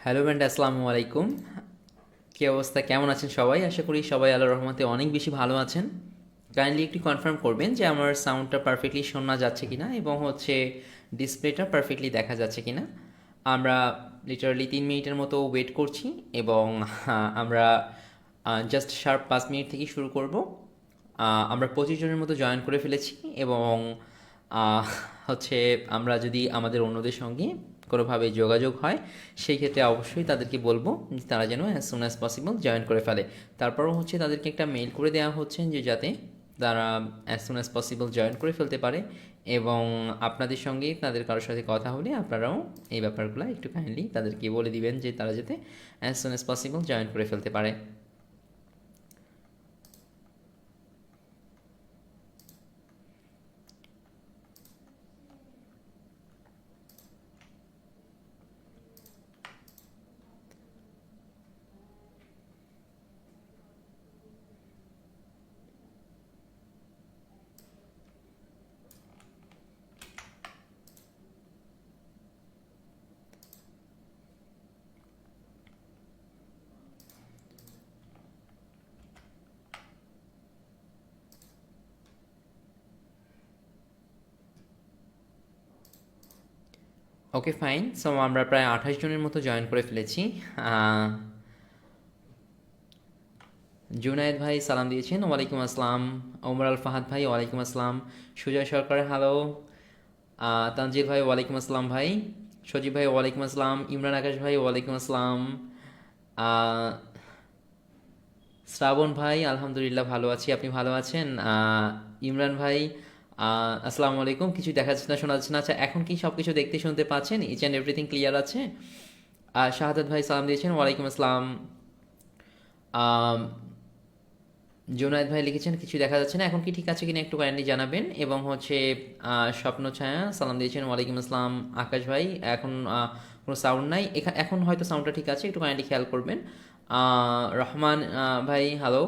Hello band, আসসালামু আলাইকুম। কী অবস্থা, কেমন আছেন সবাই? আশা করি সবাই আল্লাহর রহমতে অনেক বেশি ভালো আছেন। কাইন্ডলি একটু কনফার্ম করবেন যে আমার সাউন্ডটা পারফেক্টলি শোনা যাচ্ছে কিনা এবং ডিসপ্লেটা পারফেক্টলি দেখা যাচ্ছে কিনা। আমরা লিটারালি 3 মিনিটের মতো ওয়েট করছি এবং আমরা জাস্ট শার্প 5 মিনিট থেকে শুরু করব। আমরা 25 জনের মতো জয়েন করে ফেলেছি এবং আহ, হচ্ছে আমরা যদি আমাদের অন্যদের সঙ্গে কোনোভাবে যোগাযোগ হয় সেই ক্ষেত্রে অবশ্যই তাদেরকে বলবো যে তারা যেন as soon as possible join করে ফেলে। তারপরও তাদেরকে একটা মেইল করে দেওয়া হচ্ছে যে যাতে তারা as soon as possible join করে ফেলতে পারে। এবং আপনাদের সঙ্গে তাদের কারোর সাথে কথা হলে আপনারাও এই ব্যাপারগুলো একটু কাইন্ডলি তাদেরকে বলে দিবেন যে তারা যাতে as soon as possible join করে ফেলতে পারে। ওকে, ফাইন। সো আমরা প্রায় 28 জনের মতো জয়েন করে ফেলেছি। জুনায়েদ ভাই সালাম দিয়েছেন, ওয়ালাইকুম আসসালাম। ওমর আল ফাহাদ ভাই ওয়ালাইকুম আসসালাম। সুজয় সরকার হ্যালো। তানজিল ভাই ওয়ালাইকুম আসসালাম ভাই। সজীব ভাই ওয়ালাইকুম আসসালাম। ইমরান আকাশ ভাই ওয়ালাইকুম আসসালাম। আহ, শ্রাবণ ভাই আলহামদুলিল্লাহ ভালো আছি, আপনি ভালো আছেন? ইমরান ভাই আসসালামু আলাইকুম। কিছু দেখা যাচ্ছে না, শোনা যাচ্ছে না। আচ্ছা, এখন কি সব কিছু দেখতে শুনতে পাচ্ছেন? ইচ অ্যান্ড এভরিথিং ক্লিয়ার আছে? শাহাদাত ভাই সালাম দিয়েছেন, ওয়ালাইকুম আসসালাম। আম, জুনায়েদ ভাই লিখেছেন কিছু দেখা যাচ্ছে না, এখন কি ঠিক আছে কিনা একটু কাইন্ডলি জানাবেন। এবং স্বপ্ন ছায়া সালাম দিয়েছেন, ওয়ালাইকুম আসসালাম। আকাশ ভাই এখন কোনো সাউন্ড নাই, এখন হয়তো সাউন্ডটা ঠিক আছে, একটু কাইন্ডলি খেয়াল করবেন। রহমান ভাই হ্যালো।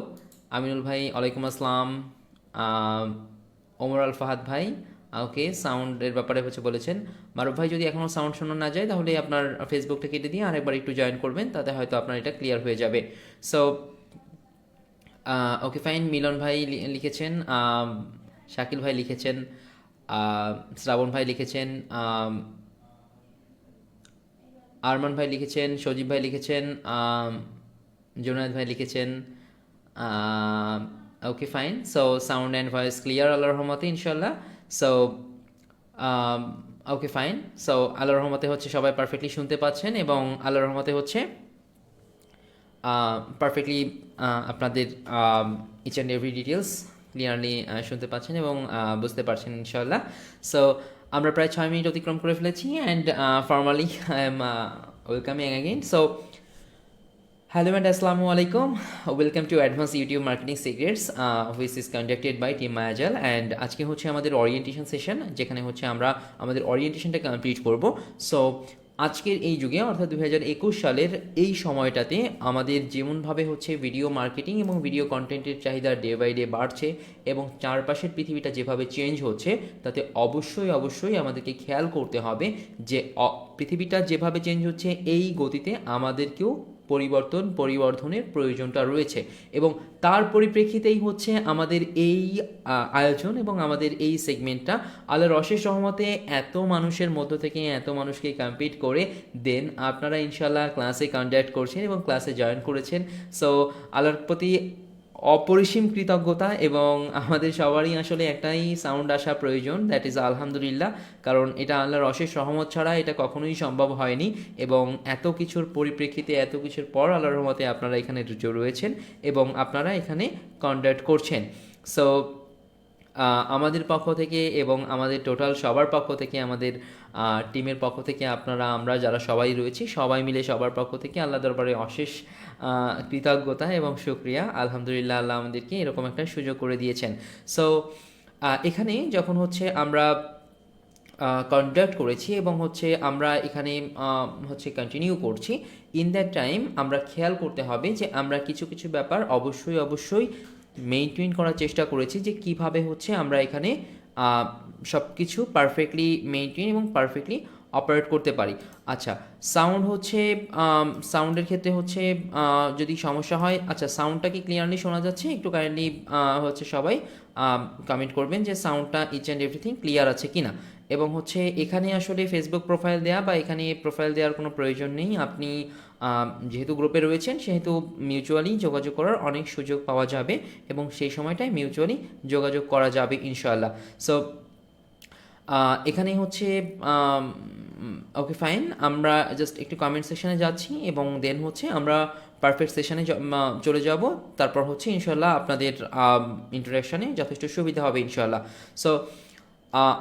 আমিনুল ভাই ওয়ালাইকুম আসসালাম। আহ, ওমর আল ফাহাদ ভাই ওকে, সাউন্ডের ব্যাপারে বলেছেন। মারুফ ভাই যদি এখনও সাউন্ড শোনা না যায় তাহলে আপনার ফেসবুকটা কেটে দিয়ে আরেকবার একটু জয়েন করবেন, তাতে হয়তো আপনার এটা ক্লিয়ার হয়ে যাবে। So okay, fine. মিলন ভাই লিখেছেন, শাকিল ভাই লিখেছেন, আহ, শ্রাবণ ভাই লিখেছেন, আরমান ভাই লিখেছেন, সজীব ভাই লিখেছেন, জুনায়েদ ভাই লিখেছেন। Okay, fine. So sound and voice clear আল্লাহর রহমতে ইনশাল্লাহ। So okay, fine. সো আল্লাহর রহমতে সবাই পারফেক্টলি শুনতে পাচ্ছেন এবং আল্লাহর রহমতে পারফেক্টলি আপনাদের each and every details clearly শুনতে পাচ্ছেন এবং বুঝতে পারছেন ইনশাল্লাহ। সো আমরা প্রায় 6 মিনিট অতিক্রম করে ফেলেছি and formally I am welcoming again. So hello and আসসালামু আলাইকুম। Welcome to advance YouTube marketing secrets, which is conducted by team Mayajal. And আজকে আমাদের ওরিয়েন্টেশন সেশন, যেখানে আমরা আমাদের ওরিয়েন্টেশনটা কমপ্লিট করব। সো আজকের এই যুগে অর্থাৎ 2021 সালের এই সময়টাতে আমাদের যেমনভাবে ভিডিও মার্কেটিং এবং ভিডিও কন্টেন্টের চাহিদা ডে বাই ডে বাড়ছে এবং চারপাশের পৃথিবীটা যেভাবে চেঞ্জ হচ্ছে, তাতে অবশ্যই অবশ্যই আমাদেরকে খেয়াল করতে হবে যে পৃথিবীটা যেভাবে চেঞ্জ হচ্ছে এই গতিতে আমাদেরকেও পরিবর্ধনের প্রয়োজনটা রয়েছে। এবং তার পরিপ্রেক্ষিতেই আমাদের এই আয়োজন এবং আমাদের এই সেগমেন্টটা। আল্লাহর অশেষ রহমতে এত মানুষের মধ্য থেকে এত মানুষকে কম্পিট করে দেন আপনারা ইনশাল্লাহ ক্লাসে কন্ডাক্ট করছেন এবং ক্লাসে জয়েন করেছেন। সো আল্লাহর প্রতি অপরিসীম কৃতজ্ঞতা এবং আমাদের সবারই আসলে একটাই সাউন্ড আসা প্রয়োজন, দ্যাট ইজ আলহামদুলিল্লাহ। কারণ এটা আল্লাহর অশেষ রহমত ছাড়া এটা কখনোই সম্ভব হয়নি। এবং এত কিছুর পরিপ্রেক্ষিতে এত কিছুর পর আল্লাহর রহমতে আপনারা এখানে রয়েছেন এবং আপনারা এখানে কন্ডাক্ট করছেন। সো আমাদের পক্ষ থেকে এবং আমাদের টোটাল সবার পক্ষ থেকে, আমাদের টিমের পক্ষ থেকে আমরা যারা সবাই রয়েছি সবাই মিলে সবার পক্ষ থেকে আল্লাহ দরবারে অশেষ কৃতজ্ঞতা এবং শুক্রিয়া। আলহামদুলিল্লাহ, আল্লাহ আমাদেরকে এরকম একটা সুযোগ করে দিয়েছেন। সো এখানে যখন আমরা কন্ডাক্ট করেছি এবং আমরা এখানে কন্টিনিউ করছি, ইন দ্যাট টাইম আমরা খেয়াল করতে হবে যে আমরা কিছু কিছু ব্যাপার অবশ্যই অবশ্যই মেনটেন করার চেষ্টা করেছি যে কিভাবে আমরা এখানে সব কিছু পারফেক্টলি মেনটেন এবং পারফেক্টলি অপারেট করতে পারি। আচ্ছা, সাউন্ড হচ্ছে সাউন্ডের ক্ষেত্রে হচ্ছে যদি সমস্যা হয়, আচ্ছা সাউন্ডটা কি ক্লিয়ারলি শোনা যাচ্ছে? একটু কাইন্ডলি হচ্ছে সবাই কমেন্ট করবেন যে সাউন্ডটা ইচ অ্যান্ড এভরিথিং ক্লিয়ার আছে কিনা। এবং হচ্ছে এখানে আসলে ফেসবুক প্রোফাইল দেওয়া বা এখানে প্রোফাইল দেওয়ার কোনো প্রয়োজন নেই। আপনি যেহেতু গ্রুপে রয়েছেন সেহেতু মিউচুয়ালি যোগাযোগ করার অনেক সুযোগ পাওয়া যাবে এবং সেই সময়টায় মিউচুয়ালি যোগাযোগ করা যাবে ইনশাআল্লাহ। সো এখানে হচ্ছে ওকে ফাইন, আমরা জাস্ট একটু কমেন্ট সেকশনে যাচ্ছি এবং দেন হচ্ছে আমরা পারফেক্ট সেশনে চলে যাব। তারপর হচ্ছে ইনশাল্লাহ আপনাদের ইন্টারাকশানে যথেষ্ট সুবিধা হবে ইনশাল্লাহ। সো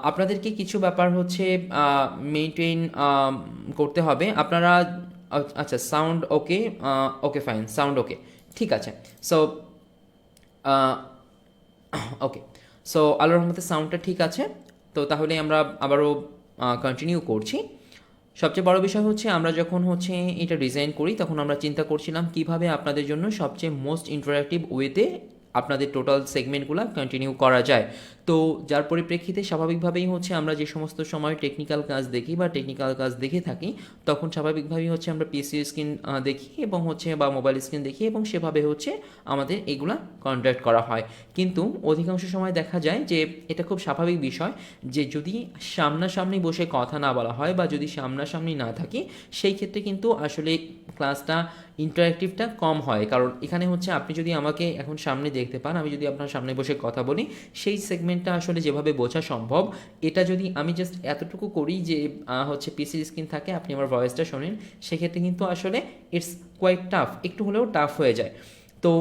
আপনাদেরকে কিছু ব্যাপার হচ্ছে মেনটেন করতে হবে আপনারা। আচ্ছা সাউন্ড ওকে, ওকে ফাইন, সাউন্ড ওকে, ঠিক আছে। সো ওকে, সো আল্লাহর রহমতে সাউন্ডটা ঠিক আছে। তো তাহলে আমরা আবারও কন্টিনিউ করছি। সবচেয়ে বড় বিষয় হচ্ছে আমরা যখন হচ্ছে এটা ডিজাইন করি তখন আমরা চিন্তা করছিলাম কিভাবে আপনাদের জন্য সবচেয়ে মোস্ট ইন্টারঅ্যাক্টিভ ওয়েতে আপনাদের টোটাল সেগমেন্টগুলো কন্টিনিউ করা যায়। তো যার পরিপ্রেক্ষিতে স্বাভাবিকভাবেই হচ্ছে আমরা যে সমস্ত সময় টেকনিক্যাল কাজ দেখি বা টেকনিক্যাল কাজ দেখে থাকি তখন স্বাভাবিকভাবেই হচ্ছে আমরা পিসি স্ক্রিন দেখি এবং হচ্ছে বা মোবাইল স্ক্রিন দেখি এবং সেভাবে হচ্ছে আমাদের এগুলা কন্ডাক্ট করা হয়। কিন্তু অধিকাংশ সময় দেখা যায় যে এটা খুব স্বাভাবিক বিষয় যে যদি সামনাসামনি বসে কথা না বলা হয় বা যদি সামনাসামনি না থাকি সেই ক্ষেত্রে কিন্তু আসলে ক্লাসটা ইন্টারঅ্যাক্টিভটা কম হয়। কারণ এখানে হচ্ছে আপনি যদি আমাকে এখন সামনে দেখতে পান, আমি যদি আপনার সামনে বসে কথা বলি সেই সেগমেন্টটা আসলে যেভাবে বোঝা সম্ভব, এটা যদি আমি জাস্ট এতটুকু করি যে হচ্ছে পিসির স্ক্রিন থাকে আপনি আমার ভয়েসটা শোনেন, সেক্ষেত্রে কিন্তু আসলে ইটস কোয়াইট টাফ, একটু হলেও টাফ হয়ে যায়। তো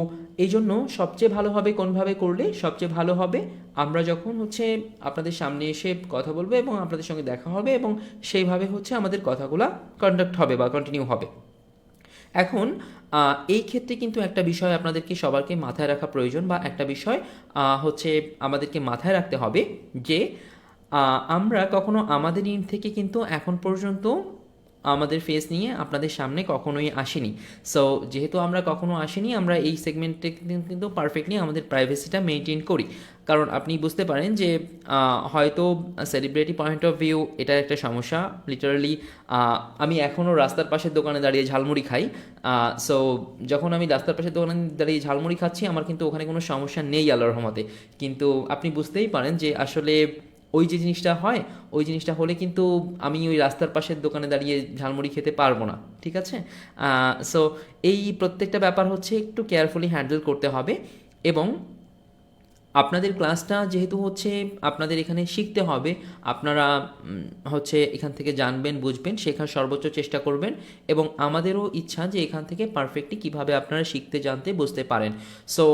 এই জন্য সবচেয়ে ভালো হবে কোনভাবে করলে সবচেয়ে ভালো হবে, আমরা যখন হচ্ছে আপনাদের সামনে এসে কথা বলবো এবং আপনাদের সঙ্গে দেখা হবে এবং সেইভাবে হচ্ছে আমাদের কথাগুলো কন্ডাক্ট হবে বা কন্টিনিউ হবে। এখন এই ক্ষেত্রে কিন্তু একটা বিষয় আপনাদেরকে সবারকে মাথায় রাখা প্রয়োজন বা একটা বিষয় হচ্ছে আমাদেরকে মাথায় রাখতে হবে যে আমরা কখনো আমাদের ইন থেকে কিন্তু এখন পর্যন্ত আমাদের ফেস নিয়ে আপনাদের সামনে কখনোই আসিনি। সো যেহেতু আমরা কখনো আসিনি আমরা এই সেগমেন্টে কিন্তু পারফেক্টলি আমাদের প্রাইভেসিটা মেনটেন করি। কারণ আপনি বুঝতে পারেন যে হয়তো সেলিব্রিটি পয়েন্ট অফ ভিউ এটা একটা সমস্যা। লিটারালি আমি এখনও রাস্তার পাশের দোকানে দাঁড়িয়ে ঝালমুড়ি খাই। সো যখন আমি রাস্তার পাশের দোকানে দাঁড়িয়ে ঝালমুড়ি খাচ্ছি আমার কিন্তু ওখানে কোনো সমস্যা নেই আল্লাহর রহমতে। কিন্তু আপনি বুঝতেই পারেন যে আসলে ওই যে জিনিসটা হয় ওই জিনিসটা হলে কিন্তু আমি ওই রাস্তার পাশের দোকানে দাঁড়িয়ে ঝালমুড়ি খেতে পারবো না, ঠিক আছে? সো এই প্রত্যেকটা ব্যাপার হচ্ছে একটু কেয়ারফুলি হ্যান্ডেল করতে হবে। এবং আপনাদের ক্লাসটা যেহেতু হচ্ছে আপনাদের এখানে শিখতে হবে, আপনারা হচ্ছে এখান থেকে জানবেন বুঝবেন শেখার সর্বোচ্চ চেষ্টা করবেন এবং আমাদেরও ইচ্ছা যে এখান থেকে পারফেক্টলি কিভাবে আপনারা শিখতে জানতে বুঝতে পারেন। সো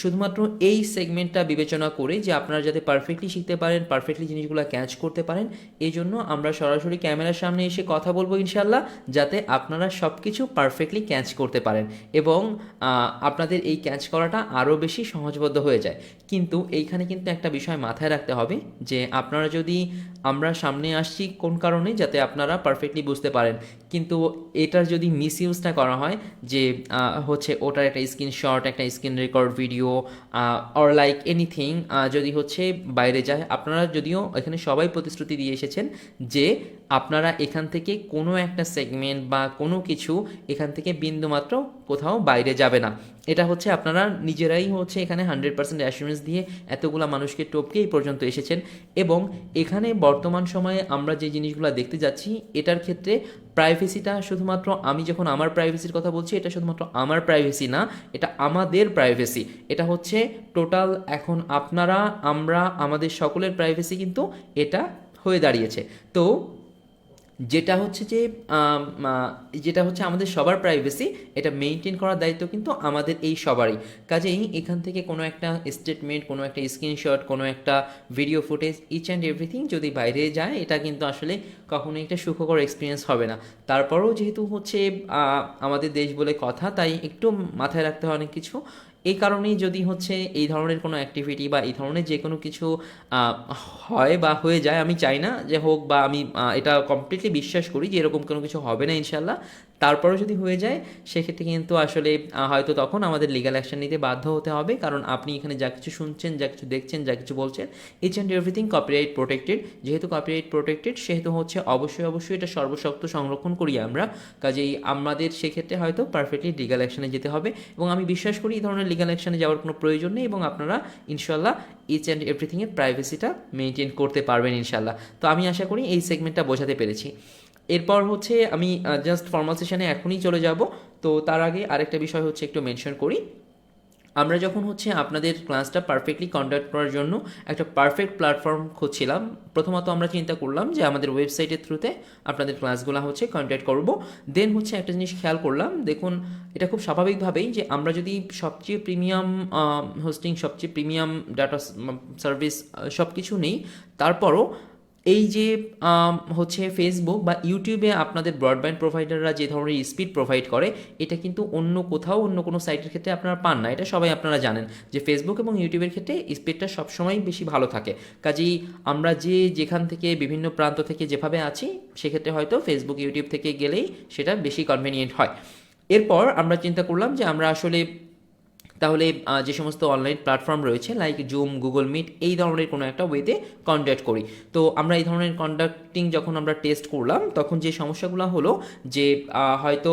শুধুমাত্র এই সেগমেন্টটা বিবেচনা করে যে আপনারা যাতে পারফেক্টলি শিখতে পারেন, পারফেক্টলি জিনিসগুলো ক্যাচ করতে পারেন, এই জন্য আমরা সরাসরি ক্যামেরার সামনে এসে কথা বলবো ইনশাল্লাহ, যাতে আপনারা সব কিছু পারফেক্টলি ক্যাচ করতে পারেন এবং আপনাদের এই ক্যাচ করাটা আরও বেশি সহজবদ্ধ হয়ে যায়। কিন্তু এইখানে কিন্তু একটা বিষয় মাথায় রাখতে হবে যে আপনারা যদি আমরা সামনে আসছি কোন কারণে যাতে আপনারা পারফেক্টলি বুঝতে পারেন, কিন্তু এটার যদি মিসইউজটা করা হয় যে হচ্ছে ওটার একটা স্ক্রিনশট একটা screen record video or like anything যদি হচ্ছে বাইরে যায়, আপনারা যদিও এখানে সবাই প্রতিশ্রুতি দিয়ে এসেছেন যে আপনারা এখান থেকে কোনো একটা সেগমেন্ট বা কোনো কিছু এখান থেকে বিন্দুমাত্র কোথাও বাইরে যাবে না, এটা হচ্ছে আপনারা নিজেরাই হচ্ছে এখানে 100% অ্যাসুরেন্স দিয়ে এতগুলা মানুষকে টপকে এই পর্যন্ত এসেছেন। এবং এখানে বর্তমান সময়ে আমরা যে জিনিসগুলো দেখতে যাচ্ছি এটার ক্ষেত্রে প্রাইভেসিটা শুধুমাত্র, আমি যখন আমার প্রাইভেসির কথা বলছি এটা শুধুমাত্র আমার প্রাইভেসি না, এটা আমাদের প্রাইভেসি, এটা হচ্ছে টোটাল এখন আপনারা আমরা আমাদের সকলের প্রাইভেসি কিন্তু এটা হয়ে দাঁড়িয়েছে। তো যেটা হচ্ছে যে যেটা হচ্ছে আমাদের সবার প্রাইভেসি এটা মেনটেন করার দায়িত্ব কিন্তু আমাদের এই সবারই। কাজেই এখান থেকে কোনো একটা স্টেটমেন্ট কোনো একটা স্ক্রিনশট কোনো একটা video footage each and everything যদি বাইরে যায় এটা কিন্তু আসলে কখনোই একটা সুখকর এক্সপিরিয়েন্স হবে না। তারপরেও যেহেতু হচ্ছে আমাদের দেশ বলে কথা তাই একটু মাথায় রাখতে হয় অনেক কিছু। এই কারণেই যদি হচ্ছে এই ধরনের কোনো অ্যাক্টিভিটি বা এই ধরনের যে কোনো কিছু হয় বা হয়ে যায়, আমি চাই না যে হোক বা আমি এটা কমপ্লিটলি বিশ্বাস করি যে এরকম কোনো কিছু হবে না ইনশাল্লাহ, তারপরেও যদি হয়ে যায় সেক্ষেত্রে কিন্তু আসলে হয়তো তখন আমাদের লিগ্যাল অ্যাকশন নিতে বাধ্য হতে হবে, কারণ আপনি এখানে যা কিছু শুনছেন, যা কিছু দেখছেন, যা কিছু বলছেন, each and everything copyright protected. যেহেতু কপিরাইট প্রোটেক্টেড সেহেতু হচ্ছে অবশ্যই এটা সর্বশক্ত সংরক্ষণ করি আমরা, কাজেই আমাদের সেক্ষেত্রে হয়তো পারফেক্টলি লিগ্যাল অ্যাকশনে যেতে হবে। এবং আমি বিশ্বাস করি এই ধরনের লিগ্যাল অ্যাকশনে যাওয়ার কোনো প্রয়োজন নেই, এবং আপনারা ইনশাল্লাহ ইচ অ্যান্ড এভরিথিংয়ের প্রাইভেসিটা মেনটেন করতে পারবেন ইনশাল্লাহ। তো আমি আশা করি এই সেগমেন্টটা বোঝাতে পেরেছি। এরপর হচ্ছে আমি জাস্ট ফর্মাল সেশনে এখনই চলে যাব। তো তার আগে আরেকটা বিষয় হচ্ছে একটু মেনশন করি। আমরা যখন হচ্ছে আপনাদের ক্লাসটা পারফেক্টলি কন্ডাক্ট করার জন্য একটা পারফেক্ট প্ল্যাটফর্ম খুঁজছিলাম, প্রথমত আমরা চিন্তা করলাম যে আমাদের ওয়েবসাইটের থ্রুতে আপনাদের ক্লাসগুলো হচ্ছে কন্ডাক্ট করব। দেন হচ্ছে একটা জিনিস খেয়াল করলাম, দেখুন এটা খুব স্বাভাবিকভাবেই যে আমরা যদি সবচেয়ে প্রিমিয়াম হোস্টিং, সবচেয়ে প্রিমিয়াম ডাটা সার্ভিস সব কিছু নেই, তারপরও এই যে হচ্ছে ফেসবুক বা ইউটিউবে আপনাদের ব্রডব্যান্ড প্রোভাইডাররা যে ধরনের স্পিড প্রোভাইড করে, এটা কিন্তু অন্য কোথাও অন্য কোনো সাইটের ক্ষেত্রে আপনারা পান না। এটা সবাই আপনারা জানেন যে ফেসবুক এবং ইউটিউবের ক্ষেত্রে স্পিডটা সবসময় বেশি ভালো থাকে। কাজেই আমরা যেখান থেকে বিভিন্ন প্রান্ত থেকে যেভাবে আছি, সেক্ষেত্রে হয়তো ফেসবুক ইউটিউব থেকে গেলেই সেটা বেশি কনভেনিয়েন্ট হয়। এরপর আমরা চিন্তা করলাম যে আমরা আসলে তাহলে যে সমস্ত অনলাইন প্ল্যাটফর্ম রয়েছে লাইক জুম, গুগল মিট, এই ধরনের কোনো একটা ওয়েতে কন্ডাক্ট করি। তো আমরা এই ধরনের কন্ডাক্টিং যখন আমরা টেস্ট করলাম, তখন যে সমস্যাগুলো হলো যে হয়তো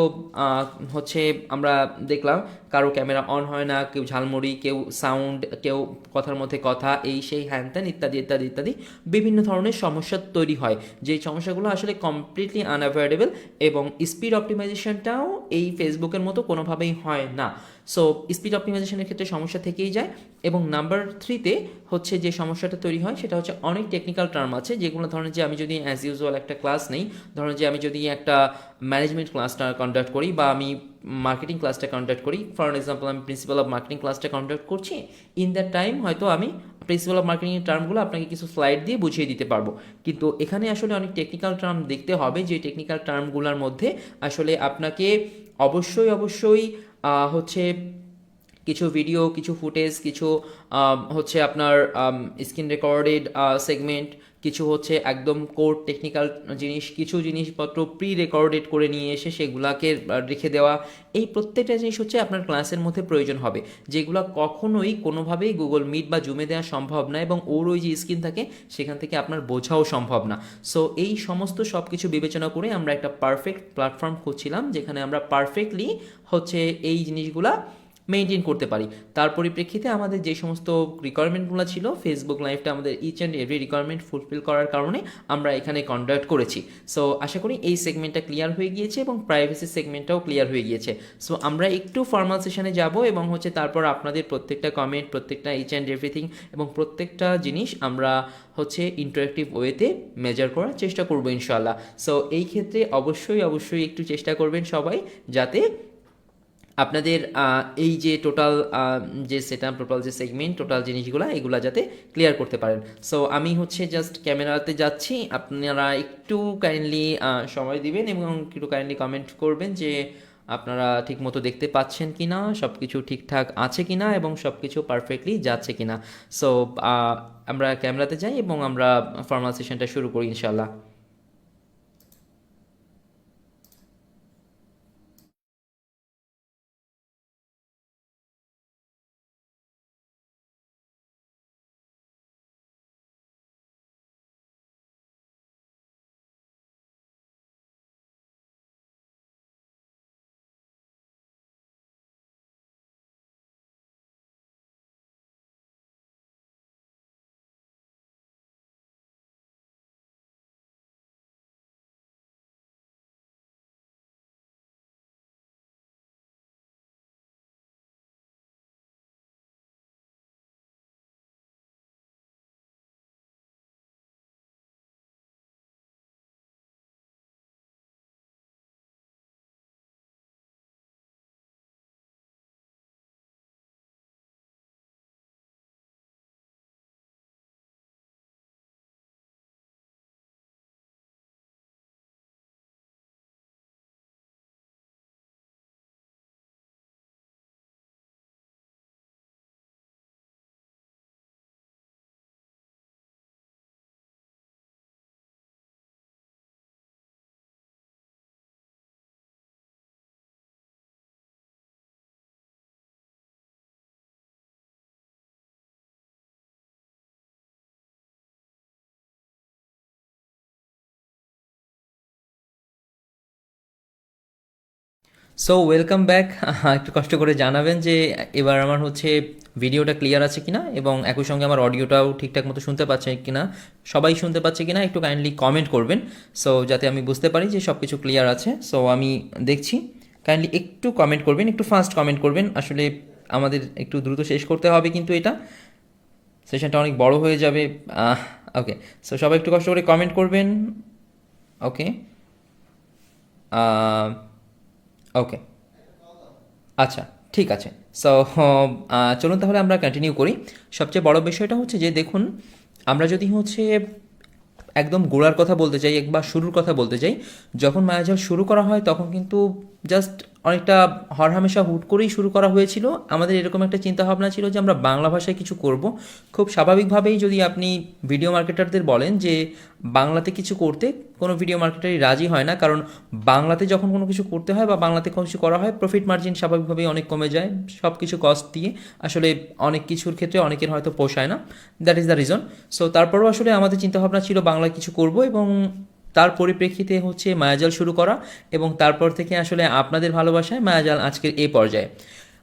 হচ্ছে আমরা দেখলাম কারো ক্যামেরা অন হয় না, কেউ ঝালমুড়ি, কেউ সাউন্ড, কেউ কথার মধ্যে কথা, এই সেই হ্যান ত্যান ইত্যাদি ইত্যাদি ইত্যাদি বিভিন্ন ধরনের সমস্যা তৈরি হয়, যে সমস্যাগুলো আসলে কমপ্লিটলি আনঅ্যাভয়েডেবল। এবং স্পিড অপটিমাইজেশনটাও এই ফেসবুকের মতো কোনোভাবেই হয় না। সো স্পিড অপটিমাইজেশনের ক্ষেত্রে সমস্যা থেকেই যায়। এবং নাম্বার 3তে হচ্ছে যে সমস্যাটা তৈরি হয় সেটা হচ্ছে অনেক টেকনিক্যাল টার্ম আছে, যেগুলো ধরেন যে আমি যদি অ্যাজ ইউজুয়াল একটা ক্লাস নেই, ধরেন যে আমি যদি একটা ম্যানেজমেন্ট ক্লাসটা কন্ডাক্ট করি বা আমি মার্কেটিং ক্লাসটা কন্ডাক্ট করি, ফর এক্সাম্পল আমি প্রিন্সিপাল অফ মার্কেটিং ক্লাসটা কন্ডাক্ট করছি, ইন দ্যাট টাইম হয়তো আমি প্রিন্সিপাল অফ মার্কেটিংয়ের টার্মগুলো আপনাকে কিছু স্লাইড দিয়ে বুঝিয়ে দিতে পারবো। কিন্তু এখানে আসলে অনেক টেকনিক্যাল টার্ম দেখতে হবে, যে টেকনিক্যাল টার্মগুলোর মধ্যে আসলে আপনাকে অবশ্যই হচ্ছে কিছু ভিডিও, কিছু ফুটেজ, কিছু হচ্ছে আপনার স্ক্রিন রেকর্ডেড সেগমেন্ট, কিছু হচ্ছে একদম কোর টেকনিক্যাল জিনিস, কিছু জিনিসপত্র প্রি রেকর্ডেড করে নিয়ে এসে সেগুলাকে রেখে দেওয়া, এই প্রত্যেকটা জিনিস হচ্ছে আপনার ক্লাসের মধ্যে প্রয়োজন হবে, যেগুলো কখনোই কোনোভাবেই গুগল মিট বা জুমে দেওয়া সম্ভব না, এবং ওর ওই যে স্ক্রিন থাকে সেখান থেকে আপনার বোঝাও সম্ভব না। সো এই সমস্ত সব কিছু বিবেচনা করে আমরা একটা পারফেক্ট প্ল্যাটফর্ম খুঁজছিলাম, যেখানে আমরা পারফেক্টলি হচ্ছে এই জিনিসগুলা মেনটেন করতে পারি। তার পরিপ্রেক্ষিতে আমাদের যে সমস্ত রিকোয়ারমেন্টগুলো ছিল, ফেসবুক লাইভটা আমাদের each and every requirement fulfil করার কারণে আমরা এখানে কন্ডাক্ট করেছি। সো আশা করি এই সেগমেন্টটা ক্লিয়ার হয়ে গিয়েছে এবং প্রাইভেসি সেগমেন্টটাও ক্লিয়ার হয়ে গিয়েছে। সো আমরা একটু ফর্মাল সেশনে যাব এবং হচ্ছে তারপর আপনাদের প্রত্যেকটা কমেন্ট, প্রত্যেকটা ইচ অ্যান্ড এভরিথিং এবং প্রত্যেকটা জিনিস আমরা হচ্ছে ইন্টারেক্টিভ ওয়েতে মেজার করার চেষ্টা করবো ইনশাল্লাহ। সো এই ক্ষেত্রে অবশ্যই একটু চেষ্টা করবেন সবাই, যাতে আপনাদের এই যে টোটাল যে সেটআপ, টোটাল যে সেগমেন্ট, টোটাল জিনিসগুলো এগুলো যাতে ক্লিয়ার করতে পারেন। সো আমি হচ্ছে জাস্ট ক্যামেরাতে যাচ্ছি, আপনারা একটু কাইন্ডলি সময় দিবেন এবং একটু কাইন্ডলি কমেন্ট করবেন যে আপনারা ঠিকমতো দেখতে পাচ্ছেন কি না, সব কিছু ঠিকঠাক আছে কি না, এবং সব কিছু পারফেক্টলি যাচ্ছে কি না। সো আমরা ক্যামেরাতে যাই এবং আমরা ফর্মাল সেশনটা শুরু করি ইনশাল্লাহ। So welcome back. একটু কষ্ট করে জানাবেন যে এবার আমার হচ্ছে ভিডিওটা ক্লিয়ার আছে কিনা এবং একই সঙ্গে আমার অডিওটাও ঠিকঠাক মতো শুনতে পাচ্ছে কিনা, সবাই শুনতে পাচ্ছে কিনা একটু কাইন্ডলি কমেন্ট করবেন, সো যাতে আমি বুঝতে পারি যে সব কিছু ক্লিয়ার আছে। সো আমি দেখছি, কাইন্ডলি একটু কমেন্ট করবেন, একটু ফাস্ট কমেন্ট করবেন, আসলে আমাদের একটু দ্রুত শেষ করতে হবে কিন্তু এটা সেশনটা অনেক বড় হয়ে যাবে। ওকে, সো সবাই একটু কষ্ট করে কমেন্ট করবেন। ওকে, ওকে, আচ্ছা, ঠিক আছে। সো চলুন তাহলে আমরা কন্টিনিউ করি। সবচেয়ে বড় বিষয়টা হচ্ছে যে দেখুন, আমরা যদি হচ্ছে একদম গোড়ার কথা বলতে চাই বা শুরুর কথা বলতে চাই, যখন মায়াজাল শুরু করা হয় তখন কিন্তু জাস্ট অনেকটা হরহামেশা হুট করেই শুরু করা হয়েছিল। আমাদের এরকম একটা চিন্তাভাবনা ছিল যে আমরা বাংলা ভাষায় কিছু করব। খুব স্বাভাবিকভাবেই যদি আপনি ভিডিও মার্কেটারদের বলেন যে বাংলাতে কিছু করতে, কোনো ভিডিও মার্কেটারই রাজি হয় না, কারণ বাংলাতে যখন কোনো কিছু করতে হয় বা বাংলাতে কোনো কিছু করা হয় প্রফিট মার্জিন স্বাভাবিকভাবেই অনেক কমে যায়, সব কিছু কস্ট দিয়ে আসলে অনেক কিছুর ক্ষেত্রে অনেকের হয়তো পোষায় না, that is the reason. So তারপরেও আসলে আমাদের চিন্তাভাবনা ছিল বাংলায় কিছু করব এবং তার পরিপ্রেক্ষিতে হচ্ছে মায়াজাল শুরু করা, এবং তারপর থেকে আসলে আপনাদের ভালোবাসায় মায়াজাল আজকের এই পর্যায়ে।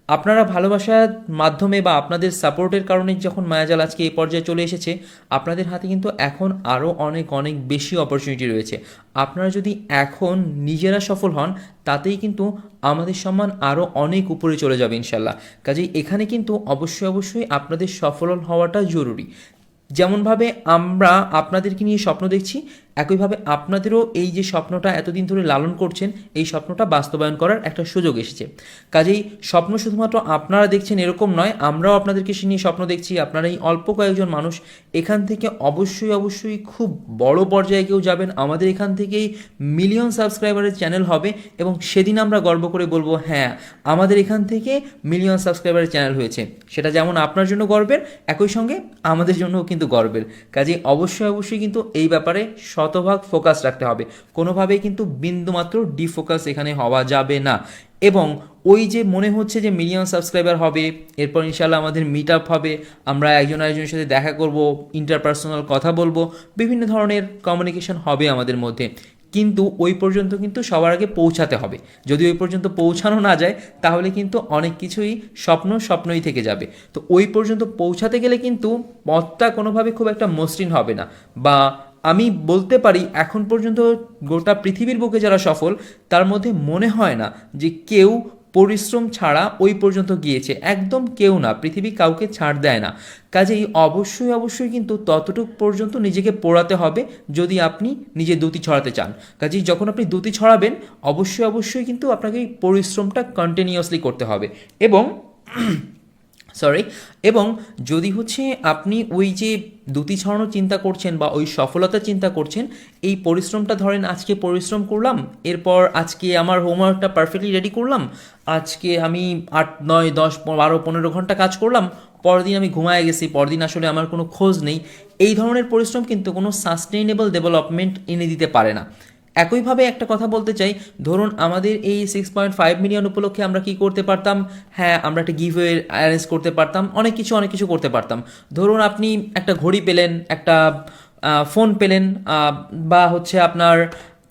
আপনারা ভালোবাসার মাধ্যমে বা আপনাদের সাপোর্টের কারণে যখন মায়াজাল আজকে এই পর্যায়ে চলে এসেছে, আপনাদের হাতে কিন্তু এখন আরও অনেক অনেক বেশি অপরচুনিটি রয়েছে। আপনারা যদি এখন নিজেরা সফল হন, তাতেই কিন্তু আমাদের সম্মান আরও অনেক উপরে চলে যাবে ইনশাল্লাহ। কাজেই এখানে কিন্তু অবশ্যই অবশ্যই আপনাদের সফল হওয়াটা জরুরি। যেমনভাবে আমরা আপনাদেরকে নিয়ে স্বপ্ন দেখছি, একইভাবে আপনাদেরও এই যে স্বপ্নটা এতদিন ধরে লালন করছেন, এই স্বপ্নটা বাস্তবায়ন করার একটা সুযোগ এসেছে। কাজেই স্বপ্ন শুধুমাত্র আপনারা দেখছেন এরকম নয়, আমরাও আপনাদেরকে নিয়ে স্বপ্ন দেখছি। আপনারা এই অল্প কয়েকজন মানুষ এখান থেকে অবশ্যই অবশ্যই খুব বড় পর্যায়ে কেউ যাবেন। আমাদের এখান থেকেই মিলিয়ন সাবস্ক্রাইবারের চ্যানেল হবে এবং সেদিন আমরা গর্ব করে বলবো হ্যাঁ, আমাদের এখান থেকে মিলিয়ন সাবস্ক্রাইবারের চ্যানেল হয়েছে। সেটা যেমন আপনার জন্য গর্বের, একই সঙ্গে আমাদের জন্যও কিন্তু গর্বের। কাজেই অবশ্যই অবশ্যই কিন্তু এই ব্যাপারে শতভাগ ফোকাস রাখতে হবে, কোনোভাবেই কিন্তু বিন্দুমাত্র ডিফোকাস এখানে হওয়া যাবে না। এবং ওই যে মনে হচ্ছে যে মিলিয়ন সাবস্ক্রাইবার হবে, এরপর ইনশাল্লাহ আমাদের মিট আপ হবে, আমরা একজন আরেকজনের সাথে দেখা করব, ইন্টারপার্সোনাল কথা বলবো, বিভিন্ন ধরনের কমিউনিকেশন হবে আমাদের মধ্যে, কিন্তু ওই পর্যন্ত কিন্তু সবার আগে পৌঁছাতে হবে। যদি ওই পর্যন্ত পৌঁছানো না যায় তাহলে কিন্তু অনেক কিছুই স্বপ্নই থেকে যাবে। তো ওই পর্যন্ত পৌঁছাতে গেলে কিন্তু পথটা কোনোভাবে খুব একটা মসৃণ হবে না। বা আমি বলতে পারি এখন পর্যন্ত গোটা পৃথিবীর বুকে যারা সফল, তার মধ্যে মনে হয় না যে কেউ পরিশ্রম ছাড়া ওই পর্যন্ত গিয়েছে, একদম কেউ না, পৃথিবী কাউকে ছাড় দেয় না। কাজেই অবশ্যই অবশ্যই কিন্তু ততটুকু পর্যন্ত নিজেকে পোড়াতে হবে যদি আপনি নিজে দ্যুতি ছড়াতে চান। কাজেই যখন আপনি দ্যুতি ছড়াবেন অবশ্যই অবশ্যই কিন্তু আপনাকে এই পরিশ্রমটা কন্টিনিউয়াসলি করতে হবে। এবং এবং যদি হচ্ছে আপনি ওই যে দ্যুতি ছড়ানোর চিন্তা করছেন বা ওই সফলতার চিন্তা করছেন, এই পরিশ্রমটা ধরেন আজকে পরিশ্রম করলাম, এরপর আজকে আমার হোমওয়ার্কটা পারফেক্টলি রেডি করলাম, আজকে আমি 8 9 10 12 15 ঘন্টা কাজ করলাম, পরদিন আমি ঘুমায় গেছি, পরদিন আসলে আমার কোনো খোঁজ নেই, এই ধরনের পরিশ্রম কিন্তু কোনো সাস্টেইনেবল ডেভেলপমেন্ট এনে দিতে পারে না। একইভাবে একটা কথা বলতে চাই, ধরুন আমাদের এই 6.5 মিলিয়ন উপলক্ষে আমরা কি করতে পারতাম, হ্যাঁ আমরা একটা গিভওয়ে অ্যারেঞ্জ করতে পারতাম, অনেক কিছু করতে পারতাম। ধরুন আপনি একটা ঘড়ি পেলেন, একটা ফোন পেলেন, বা হচ্ছে আপনার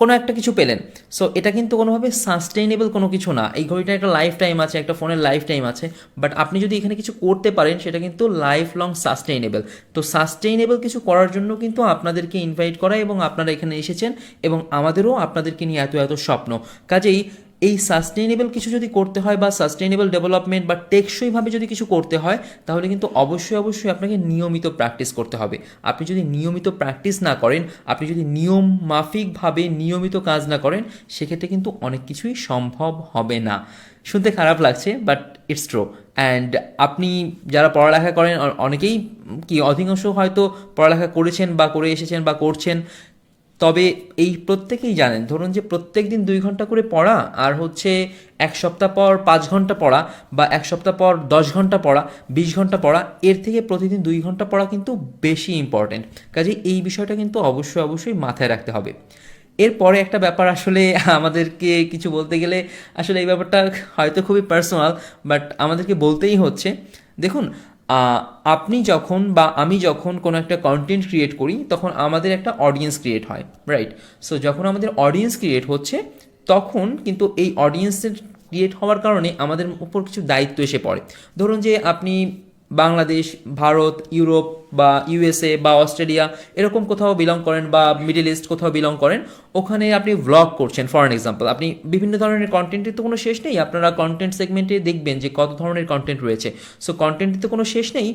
কোনো একটা কিছু পেলেন। সো এটা কিন্তু কোনোভাবে সাস্টেইনেবল কোনো কিছু না। এই ঘড়িটার একটা লাইফ টাইম আছে, একটা ফোনের লাইফ টাইম আছে, বাট আপনি যদি এখানে কিছু করতে পারেন সেটা কিন্তু লাইফ লং সাস্টেইনেবল। তো সাস্টেইনেবল কিছু করার জন্য কিন্তু আপনাদেরকে ইনভাইট করা এবং আপনারা এখানে এসেছেন, এবং আমাদেরও আপনাদেরকে নিয়ে এত এত স্বপ্ন। কাজেই এই সাস্টেইনেবল কিছু যদি করতে হয় বা সাস্টেইনেবল ডেভেলপমেন্ট বা টেকসইভাবে যদি কিছু করতে হয়, তাহলে কিন্তু অবশ্যই অবশ্যই আপনাকে নিয়মিত প্র্যাকটিস করতে হবে। আপনি যদি নিয়মিত প্র্যাকটিস না করেন, আপনি যদি নিয়ম মাফিকভাবে নিয়মিত কাজ না করেন, সেক্ষেত্রে কিন্তু অনেক কিছুই সম্ভব হবে না। শুনতে খারাপ লাগছে বাট ইটস ট্রু। অ্যান্ড আপনি যারা পড়ালেখা করেন, অনেকেই কি অধিকাংশ হয়তো পড়ালেখা করেছেন বা করে এসেছেন বা করছেন, তবে এই প্রত্যেকেই জানেন, ধরুন যে প্রত্যেক দিন 2 ঘন্টা করে পড়া আর হচ্ছে 1 সপ্তাহ পর 5 ঘন্টা পড়া, বা 1 সপ্তাহ পর 10 ঘন্টা পড়া, 20 ঘন্টা পড়া, এর থেকে প্রতিদিন 2 ঘন্টা পড়া কিন্তু বেশি ইম্পর্টেন্ট। কাজেই এই বিষয়টা কিন্তু অবশ্যই অবশ্যই মাথায় রাখতে হবে। এরপরে একটা ব্যাপার আসলে আমাদেরকে কিছু বলতে গেলে আসলে এই ব্যাপারটা হয়তো খুবই পার্সোনাল, বাট আমাদেরকে বলতেই হচ্ছে। দেখুন, আপনি যখন বা আমি যখন কোনো একটা কন্টেন্ট ক্রিয়েট করি তখন আমাদের একটা অডিয়েন্স ক্রিয়েট হয়, রাইট? সো যখন আমাদের অডিয়েন্স ক্রিয়েট হচ্ছে তখন কিন্তু এই অডিয়েন্সের ক্রিয়েট হওয়ার কারণে আমাদের উপর কিছু দায়িত্ব এসে পড়ে। ধরুন যে আপনি বাংলাদেশ, ভারত, ইউরোপ বা ইউএসএ বা অস্ট্রেলিয়া এরকম কোথাও বিলং করেন বা মিডল ইস্ট কোথাও বিলং করেন, ওখানে আপনি ভ্লগ করছেন ফর অ্যান এক্সাম্পল, আপনি বিভিন্ন ধরনের কন্টেন্টের তো কোনো শেষ নেই, আপনারা কন্টেন্ট সেগমেন্টে দেখবেন যে কত ধরনের কন্টেন্ট রয়েছে। সো কন্টেন্টের তো কোনো শেষ নেই,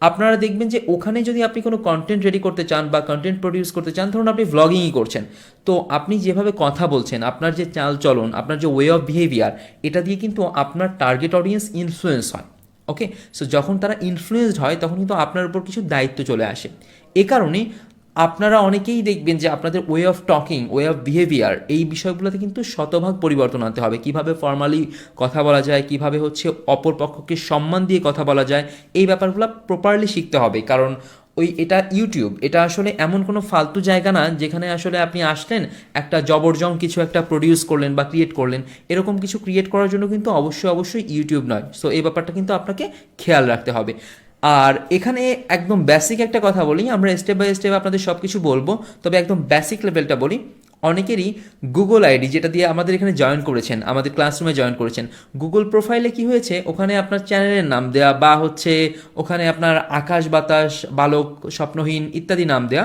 আপনারা দেখবেন যে ওখানে যদি আপনি কোনো কন্টেন্ট রেডি করতে চান বা কন্টেন্ট প্রডিউস করতে চান, ধরুন আপনি ভ্লগিংই করছেন, তো আপনি যেভাবে কথা বলছেন, আপনার যে চাল চলন, আপনার যে ওয়ে অফ বিহেভিয়ার, এটা দিয়ে কিন্তু আপনার টার্গেট অডিয়েন্স ইনফ্লুয়েন্স হয়। ওকে, সো যখন তারা ইনফ্লুয়েসড হয় তখন কিন্তু আপনার উপর কিছু দায়িত্ব চলে আসে। এ কারণে আপনারা অনেকেই দেখবেন যে আপনাদের way of talking, way of behaviour, এই বিষয়গুলোতে কিন্তু শতভাগ পরিবর্তন আনতে হবে। কিভাবে ফর্মালি কথা বলা যায়, কিভাবে হচ্ছে অপর পক্ষকে সম্মান দিয়ে কথা বলা যায়, এই ব্যাপারগুলো প্রপারলি শিখতে হবে। কারণ এটা ইউটিউব, এটা আসলে এমন কোনো ফালতু জায়গা না যেখানে আসলে আপনি আসলেন, একটা জবরজং কিছু একটা প্রডিউস করলেন বা ক্রিয়েট করলেন। এরকম কিছু ক্রিয়েট করার জন্য কিন্তু অবশ্যই ইউটিউব নয়। সো এই ব্যাপারটা কিন্তু আপনাকে খেয়াল রাখতে হবে। আর এখানে একদম বেসিক একটা কথা বলি, আমরা স্টেপ বাই স্টেপ আপনাদের সব কিছু বলবো, তবে একদম বেসিক লেভেলটা বলি। অনেকেরই গুগল আইডি, যেটা দিয়ে আমাদের এখানে জয়েন করেছেন, আমাদের ক্লাসরুমে জয়েন করেছেন, গুগল প্রোফাইলে কি হয়েছে, ওখানে আপনার চ্যানেলের নাম দেয়া বা হচ্ছে ওখানে আপনার আকাশ বাতাস বালক স্বপ্নহীন ইত্যাদি নাম দেয়া,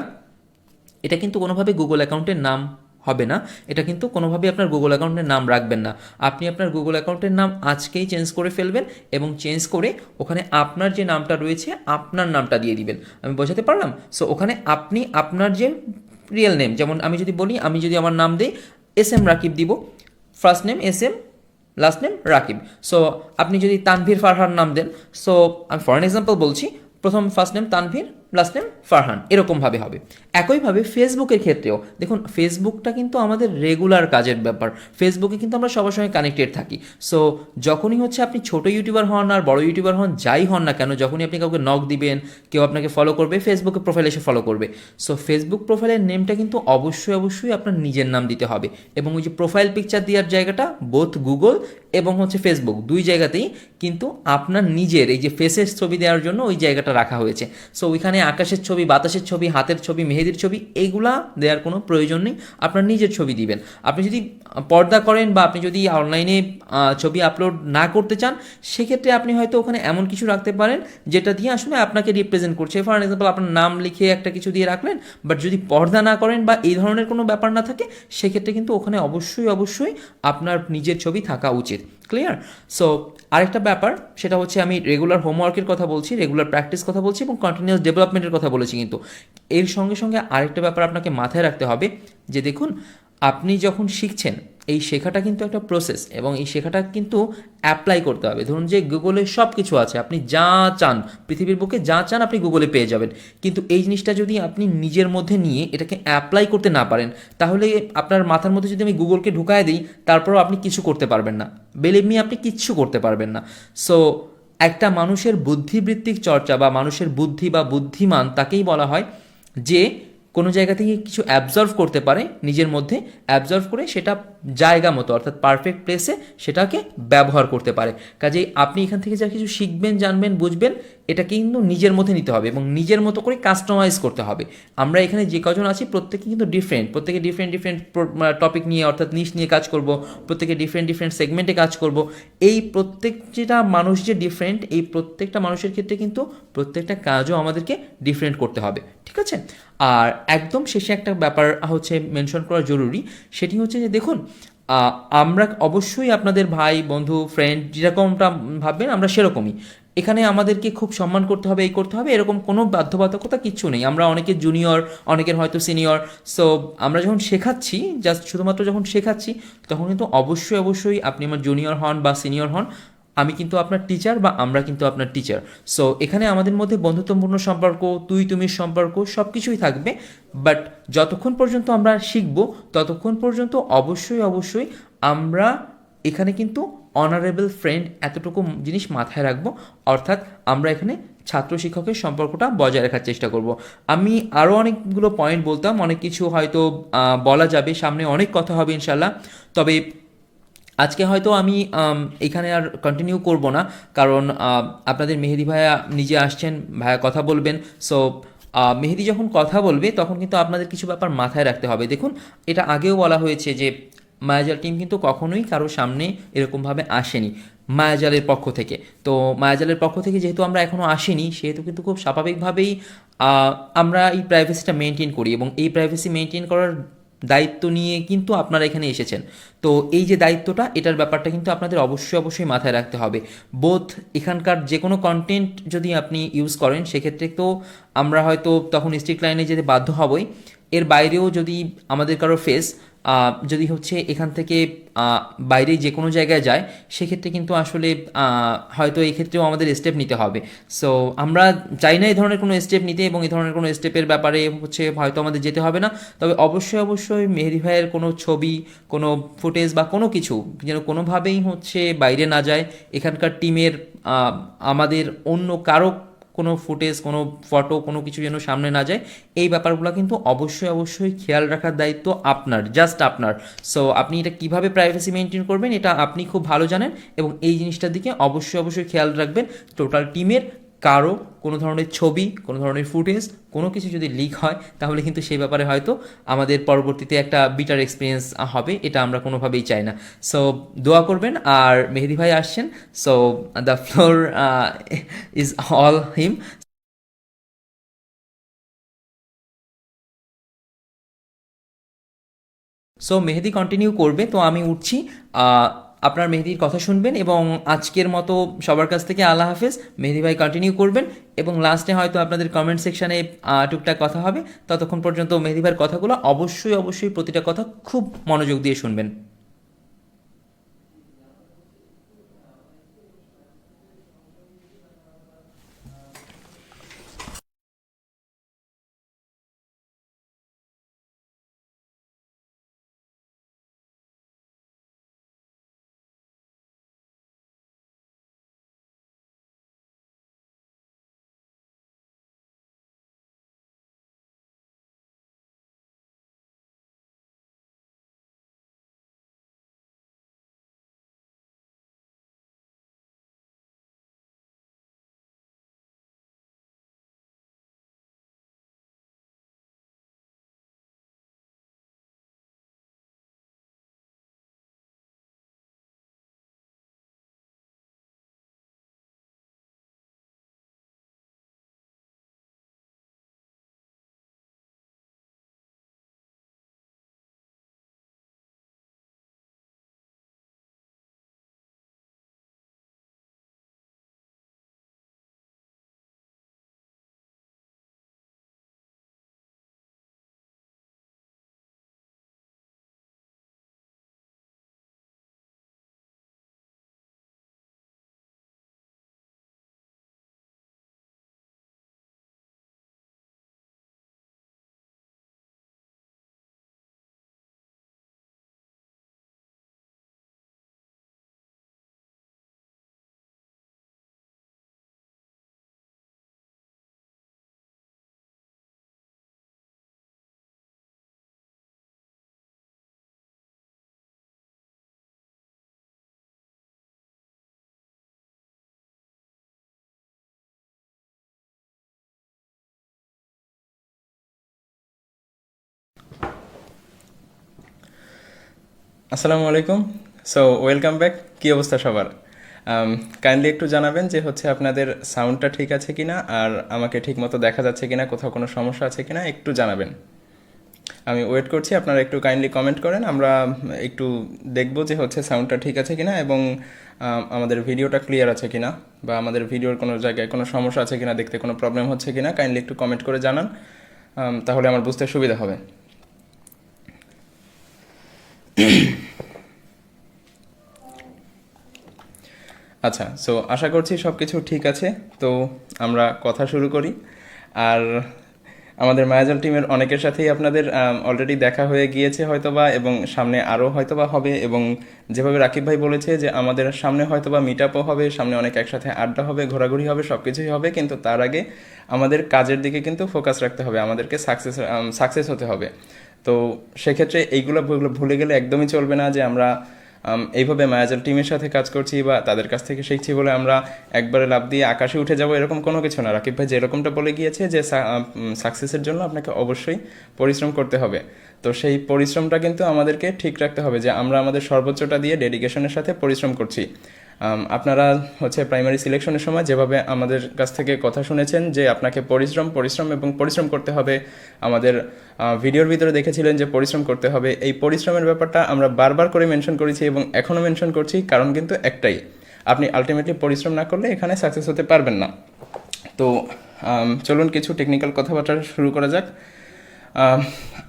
এটা কিন্তু কোনোভাবে গুগল অ্যাকাউন্টের নাম হবে না। এটা কিন্তু কোনোভাবেই আপনার গুগল অ্যাকাউন্টের নাম রাখবেন না। আপনি আপনার গুগল অ্যাকাউন্টের নাম আজকেই চেঞ্জ করে ফেলবেন এবং চেঞ্জ করে ওখানে আপনার যে নামটা রয়েছে আপনার নামটা দিয়ে দিবেন। আমি বোঝাতে পারলাম? সো ওখানে আপনি আপনার যে রিয়েল নেম, যেমন আমি যদি বলি, আমি যদি আমার নাম দিই এস এম রাকিব দিব, first name S M, last name Rakib. So আপনি যদি তানভীর ফারহান নাম দেন, সো আমি ফর অ্যান এক্সাম্পল বলছি, প্রথম first name Tanvir, last name Farhan, এরকমভাবে হবে। একইভাবে ফেসবুকের ক্ষেত্রেও দেখুন, ফেসবুকটা কিন্তু আমাদের রেগুলার কাজের ব্যাপার, ফেসবুকে কিন্তু আমরা সবার সঙ্গে কানেক্টেড থাকি। সো যখনই হচ্ছে আপনি ছোট ইউটিউবার হন আর বড় ইউটিউবার হন, যাই হন না কেন, যখনই আপনি কাউকে নক দিবেন, কেউ আপনাকে ফলো করবে, ফেসবুকে প্রোফাইল এসে ফলো করবে। সো ফেসবুক প্রোফাইলের নেমটা কিন্তু অবশ্যই আপনার নিজের নাম দিতে হবে। এবং ওই যে প্রোফাইল পিকচার দেওয়ার জায়গাটা বোথ গুগল এবং হচ্ছে ফেসবুক দুই জায়গাতেই কিন্তু আপনার নিজের এই যে ফেসের ছবি দেওয়ার জন্য ওই জায়গাটা রাখা হয়েছে। সো ওইখানে আকাশের ছবি, বাতাসের ছবি, হাতের ছবি, মেহেদির ছবি, এইগুলা দেওয়ার কোনো প্রয়োজন নেই। আপনার নিজের ছবি দিবেন। আপনি যদি পর্দা করেন বা আপনি যদি অনলাইনে ছবি আপলোড না করতে চান, সেক্ষেত্রে আপনি হয়তো ওখানে এমন কিছু রাখতে পারেন যেটা দিয়ে আসলে আপনাকে রিপ্রেজেন্ট করছে। ফর এক্সাম্পল আপনার নাম লিখে একটা কিছু দিয়ে রাখলেন, বাট যদি পর্দা না করেন বা এই ধরনের কোনো ব্যাপার না থাকে, সেক্ষেত্রে কিন্তু ওখানে অবশ্যই আপনার নিজের ছবি থাকা উচিত। ক্লিয়ার? সো আরেকটা ব্যাপার, সেটা হচ্ছে আমি রেগুলার হোমওয়ার্কের কথা বলছি, রেগুলার প্র্যাকটিস কথা বলছি এবং কন্টিনিউয়াস ডেভেলপমেন্টের কথা বলেছি। কিন্তু এর সঙ্গে সঙ্গে আরেকটা ব্যাপার আপনাকে মাথায় রাখতে হবে যে দেখুন, আপনি যখন শিখছেন, এই শেখাটা কিন্তু একটা প্রসেস এবং এই শেখাটা কিন্তু অ্যাপ্লাই করতে হবে। ধরুন যে গুগলে সব কিছু আছে, আপনি যা চান, পৃথিবীর বুকে যা চান আপনি গুগলে পেয়ে যাবেন, কিন্তু এই জিনিসটা যদি আপনি নিজের মধ্যে নিয়ে এটাকে অ্যাপ্লাই করতে না পারেন, তাহলে আপনার মাথার মধ্যে যদি আমি গুগলকে ঢুকায় দিই, তারপরও আপনি কিছু করতে পারবেন না। বিলিভ মি, আপনি কিচ্ছু করতে পারবেন না। সো একটা মানুষের বুদ্ধিবৃত্তিক চর্চা বা মানুষের বুদ্ধি বা বুদ্ধিমান তাকেই বলা হয় যে কোনো জায়গা থেকে কিছু অ্যাবজর্ভ করতে পারে, নিজের মধ্যে অ্যাবজর্ভ করে সেটা জায়গা মতো অর্থাৎ পারফেক্ট প্লেসে সেটাকে ব্যবহার করতে পারে। কাজেই আপনি এখান থেকে যা কিছু শিখবেন, জানবেন, বুঝবেন, এটা কিন্তু নিজের মধ্যে নিতে হবে এবং নিজের মতো করে কাস্টমাইজ করতে হবে। আমরা এখানে যে কজন আছি প্রত্যেকে কিন্তু ডিফারেন্ট, প্রত্যেকে ডিফারেন্ট টপিক নিয়ে অর্থাৎ নিশ নিয়ে কাজ করব, প্রত্যেকে ডিফারেন্ট সেগমেন্টে কাজ করব। এই প্রত্যেকটা মানুষ যে ডিফারেন্ট, এই প্রত্যেকটা মানুষের ক্ষেত্রে কিন্তু প্রত্যেকটা কাজও আমাদেরকে ডিফারেন্ট করতে হবে। ঠিক আছে? আর একদম শেষে একটা ব্যাপার হচ্ছে মেনশন করা জরুরি, সেটি হচ্ছে যে দেখুন, আমরা অবশ্যই আপনাদের ভাই, বন্ধু, ফ্রেন্ড যেরকমটা ভাববেন আমরা সেরকমই। এখানে আমাদেরকে খুব সম্মান করতে হবে, এই করতে হবে, এরকম কোনো বাধ্যবাধকতা কিচ্ছু নেই। আমরা অনেকের জুনিয়র, অনেকের হয়তো সিনিয়র। সো আমরা যখন শেখাচ্ছি, জাস্ট শুধুমাত্র যখন শেখাচ্ছি, তখন কিন্তু অবশ্যই আপনি আমার জুনিয়র হন বা সিনিয়র হন, আমি কিন্তু আপনার টিচার বা আমরা কিন্তু আপনার টিচার। সো এখানে আমাদের মধ্যে বন্ধুত্বপূর্ণ সম্পর্ক, তুই তুমির সম্পর্ক সব কিছুই থাকবে। বাট যতক্ষণ পর্যন্ত আমরা শিখব, ততক্ষণ পর্যন্ত অবশ্যই আমরা এখানে কিন্তু অনারেবল ফ্রেন্ড এতটুকু জিনিস মাথায় রাখবো। অর্থাৎ আমরা এখানে ছাত্র শিক্ষকের সম্পর্কটা বজায় রাখার চেষ্টা করব। আমি আরও অনেকগুলো পয়েন্ট বলতাম, অনেক কিছু হয়তো বলা যাবে, সামনে অনেক কথা হবে ইনশাল্লাহ। তবে আজকে হয়তো আমি এখানে আর কন্টিনিউ করব না, কারণ আপনাদের মেহেদি ভাইয়া নিজে আসছেন, ভাইয়া কথা বলবেন। সো মেহেদি যখন কথা বলবে তখন কিন্তু আপনাদের কিছু ব্যাপার মাথায় রাখতে হবে। দেখুন, এটা আগেও বলা হয়েছে যে মায়াজাল টিম কিন্তু কখনোই কারো সামনে এরকমভাবে আসেনি মায়াজালের পক্ষ থেকে। তো মায়াজালের পক্ষ থেকে যেহেতু আমরা এখনও আসিনি, সেহেতু কিন্তু খুব স্বাভাবিকভাবেই আমরা এই প্রাইভেসিটা মেনটেন করি, এবং এই প্রাইভেসি মেনটেন করার দায়িত্ব নিয়ে কিন্তু আপনারা এখানে এসেছেন। তো এই যে দায়িত্বটা, এটার ব্যাপারটা কিন্তু আপনাদের অবশ্যই অবশ্যই মাথায় রাখতে হবে। বোথ এখানকার যে কোনো কন্টেন্ট যদি আপনি ইউজ করেন, সেক্ষেত্রে তো আমরা হয়তো তখন স্ট্রিক্ট লাইনে যেতে বাধ্য হবই। এর বাইরেও যদি আমাদের কারো ফেস যদি হচ্ছে এখান থেকে বাইরে যে কোনো জায়গায় যায়, সেক্ষেত্রে কিন্তু আসলে হয়তো এই ক্ষেত্রেও আমাদের স্টেপ নিতে হবে। সো আমরা চাই না এই ধরনের কোনো স্টেপ নিতে, এবং এই ধরনের কোনো স্টেপের ব্যাপারে হচ্ছে হয়তো আমাদের যেতে হবে না। তবে অবশ্যই অবশ্যই মেহেদি ভাইয়ের কোনো ছবি, কোনো ফুটেজ বা কোনো কিছু যেন কোনোভাবেই হচ্ছে বাইরে না যায়, এখানকার টিমের আমাদের অন্য কারো কোনো ফুটেজ, কোনো ফটো, কোনো কিছু যেন সামনে না যায়, এই ব্যাপারগুলো কিন্তু অবশ্যই অবশ্যই খেয়াল রাখার দায়িত্ব আপনার, জাস্ট আপনার। সো আপনি এটা কিভাবে প্রাইভেসি মেনটেন করবেন, এটা আপনি খুব ভালো জানেন, এবং এই জিনিসটার দিকে অবশ্যই অবশ্যই খেয়াল রাখবেন। টোটাল টিমের কারো কোনো ধরনের ছবি, কোনো ধরনের ফুটেজ, কোনো কিছু যদি লিক হয়, তাহলে কিন্তু সেই ব্যাপারে হয়তো আমাদের পরবর্তীতে একটা বিটার এক্সপিরিয়েন্স হবে, এটা আমরা কোনোভাবেই চাই না। সো দোয়া করবেন। আর মেহেদি ভাই আসছেন, so the floor is all him. So Mehedi continue করবে, তো আমি উঠছি। আহ, আপনার মেহেদির কথা শুনবেন, এবং আজকের মতো সবার কাছ থেকে আল্লাহ হাফেজ। মেহেদি ভাই কন্টিনিউ করবেন, এবং লাস্টে হয়তো আপনাদের কমেন্ট সেকশানে টুকটাক কথা হবে। ততক্ষণ পর্যন্ত মেহেদি ভাইয়ের কথাগুলো অবশ্যই অবশ্যই প্রতিটা কথা খুব মনোযোগ দিয়ে শুনবেন। আসসালামু আলাইকুম। So welcome back. কী অবস্থা সবার? কাইন্ডলি একটু জানাবেন যে হচ্ছে আপনাদের সাউন্ডটা ঠিক আছে কিনা, আর আমাকে ঠিক মতো দেখা যাচ্ছে কিনা, কোথাও কোনো সমস্যা আছে কিনা একটু জানাবেন। আমি ওয়েট করছি, আপনারা একটু কাইন্ডলি কমেন্ট করেন। আমরা একটু দেখব যে হচ্ছে সাউন্ডটা ঠিক আছে কিনা, এবং আমাদের ভিডিওটা ক্লিয়ার আছে কিনা, বা আমাদের ভিডিওর কোনো জায়গায় কোনো সমস্যা আছে কিনা, দেখতে কোনো প্রবলেম হচ্ছে কিনা কাইন্ডলি একটু কমেন্ট করে জানান। তাহলে আমার বুঝতে সুবিধা হবে। আচ্ছা, সো আশা করছি সব কিছু ঠিক আছে। তো আমরা কথা শুরু করি। আর আমাদের মায়াজাল টিমের অনেকের সাথেই আপনাদের অলরেডি দেখা হয়ে গিয়েছে হয়তোবা, এবং সামনে আরও হয়তোবা হবে। এবং যেভাবে রাকিব ভাই বলেছে যে আমাদের সামনে হয়তোবা মিট আপও হবে, সামনে অনেক একসাথে আড্ডা হবে, ঘোরাঘুরি হবে, সব কিছুই হবে। কিন্তু তার আগে আমাদের কাজের দিকে কিন্তু ফোকাস রাখতে হবে, আমাদেরকে সাকসেস হতে হবে। তো সেক্ষেত্রে এইগুলো ভুলে গেলে একদমই চলবে না যে আমরা এইভাবে মায়াজাল টিমের সাথে কাজ করছি বা তাদের কাছ থেকে শিখছি বলে আমরা একবারে লাফ দিয়ে আকাশে উঠে যাব, এরকম কোনো কিছু না। রাকিব ভাই যেরকমটা বলে গিয়েছে যে সাকসেসের জন্য আপনাকে অবশ্যই পরিশ্রম করতে হবে। তো সেই পরিশ্রমটা কিন্তু আমাদেরকে ঠিক রাখতে হবে যে আমরা আমাদের সর্বোচ্চটা দিয়ে ডেডিকেশনের সাথে পরিশ্রম করছি। আপনারা হচ্ছে প্রাইমারি সিলেকশনের সময় যেভাবে আমাদের কাছ থেকে কথা শুনেছেন যে আপনাকে পরিশ্রম করতে হবে, আমাদের ভিডিওর ভিতরে দেখেছিলেন যে পরিশ্রম করতে হবে, এই পরিশ্রমের ব্যাপারটা আমরা বারবার করে মেনশন করেছি এবং এখনও মেনশন করছি, কারণ কিন্তু একটাই, আপনি আলটিমেটলি পরিশ্রম না করলে এখানে সাকসেস হতে পারবেন না। তো চলুন কিছু টেকনিক্যাল কথাবার্তা শুরু করা যাক।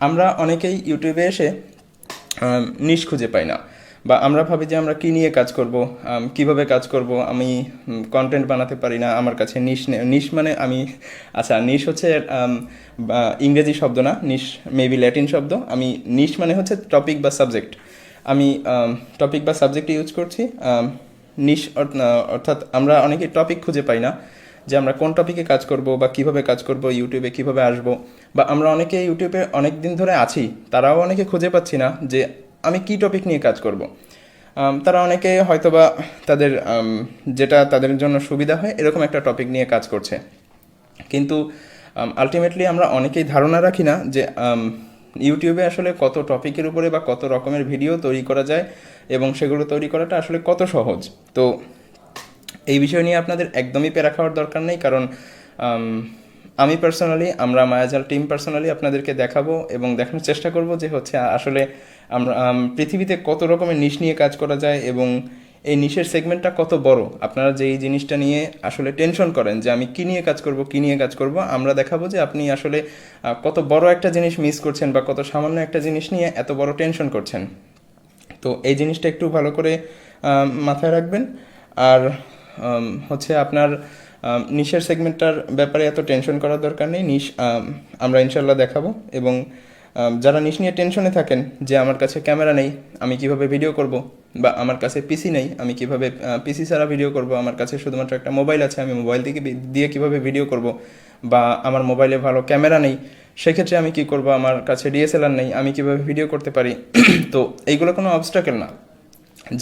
আমরা অনেকেই ইউটিউবে এসে নিশ খুঁজে পাই না, বা আমরা ভাবি যে আমরা কী নিয়ে কাজ করব, কিভাবে কাজ করব, আমি কন্টেন্ট বানাতে পারি না, আমার কাছে নিশ মানে আমি, আচ্ছা নিশ হচ্ছে ইংরেজি শব্দ না, নিশ মেবি ল্যাটিন শব্দ। আমি নিশ মানে হচ্ছে টপিক বা সাবজেক্ট, আমি টপিক বা সাবজেক্ট ইউজ করছি। নিশ অর্থাৎ আমরা অনেকে টপিক খুঁজে পাই না যে আমরা কোন টপিকে কাজ করব বা কিভাবে কাজ করব, ইউটিউবে কিভাবে আসব, বা আমরা অনেকে ইউটিউবে অনেক দিন ধরে আছি, তারাও অনেকে খুঁজে পাচ্ছি না যে আমি কি টপিক নিয়ে কাজ করব। তারা অনেকে হয়তোবা তাদের যেটা তাদের জন্য সুবিধা হয় এরকম একটা টপিক নিয়ে কাজ করছে, কিন্তু আলটিমেটলি আমরা অনেকেই ধারণা রাখি না যে ইউটিউবে আসলে কত টপিকের উপরে বা কত রকমের ভিডিও তৈরি করা যায় এবং সেগুলো তৈরি করাটা আসলে কত সহজ। তো এই বিষয় নিয়ে আপনাদের একদমই প্যারা খাওয়ার দরকার নেই, কারণ আমি পার্সোনালি, আমরা মায়াজাল টিম পার্সোনালি আপনাদেরকে দেখাবো এবং দেখানোর চেষ্টা করব যে হচ্ছে আসলে আমরা পৃথিবীতে কত রকমের নিশ নিয়ে কাজ করা যায় এবং এই নিশের সেগমেন্টটা কত বড়। আপনারা যে এই জিনিসটা নিয়ে আসলে টেনশন করেন যে আমি কী নিয়ে কাজ করব, আমরা দেখাবো যে আপনি আসলে কত বড় একটা জিনিস মিস করছেন বা কত সামান্য একটা জিনিস নিয়ে এত বড় টেনশন করছেন। তো এই জিনিসটা একটু ভালো করে মাথায় রাখবেন। আর হচ্ছে আপনার নিশের সেগমেন্টটার ব্যাপারে এত টেনশন করার দরকার নেই। নিশ আমরা ইনশাল্লাহ দেখাবো, এবং যারা নিশ নিয়ে টেনশনে থাকেন যে আমার কাছে ক্যামেরা নেই, আমি কিভাবে ভিডিও করব, বা আমার কাছে পিসি নেই, আমি কিভাবে পিসি ছাড়া ভিডিও করব, আমার কাছে শুধুমাত্র একটা মোবাইল আছে, আমি মোবাইল দিয়ে কিভাবে ভিডিও করব, বা আমার মোবাইলে ভালো ক্যামেরা নেই, সেক্ষেত্রে আমি কি করব, আমার কাছে ডিএসএলআর নেই, আমি কিভাবে ভিডিও করতে পারি। তো এইগুলো কোনো অবস্টাকেল না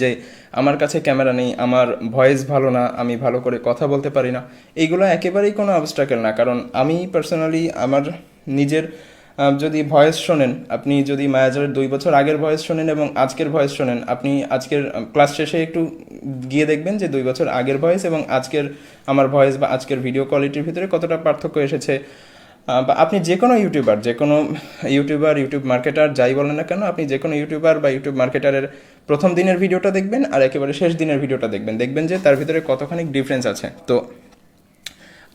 যে আমার কাছে ক্যামেরা নেই, আমার ভয়েস ভালো না, আমি ভালো করে কথা বলতে পারি না, এইগুলো একেবারেই কোনো অবস্টাকেল না। কারণ আমি পার্সোনালি আমার নিজের যদি ভয়েস শোনেন, আপনি যদি মায়াজারের 2 বছর আগের ভয়েস শোনেন এবং আজকের ভয়েস শোনেন, আপনি আজকের ক্লাস শেষে একটু গিয়ে দেখবেন যে 2 বছর আগের ভয়েস এবং আজকের আমার ভয়েস বা আজকের ভিডিও কোয়ালিটির ভিতরে কতটা পার্থক্য এসেছে। বা আপনি যে কোনো ইউটিউবার, ইউটিউব মার্কেটার যাই বলেন না কেন, আপনি যে কোনো ইউটিউবার বা ইউটিউব মার্কেটারের প্রথম দিনের ভিডিওটা দেখবেন আর একেবারে শেষ দিনের ভিডিওটা দেখবেন যে তার ভিতরে কতখানি ডিফারেন্স আছে। তো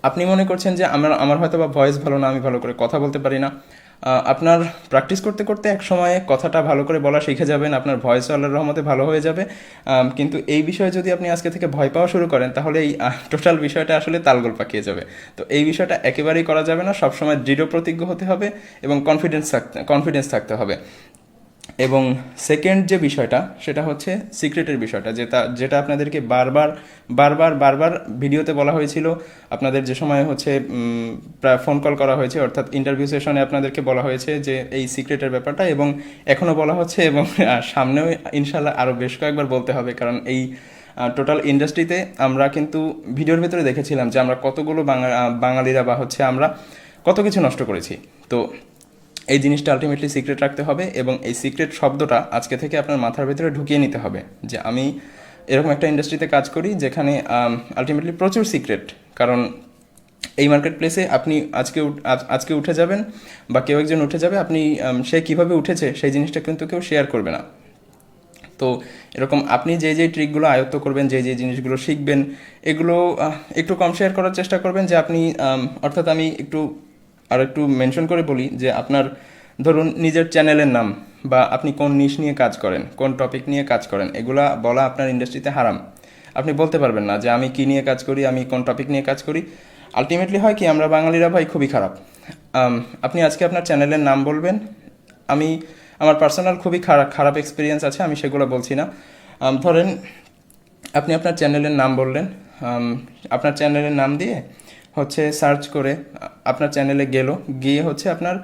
আপনি মনে করছেন যে আমার হয়তো বা ভয়েস ভালো না, আমি ভালো করে কথা বলতে পারি না, আপনার প্র্যাকটিস করতে করতে এক সময়ে কথাটা ভালো করে বলা শিখে যাবেন, আপনার ভয়েসও আল্লাহর রহমতে ভালো হয়ে যাবে। কিন্তু এই বিষয়ে যদি আপনি আজকে থেকে ভয় পাওয়া শুরু করেন, তাহলে এই টোটাল বিষয়টা আসলে তালগোল পাকিয়ে যাবে। তো এই বিষয়টা একেবারেই করা যাবে না, সবসময় দৃঢ় প্রতিজ্ঞ হতে হবে এবং কনফিডেন্স থাকতে হবে। এবং সেকেন্ড যে বিষয়টা, সেটা হচ্ছে সিক্রেটের বিষয়টা, যেটা আপনাদেরকে বারবার ভিডিওতে বলা হয়েছিল, আপনাদের যে সময় হচ্ছে প্রায় ফোন কল করা হয়েছে, অর্থাৎ ইন্টারভিউ সেশনে আপনাদেরকে বলা হয়েছে যে এই সিক্রেটের ব্যাপারটা, এবং এখনও বলা হচ্ছে এবং সামনেও ইনশাল্লাহ আরও বেশ কয়েকবার বলতে হবে। কারণ এই টোটাল ইন্ডাস্ট্রিতে আমরা কিন্তু ভিডিওর ভিতরে দেখেছিলাম যে আমরা কতগুলো বাঙালিরা বা হচ্ছে আমরা কত কিছু নষ্ট করেছি। তো এই জিনিসটা আলটিমেটলি সিক্রেট রাখতে হবে, এবং এই সিক্রেট শব্দটা আজকে থেকে আপনার মাথার ভেতরে ঢুকিয়ে নিতে হবে যে আমি এরকম একটা ইন্ডাস্ট্রিতে কাজ করি যেখানে আলটিমেটলি প্রচুর সিক্রেট। কারণ এই মার্কেট প্লেসে আপনি আজকে উঠে যাবেন বা কেউ একজন উঠে যাবে, আপনি সে কীভাবে উঠেছে সেই জিনিসটা কিন্তু কেউ শেয়ার করবে না। তো এরকম আপনি যে ট্রিকগুলো আয়ত্ত করবেন, যে জিনিসগুলো শিখবেন, এগুলো একটু কম শেয়ার করার চেষ্টা করবেন। যে আপনি অর্থাৎ আমি একটু মেনশন করে বলি যে আপনার ধরুন নিজের চ্যানেলের নাম বা আপনি কোন নিশ নিয়ে কাজ করেন, কোন টপিক নিয়ে কাজ করেন, এগুলা বলা আপনার ইন্ডাস্ট্রিতে হারাম। আপনি বলতে পারবেন না যে আমি কী নিয়ে কাজ করি, আমি কোন টপিক নিয়ে কাজ করি। আলটিমেটলি হয় কি, আমরা বাঙালিরা ভাই খুবই খারাপ। আপনি আজকে আপনার চ্যানেলের নাম বলবেন, আমার পার্সোনাল খুবই খারাপ এক্সপিরিয়েন্স আছে, আমি সেগুলো বলছি না। ধরেন আপনি আপনার চ্যানেলের নাম বললেন, আপনার চ্যানেলের নাম দিয়ে হচ্ছে সার্চ করে আপনার চ্যানেলে গিয়ে হচ্ছে আপনার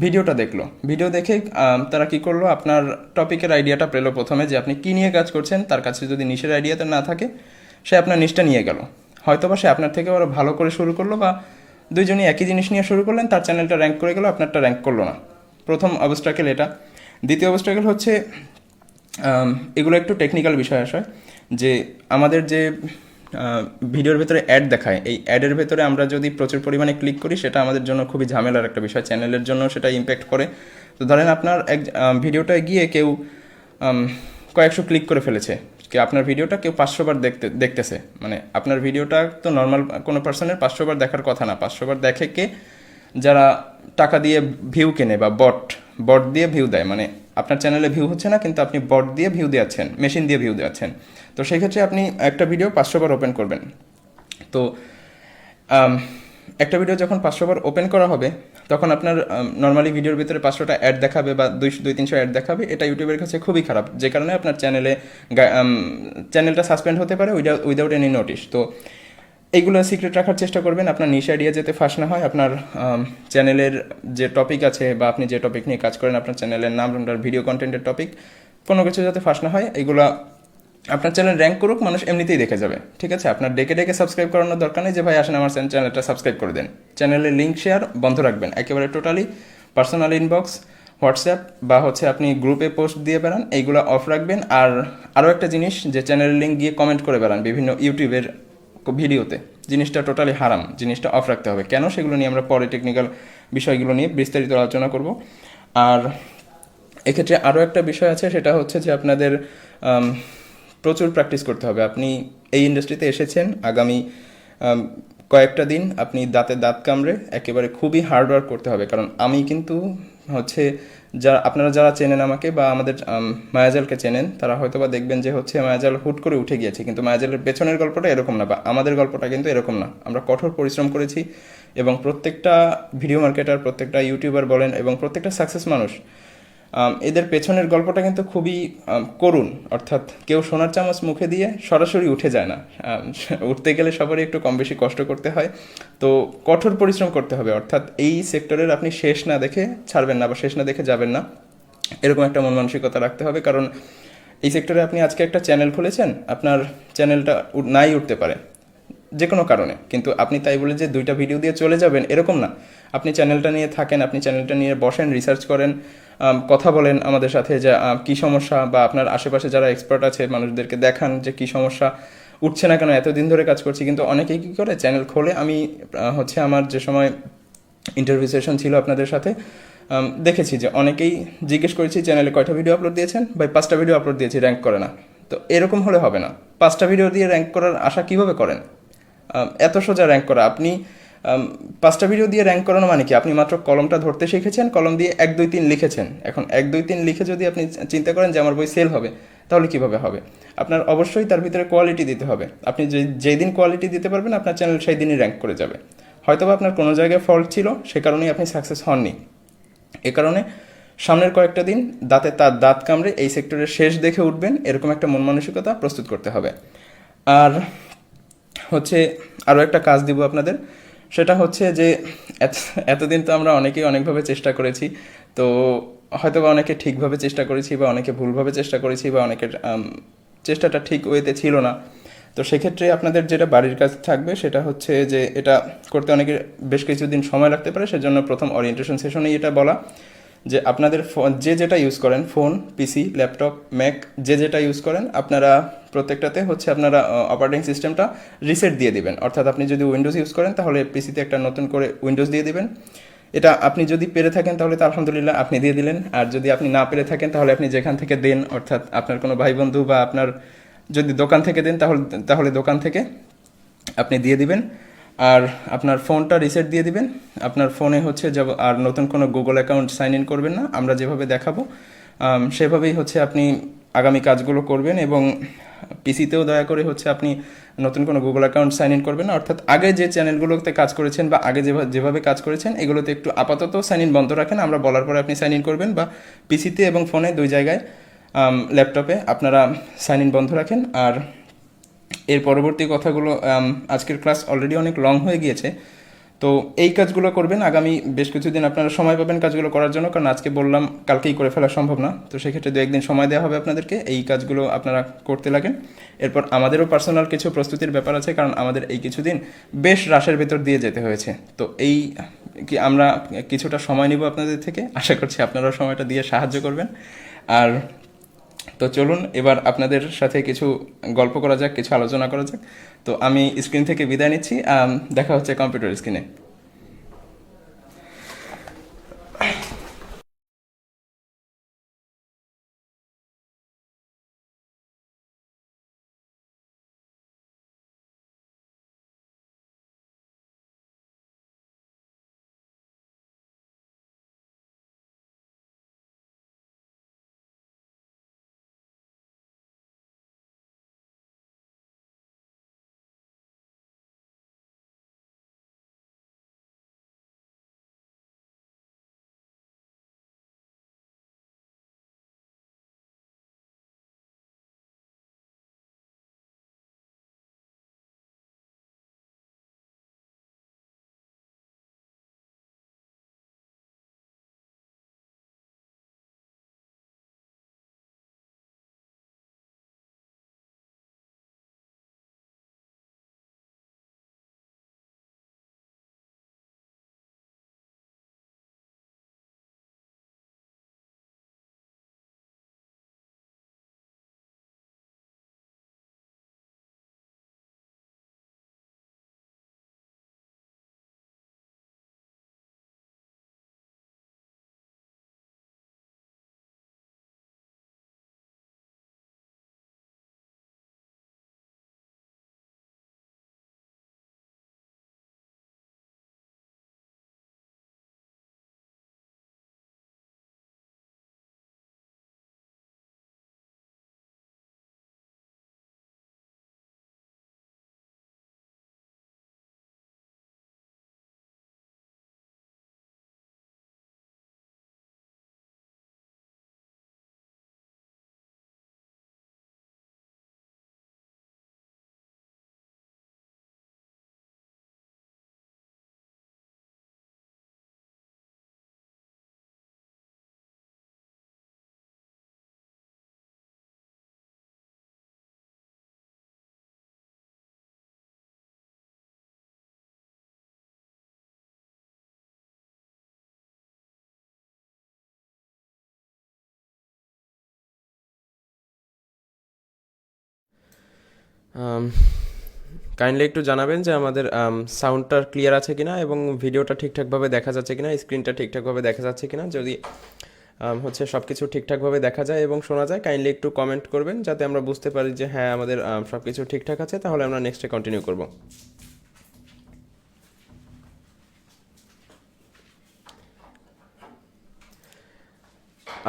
ভিডিওটা দেখলো, ভিডিও দেখে তারা কি করলো, আপনার টপিকের আইডিয়াটা পেলো প্রথমে যে আপনি কী নিয়ে কাজ করছেন। তার কাছে যদি নিশের আইডিয়াটা না থাকে, সে আপনার নিশটা নিয়ে গেল, হয়তোবা সে আপনার থেকে আরও ভালো করে শুরু করলো, বা দুইজনই একই জিনিস নিয়ে শুরু করলেন, তার চ্যানেলটা র্যাঙ্ক করে গেল, আপনারটা র্যাঙ্ক করলো না। প্রথম অবস্ট্রাকেল এটা। দ্বিতীয় অবস্ট্রাকেল হচ্ছে এগুলো একটু টেকনিক্যাল বিষয় আসে, যে আমাদের যে ভিডিওর ভেতরে অ্যাড দেখায়, এই অ্যাডের ভেতরে আমরা যদি প্রচুর পরিমাণে ক্লিক করি সেটা আমাদের জন্য খুবই ঝামেলার একটা বিষয়, চ্যানেলের জন্য সেটা ইম্প্যাক্ট করে। তো ধরেন আপনার ভিডিওটায় গিয়ে কেউ কয়েকশো ক্লিক করে ফেলেছে, আপনার ভিডিওটা কেউ 500 বার দেখতেছে, মানে আপনার ভিডিওটা তো নর্মাল কোনো পার্সনের 500 বার দেখার কথা না। 500 বার দেখে কে? যারা টাকা দিয়ে ভিউ কেনে বা বট দিয়ে ভিউ দেয়, মানে আপনার চ্যানেলে ভিউ হচ্ছে না কিন্তু আপনি বট দিয়ে ভিউ দিচ্ছেন, মেশিন দিয়ে ভিউ দিচ্ছেন। তো সেই ক্ষেত্রে আপনি একটা ভিডিও 500 বার ওপেন করবেন। তো একটা ভিডিও যখন 500 বার ওপেন করা হবে তখন আপনার নর্মালি ভিডিওর ভিতরে 500টা অ্যাড দেখাবে বা 200-300 অ্যাড দেখাবে, এটা ইউটিউবের কাছে খুবই খারাপ, যে কারণে আপনার চ্যানেলটা সাসপেন্ড হতে পারে উইদাউট এনি নোটিশ। তো এইগুলো সিক্রেট রাখার চেষ্টা করবেন, আপনার নিশ আইডিয়া যাতে ফাঁস না হয়, আপনার চ্যানেলের যে টপিক আছে বা আপনি যে টপিক নিয়ে কাজ করেন, আপনার চ্যানেলের নাম, আপনার ভিডিও কন্টেন্টের টপিক, কোনো কিছু যাতে ফাঁস না হয়। এইগুলো আপনার চ্যানেল র্যাঙ্ক করুক, মানুষ এমনিতেই দেখে যাবে, ঠিক আছে? আপনার ডেকে সাবস্ক্রাইব করানোর দরকার নেই যে ভাই আসেন আমার চ্যানেলটা সাবস্ক্রাইব করে দেন। চ্যানেলের লিঙ্ক শেয়ার বন্ধ রাখবেন একেবারে টোটালি। পার্সোনাল ইনবক্স, হোয়াটসঅ্যাপ বা হচ্ছে আপনি গ্রুপে পোস্ট দিয়ে বেড়ান, এইগুলো অফ রাখবেন। আর আরও একটা জিনিস, যে চ্যানেলের লিঙ্ক গিয়ে কমেন্ট করে বেড়ান বিভিন্ন ইউটিউবের ভিডিওতে, জিনিসটা টোটালি হারাম, জিনিসটা অফ রাখতে হবে। কেন? সেগুলো নিয়ে আমরা পরে টেকনিক্যাল বিষয়গুলো নিয়ে বিস্তারিত আলোচনা করব। আর এক্ষেত্রে আরও একটা বিষয় আছে, সেটা হচ্ছে যে আপনাদের প্রচুর প্র্যাকটিস করতে হবে। আপনি এই ইন্ডাস্ট্রিতে এসেছেন, আগামী কয়েকটা দিন আপনি দাঁতে দাঁত কামড়ে একেবারে খুবই হার্ডওয়ার্ক করতে হবে। কারণ আমি কিন্তু হচ্ছে আপনারা যারা চেনেন আমাকে বা আমাদের মায়াজালকে চেনেন, তারা হয়তো বা দেখবেন যে হচ্ছে মায়াজাল হুট করে উঠে গিয়েছে, কিন্তু মায়াজালের পেছনের গল্পটা এরকম না, বা আমাদের গল্পটা কিন্তু এরকম না। আমরা কঠোর পরিশ্রম করেছি এবং প্রত্যেকটা ভিডিও মার্কেটার, প্রত্যেকটা ইউটিউবার বলেন এবং প্রত্যেকটা সাকসেস মানুষ, এদের পেছনের গল্পটা কিন্তু খুবই করুণ। অর্থাৎ কেউ সোনার চামচ মুখে দিয়ে সরাসরি উঠে যায় না, উঠতে গেলে সবারই একটু কম বেশি কষ্ট করতে হয়। তো কঠোর পরিশ্রম করতে হবে। অর্থাৎ এই সেক্টরের আপনি শেষ না দেখে ছাড়বেন না বা শেষ না দেখে যাবেন না, এরকম একটা মন মানসিকতা রাখতে হবে। কারণ এই সেক্টরে আপনি আজকে একটা চ্যানেল খুলেছেন, আপনার চ্যানেলটা নাই উঠতে পারে যে কোনো কারণে, কিন্তু আপনি তাই বলে যে 2টা ভিডিও দিয়ে চলে যাবেন এরকম না। আপনি চ্যানেলটা নিয়ে থাকেন, আপনি চ্যানেলটা নিয়ে বসেন, রিসার্চ করেন, কথা বলেন আমাদের সাথে যে কী সমস্যা, বা আপনার আশেপাশে যারা এক্সপার্ট আছে মানুষদেরকে দেখান যে কী সমস্যা, উঠছে না কেন, এতদিন ধরে কাজ করছি। কিন্তু অনেকেই কী করে, চ্যানেল খোলে, আমি হচ্ছে আমার যে সময় ইন্টারভিউ সেশন ছিল আপনাদের সাথে দেখেছি যে অনেকেই জিজ্ঞেস করেছি চ্যানেলে কয়টা ভিডিও আপলোড দিয়েছেন, ভাই 5টা ভিডিও আপলোড দিয়েছি, র্যাঙ্ক করে না। তো এরকম হলে হবে না। 5টা ভিডিও দিয়ে র্যাঙ্ক করার আশা কীভাবে করেন? এত সোজা র্যাঙ্ক করা। আপনি 5টা ভিডিও দিয়ে র্যাঙ্ক করানো মানে কি? আপনি মাত্র কলমটা ধরতে শিখেছেন, কলম দিয়ে 1 2 3 লিখেছেন। এখন 1 2 3 লিখে যদি আপনি চিন্তা করেন যে আমার বই সেল হবে, তাহলে কিভাবে হবে? আপনার অবশ্যই তার ভিতরে কোয়ালিটি দিতে হবে। আপনি যেই দিন কোয়ালিটি দিতে পারবেন, আপনার চ্যানেল সেই দিনই র্যাঙ্ক করে যাবে। হয়তোবা আপনার কোনো জায়গায় ফল্ট ছিল, সে কারণেই আপনি সাকসেস হননি। এ কারণে সামনের কয়েকটা দিন দাঁতে তার দাঁত কামড়ে এই সেক্টরের শেষ দেখে উঠবেন, এরকম একটা মন মানসিকতা প্রস্তুত করতে হবে। আর হচ্ছে আরও একটা কাজ দিব আপনাদের, সেটা হচ্ছে যে এতদিন তো আমরা অনেকেই অনেকভাবে চেষ্টা করেছি, তো হয়তো বা অনেকে ঠিকভাবে চেষ্টা করেছি বা অনেকে ভুলভাবে চেষ্টা করেছি বা অনেকের চেষ্টাটা ঠিক ওয়েতে ছিল না। তো সেক্ষেত্রে আপনাদের যেটা বাড়ির কাজ থাকবে সেটা হচ্ছে যে এটা করতে অনেকের বেশ কিছুদিন সময় লাগতে পারে। সেজন্য প্রথম ওরিয়েন্টেশন সেশনেই এটা বলা যে আপনাদের যে যেটা ইউজ করেন, ফোন, পিসি, ল্যাপটপ, ম্যাক, যে যেটা ইউজ করেন, আপনারা প্রত্যেকটাতে হচ্ছে আপনারা অপারেটিং সিস্টেমটা রিসেট দিয়ে দিবেন। অর্থাৎ আপনি যদি উইন্ডোজ ইউজ করেন তাহলে পিসিতে একটা নতুন করে উইন্ডোজ দিয়ে দিবেন। এটা আপনি যদি পেরে থাকেন তাহলে তো আলহামদুলিল্লাহ আপনি দিয়ে দিলেন, আর যদি আপনি না পেরে থাকেন তাহলে আপনি যেখান থেকে দেন, অর্থাৎ আপনার কোনো ভাই বন্ধু বা আপনার যদি দোকান থেকে দেন তাহলে দোকান থেকে আপনি দিয়ে দিবেন। আর আপনার ফোনটা রিসেট দিয়ে দিবেন। আপনার ফোনে হচ্ছে আর নতুন কোনো গুগল অ্যাকাউন্ট সাইন ইন করবেন না, আমরা যেভাবে দেখাবো সেভাবেই হচ্ছে আপনি আগামী কাজগুলো করবেন। এবং পিসিতেও দয়া করে হচ্ছে আপনি নতুন কোনো গুগল অ্যাকাউন্ট সাইন ইন করবেন না। অর্থাৎ আগে যে চ্যানেলগুলোতে কাজ করেছেন বা আগে যেভাবে কাজ করেছেন এগুলোতে একটু আপাতত সাইন ইন বন্ধ রাখেন, আমরা বলার পরে আপনি সাইন ইন করবেন। বা পিসিতে এবং ফোনে 2 জায়গায়, ল্যাপটপে আপনারা সাইন ইন বন্ধ রাখেন। আর এর পরবর্তী কথাগুলো, আজকের ক্লাস অলরেডি অনেক লং হয়ে গিয়েছে, তো এই কাজগুলো করবেন, আগামী বেশ কিছুদিন আপনারা সময় পাবেন কাজগুলো করার জন্য, কারণ আজকে বললাম কালকেই করে ফেলা সম্ভব না, তো সেক্ষেত্রে 2-1 দিন সময় দেওয়া হবে আপনাদেরকে, এই কাজগুলো আপনারা করতে লাগেন। এরপর আমাদেরও পার্সোনাল কিছু প্রস্তুতির ব্যাপার আছে, কারণ আমাদের এই কিছুদিন বেশ রাশের ভেতর দিয়ে যেতে হয়েছে। তো এই কি আমরা কিছুটা সময় নিব আপনাদের থেকে, আশা করছি আপনারাও সময়টা দিয়ে সাহায্য করবেন। আর তো চলুন এবার আপনাদের সাথে কিছু গল্প করা যাক, কিছু আলোচনা করা যাক। তো আমি স্ক্রিন থেকে বিদায় নিচ্ছি, দেখা হচ্ছে কম্পিউটার স্ক্রিনে। কাইন্ডলি একটু জানাবেন যে আমাদের সাউন্ডটা ক্লিয়ার আছে কিনা এবং ভিডিওটা ঠিকঠাকভাবে দেখা যাচ্ছে কিনা, স্ক্রিনটা ঠিকঠাকভাবে দেখা যাচ্ছে কিনা। যদি হচ্ছে সব কিছু ঠিকঠাকভাবে দেখা যায় এবং শোনা যায়, কাইন্ডলি একটু কমেন্ট করবেন যাতে আমরা বুঝতে পারি যে হ্যাঁ আমাদের সব কিছু ঠিকঠাক আছে, তাহলে আমরা নেক্সটে কন্টিনিউ করব।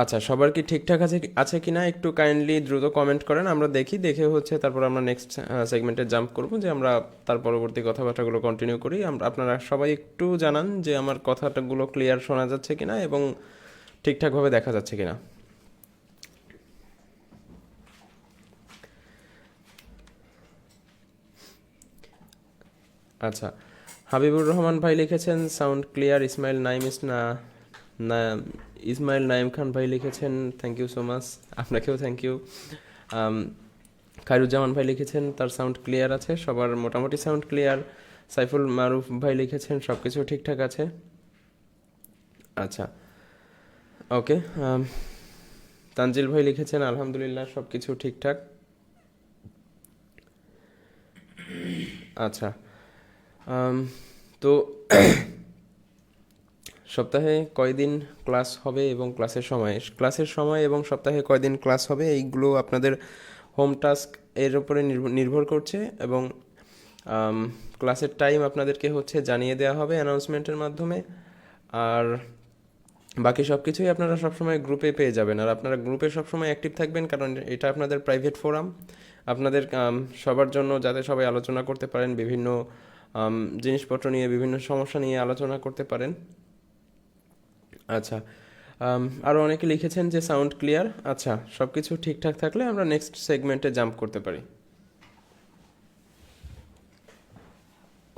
আচ্ছা, সবার কি ঠিকঠাক আছে আছে কি না একটু কাইন্ডলি দ্রুত কমেন্ট করেন, আমরা দেখি, দেখে হচ্ছে তারপর আমরা নেক্সট সেগমেন্টে জাম্প করব, যে আমরা তার পরবর্তী কথাবার্তাগুলো কন্টিনিউ করি। আমরা আপনারা সবাই একটু জানান যে আমার কথাটাগুলো ক্লিয়ার শোনা যাচ্ছে কিনা এবং ঠিকঠাকভাবে দেখা যাচ্ছে কিনা। আচ্ছা, হাবিবুর রহমান ভাই লিখেছেন সাউন্ড ক্লিয়ার। ইসমাইল নাইম না ইসমাইল নাইম খান ভাই লিখেছেন থ্যাংক ইউ সো মাচ, আপনাকেও থ্যাংক ইউ। খায়রুজ্জামান ভাই লিখেছেন তার সাউন্ড ক্লিয়ার আছে, সবার মোটামুটি সাউন্ড ক্লিয়ার। সাইফুল মারুফ ভাই লিখেছেন সব কিছু ঠিকঠাক আছে। আচ্ছা, ওকে। তানজিল ভাই লিখেছেন আলহামদুলিল্লাহ সব কিছু ঠিকঠাক। আচ্ছা, তো সপ্তাহে কয়দিন ক্লাস হবে এবং ক্লাসের সময় এবং সপ্তাহে কয়দিন ক্লাস হবে এইগুলো আপনাদের হোম টাস্ক এর উপরে নির্ভর করছে, এবং ক্লাসের টাইম আপনাদেরকে হচ্ছে জানিয়ে দেওয়া হবে অ্যানাউন্সমেন্টের মাধ্যমে। আর বাকি সব কিছুই আপনারা সবসময় গ্রুপে পেয়ে যাবেন, আর আপনারা গ্রুপে সবসময় অ্যাক্টিভ থাকবেন, কারণ এটা আপনাদের প্রাইভেট ফোরাম আপনাদের সবার জন্য, যাতে সবাই আলোচনা করতে পারেন, বিভিন্ন জিনিসপত্র নিয়ে, বিভিন্ন সমস্যা নিয়ে আলোচনা করতে পারেন। আচ্ছা, আরও অনেকে লিখেছেন যে সাউন্ড ক্লিয়ার। আচ্ছা, সব কিছু ঠিকঠাক থাকলে আমরা নেক্সট সেগমেন্টে জাম্প করতে পারি।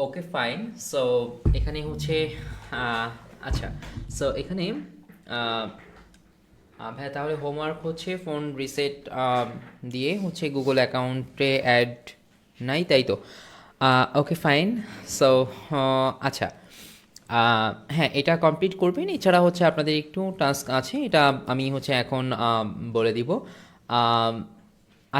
ওকে ফাইন। সো এখানে হচ্ছে আচ্ছা, সো এখানে আহ, ভাইয়া তাহলে হোমওয়ার্ক হচ্ছে ফোন রিসেট দিয়ে হচ্ছে গুগল অ্যাকাউন্টে অ্যাড নাই, তাই তো? ওকে ফাইন। সো আচ্ছা, হ্যাঁ এটা কমপ্লিট করবেন। এছাড়া হচ্ছে আপনাদের একটু টাস্ক আছে, এটা আমি হচ্ছে এখন বলে দিব। আহ,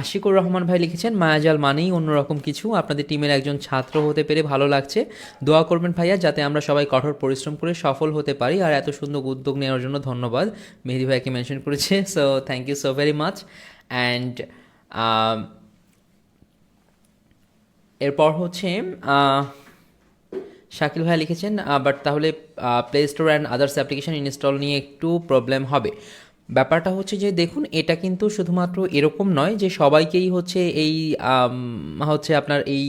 আশিকুর রহমান ভাই লিখেছেন, মায়াজাল মানেই অন্যরকম কিছু, আপনাদের টিমের একজন ছাত্র হতে পেরে ভালো লাগছে। দোয়া করবেন ভাইয়া যাতে আমরা সবাই কঠোর পরিশ্রম করে সফল হতে পারি, আর এত সুন্দর উদ্যোগ নেওয়ার জন্য ধন্যবাদ। মেহেদি ভাইকে মেনশন করেছে, so thank you so very much. And এরপর হচ্ছে শাকিল ভাই লিখেছেন, বাট তাহলে play store and others application install নিয়ে একটু প্রবলেম হবে। ব্যাপারটা হচ্ছে যে দেখুন, এটা কিন্তু শুধুমাত্র এরকম নয় যে সবাইকেই হচ্ছে এই হচ্ছে আপনার এই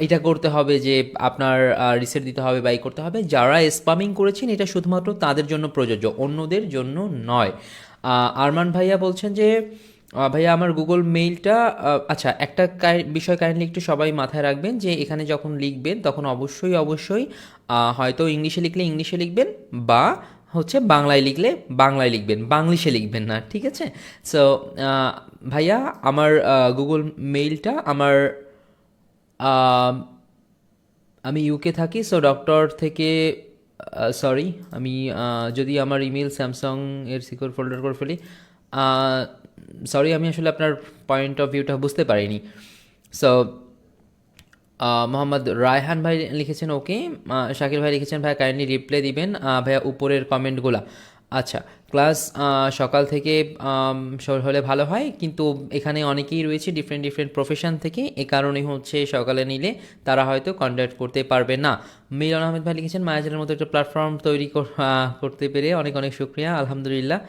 এটা করতে হবে যে আপনার রিসেট দিতে হবে বা এই করতে হবে। যারা স্পামিং করেছেন এটা শুধুমাত্র তাদের জন্য প্রযোজ্য, অন্যদের জন্য নয়। আরমান ভাইয়া বলছেন যে ভাইয়া আমার গুগল মেইলটা, আচ্ছা একটা বিষয় কাইন্ডলি একটু সবাই মাথায় রাখবেন যে এখানে যখন লিখবেন তখন অবশ্যই অবশ্যই হয়তো ইংলিশে লিখলে ইংলিশে লিখবেন, বা হচ্ছে বাংলায় লিখলে বাংলায় লিখবেন, বাংলিশে লিখবেন না, ঠিক আছে? সো ভাইয়া আমার গুগল মেইলটা আমার আহ, আমি ইউকে থাকি, সো ডক্টর থেকে সরি, আমি যদি আমার ইমেল স্যামসাং এর সিকিউর ফোল্ডার করে ফেলি, সরি আমি আসলে আপনার পয়েন্ট অফ ভিউটা বুঝতে পারিনি। সো মোহাম্মদ রায়হান ভাই লিখেছেন ওকে। শাকির ভাই লিখেছেন ভাই কাইন্ডলি রিপ্লাই দিবেন ভাইয়া উপরের কমেন্টগুলা। আচ্ছা, ক্লাস সকাল থেকে হলে ভালো হয়, কিন্তু এখানে অনেকেই রয়েছে ডিফারেন্ট ডিফারেন্ট প্রফেশন থেকে, এ কারণে হচ্ছে সকালে নিলে তারা হয়তো কন্ট্যাক্ট করতে পারবে না। মিলন আহমেদ ভাই লিখেছেন মায়াজারের মতো একটা প্ল্যাটফর্ম তৈরি করতে পেরে অনেক অনেক শুক্রিয়া, আলহামদুলিল্লাহ।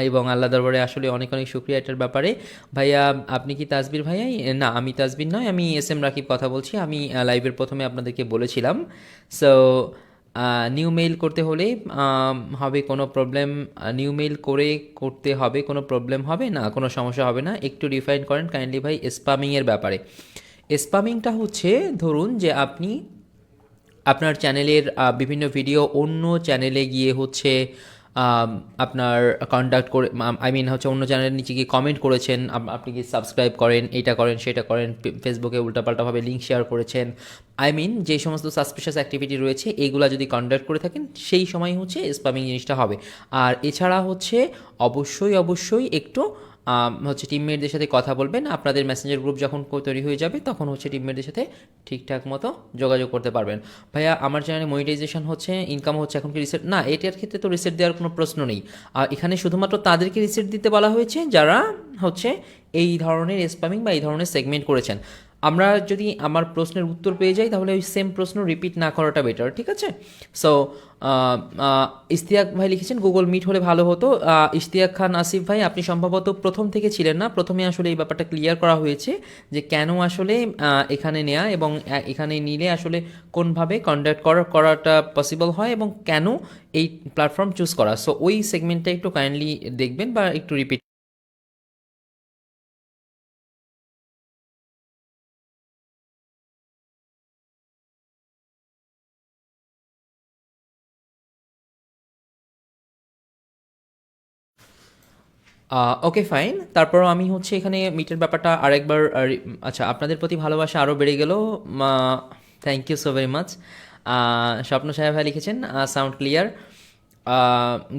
এবং আল্লাহ দরবারে আসলে অনেক অনেক শুক্রিয়া এটার ব্যাপারে। ভাইয়া আপনি কি তাসবির ভাইয়াই? না, আমি তাসবির নয়, আমি এস এম রাকিব কথা বলছি। আমি লাইভের প্রথমে আপনাদেরকে বলেছিলাম। সো নিউ মেইল করতে হলে হবে কোনো প্রবলেম? নিউ মেইল করে করতে হবে, কোনো প্রবলেম হবে না, কোনো সমস্যা হবে না। একটু ডিফাইন করেন কাইন্ডলি ভাই স্পামিংয়ের ব্যাপারে। স্পামিংটা হচ্ছে ধরুন যে আপনি আপনার চ্যানেলের বিভিন্ন ভিডিও অন্য চ্যানেলে গিয়ে হচ্ছে আপনার কন্ডাক্ট করে, আই মিন হচ্ছে অন্য চ্যানেলের নিচে গিয়ে কমেন্ট করেছেন, আপনি কি সাবস্ক্রাইব করেন, এটা করেন সেটা করেন, ফেসবুকে উল্টাপাল্টাভাবে লিঙ্ক শেয়ার করেছেন, আই মিন যে সমস্ত সাসপিশাস অ্যাক্টিভিটি রয়েছে এইগুলা যদি কন্ডাক্ট করে থাকেন সেই সময় হচ্ছে স্পামিং জিনিসটা হবে। আর এছাড়া হচ্ছে অবশ্যই অবশ্যই একটু হচ্ছে টিমমেটদের সাথে কথা বলবেন। আপনাদের মেসেঞ্জার গ্রুপ যখন তৈরি হয়ে যাবে তখন হচ্ছে টিমমেটদের সাথে ঠিকঠাক মতো যোগাযোগ করতে পারবেন। ভাইয়া আমার চ্যানেলে মনিটাইজেশন হচ্ছে, ইনকাম হচ্ছে, এখন কি রিসেট? না, এটার ক্ষেত্রে তো রিসেট দেওয়ার কোনো প্রশ্ন নেই। আর এখানে শুধুমাত্র তাদেরকে রিসেট দিতে বলা হয়েছে যারা হচ্ছে এই ধরনের স্প্যামিং বা এই ধরনের সেগমেন্ট করেছেন। আমরা যদি আমার প্রশ্নের উত্তর পেয়ে যাই তাহলে ওই সেম প্রশ্ন রিপিট না করাটা বেটার, ঠিক আছে? সো ইশতিয়াক ভাই লিখেছেন গুগল মিট হলে ভালো হতো। ইশতিয়াক খান আসিফ ভাই, আপনি সম্ভবত প্রথম থেকে ছিলেন না, প্রথমে আসলে এই ব্যাপারটা ক্লিয়ার করা হয়েছে যে কেন আসলে এখানে নেয়া এবং এখানে নিলে আসলে কোনভাবে কন্ডাক্ট করাটা পসিবল হয় এবং কেন এই প্ল্যাটফর্ম চুজ করা। সো ওই সেগমেন্টটা একটু কাইন্ডলি দেখবেন বা একটু রিপিট। Okay fine. তারপর আমি হচ্ছে এখানে মিটের ব্যাপারটা আরেকবার আচ্ছা, আপনাদের প্রতি ভালোবাসা আরও বেড়ে গেল, thank you so very much. Swapno সাহেব ভাই লিখেছেন সাউন্ড ক্লিয়ার।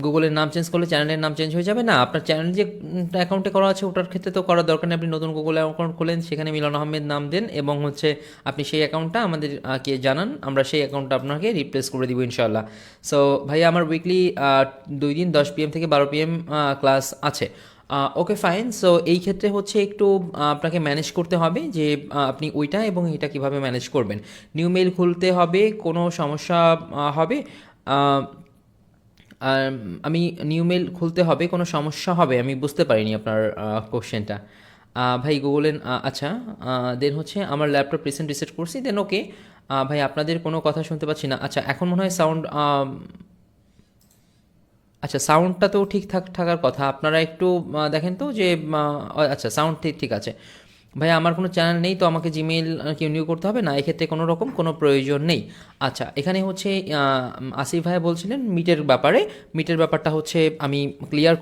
গুগলের নাম চেঞ্জ করলে চ্যানেলের নাম চেঞ্জ হয়ে যাবে না? আপনার চ্যানেল যে অ্যাকাউন্টে করা আছে ওটার ক্ষেত্রে তো করার দরকার নেই, আপনি নতুন গুগল অ্যাকাউন্ট খোলেন, সেখানে মিলন আহমেদ নাম দেন এবং হচ্ছে আপনি সেই অ্যাকাউন্টটা আমাদের কে জানান, আমরা সেই অ্যাকাউন্টটা আপনাকে রিপ্লেস করে দিব ইনশাল্লাহ। সো ভাইয়া আমার উইকলি 2 দিন 10 PM থেকে 12 PM ক্লাস আছে। ওকে ফাইন। সো এই ক্ষেত্রে হচ্ছে একটু আপনাকে ম্যানেজ করতে হবে যে আপনি ওইটা এবং এটা কিভাবে ম্যানেজ করবেন। নিউ মেইল খুলতে হবে, কোনো সমস্যা হবে? আহ, আর আমি নিউ মেইল খুলতে হবে, কোনো সমস্যা হবে? আমি বুঝতে পারিনি আপনার কোশ্চেনটা ভাই। গুগলের আচ্ছা, দেন হচ্ছে আমার ল্যাপটপ রিসেন্ট রিসেট করছি, দেন ওকে। ভাই আপনাদের কোনো কথা শুনতে পাচ্ছি না। আচ্ছা, এখন মনে হয় সাউন্ড, আচ্ছা সাউন্ডটা তো ঠিক থাকার কথা, আপনারা একটু দেখেন তো যে আচ্ছা সাউন্ড ঠিক ঠিক আছে। ভাই আমার কোনো চ্যানেল নেই, তো আমাকে জিমেইল কি নিউ করতে হবে না, এক্ষেত্রে কোনো রকম কোনো প্রয়োজন নেই। আচ্ছা, এখানে হচ্ছে আসিফ ভাই বলছিলেন মিটের ব্যাপারে। মিটের ব্যাপারটা হচ্ছে আমি ক্লিয়ার।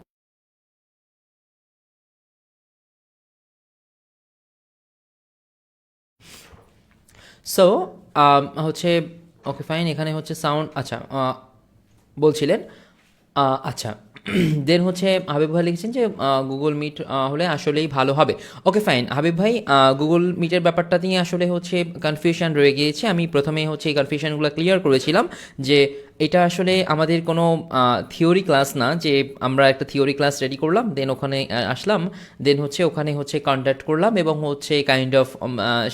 সো হচ্ছে ওকে ফাইন, এখানে হচ্ছে সাউন্ড, আচ্ছা বলছিলেন আচ্ছা দেন হচ্ছে হাবিব ভাই লিখেছেন যে গুগল মিট হলে আসলেই ভালো হবে। ওকে ফাইন হাবিব ভাই, গুগল মিটের ব্যাপারটা নিয়ে আসলে হচ্ছে কনফিউশন রয়ে গিয়েছে। আমি প্রথমে হচ্ছে এই কনফিউশনগুলো ক্লিয়ার করেছিলাম যে এটা আসলে আমাদের কোনো থিওরি ক্লাস না, যে আমরা একটা থিওরি ক্লাস রেডি করলাম, দেন ওখানে আসলাম, দেন হচ্ছে ওখানে হচ্ছে কন্ট্যাক্ট করলাম এবং হচ্ছে কাইন্ড অফ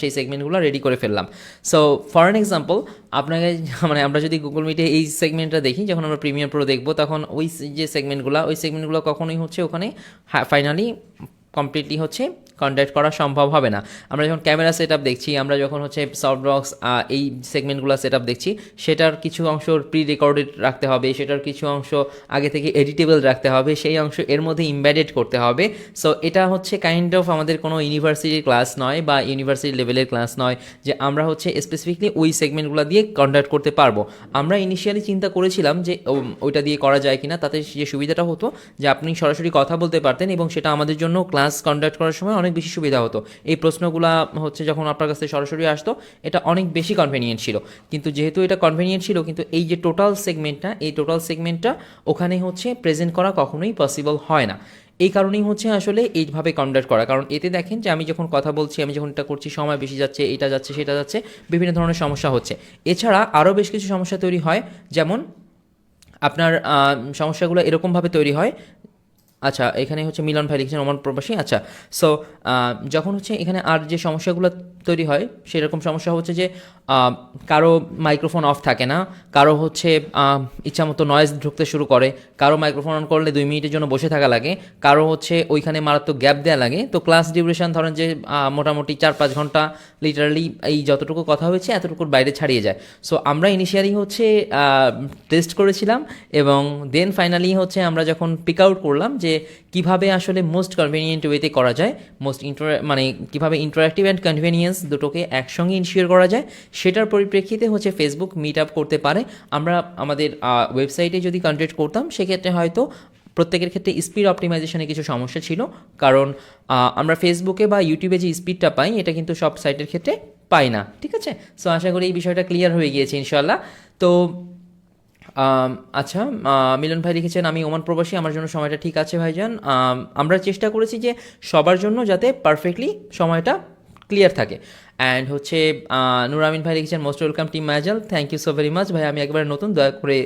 সেই সেগমেন্টগুলো রেডি করে ফেললাম। সো ফর অ্যান এক্সাম্পল, আপনাকে মানে আমরা যদি গুগল মিটে এই সেগমেন্টটা দেখি, যখন আমরা প্রিমিয়ার প্রো দেখবো, তখন ওই যে সেগমেন্টগুলো কখনোই হচ্ছে ওখানে ফাইনালি কমপ্লিটলি হচ্ছে কন্ট্যাক্ট করা সম্ভব হবে না। আমরা যখন ক্যামেরা সেট আপ দেখছি, আমরা যখন হচ্ছে সফটবক্স এই সেগমেন্টগুলো সেট আপ দেখছি, সেটার কিছু অংশ প্রি রেকর্ডেড রাখতে হবে, সেটার কিছু অংশ আগে থেকে এডিটেবল রাখতে হবে, সেই অংশ এর মধ্যে ইমবেডেড করতে হবে। সো এটা হচ্ছে কাইন্ড অফ আমাদের কোনো ইউনিভার্সিটির ক্লাস নয় বা ইউনিভার্সিটি লেভেলের ক্লাস নয় যে আমরা হচ্ছে স্পেসিফিকলি ওই সেগমেন্টগুলো দিয়ে কন্ট্যাক্ট করতে পারবো। আমরা ইনিশিয়ালি চিন্তা করেছিলাম যে ওইটা দিয়ে করা যায় কিনা, তাতে যে সুবিধাটা হতো যে আপনি সরাসরি কথা বলতে পারতেন এবং সেটা আমাদের জন্য ক্লাস কন্ডাক্ট করার সময় অনেক বেশি সুবিধা হতো। এই প্রশ্নগুলো হচ্ছে যখন আপনার কাছে সরাসরি আসতো, এটা অনেক বেশি কনভেনিয়েন্ট ছিল। কিন্তু যেহেতু এটা কনভেনিয়েন্ট ছিল, কিন্তু এই যে টোটাল সেগমেন্টটা ওখানে হচ্ছে প্রেজেন্ট করা কখনোই পসিবল হয় না। এই কারণেই হচ্ছে আসলে এইভাবে কন্ডাক্ট করা, কারণ এতে দেখেন যে আমি যখন কথা বলছি, আমি যখন এটা করছি, সময় বেশি যাচ্ছে, এটা যাচ্ছে সেটা যাচ্ছে, বিভিন্ন ধরনের সমস্যা হচ্ছে। এছাড়া আরও বেশ কিছু সমস্যা তৈরি হয়, যেমন আপনার সমস্যাগুলো এরকমভাবে তৈরি হয়। আচ্ছা, এখানে হচ্ছে মিলন ভাই লিখছেন ওমান প্রবাসী। আচ্ছা, সো যখন হচ্ছে এখানে আর যে সমস্যাগুলো তৈরি হয়, সেরকম সমস্যা হচ্ছে যে কারো মাইক্রোফোন অফ থাকে না, কারো হচ্ছে ইচ্ছামতো নয়েজ ঢুকতে শুরু করে, কারো মাইক্রোফোন অন করলে 2 মিনিটের জন্য বসে থাকা লাগে, কারো হচ্ছে ওইখানে মারাত্মক গ্যাপ দেওয়া লাগে। তো ক্লাস ডিউরেশন ধরেন যে মোটামুটি 4-5 ঘন্টা লিটারালি এই যতটুকু কথা হয়েছে এতটুকুর বাইরে ছাড়িয়ে যায়। সো আমরা ইনিশিয়ালি হচ্ছে টেস্ট করেছিলাম এবং দেন ফাইনালি হচ্ছে আমরা যখন পিক আউট করলাম যে কিভাবে আসলে মোস্ট কনভেনিয়েন্ট ওয়েতে করা যায়, মানে কিভাবে ইন্টারাক্টিভ অ্যান্ড কনভেনিয়েন্স দুটোকে একসঙ্গে ইনশিওর করা যায়, সেটার পরিপ্রেক্ষিতে হচ্ছে ফেসবুক মিট আপ করতে পারে। আমরা আমাদের ওয়েবসাইটে যদি কন্ট্যাক্ট করতাম, সেক্ষেত্রে হয়তো প্রত্যেকের ক্ষেত্রে স্পিড অপটিমাইজেশনে কিছু সমস্যা ছিল, কারণ আমরা ফেসবুকে বা ইউটিউবে যে স্পিডটা পাই, এটা কিন্তু সব সাইটের ক্ষেত্রে পাই না। ঠিক আছে, সো আশা করি এই বিষয়টা ক্লিয়ার হয়ে গিয়েছে ইনশাল্লাহ। তো আচ্ছা, মিলন ভাই লিখেছেন আমি ওমান প্রবাসী, আমার জন্য সময়টা ঠিক আছে ভাইজান। আমরা চেষ্টা করেছি যে সবার জন্য যাতে পারফেক্টলি সময়টা ক্লিয়ার থাকে। অ্যান্ড হচ্ছে নূর আমিন ভাই লিখেছেন most welcome team Mayajal, thank you so very much ভাই। আমি একবারে নতুন, দয়া করে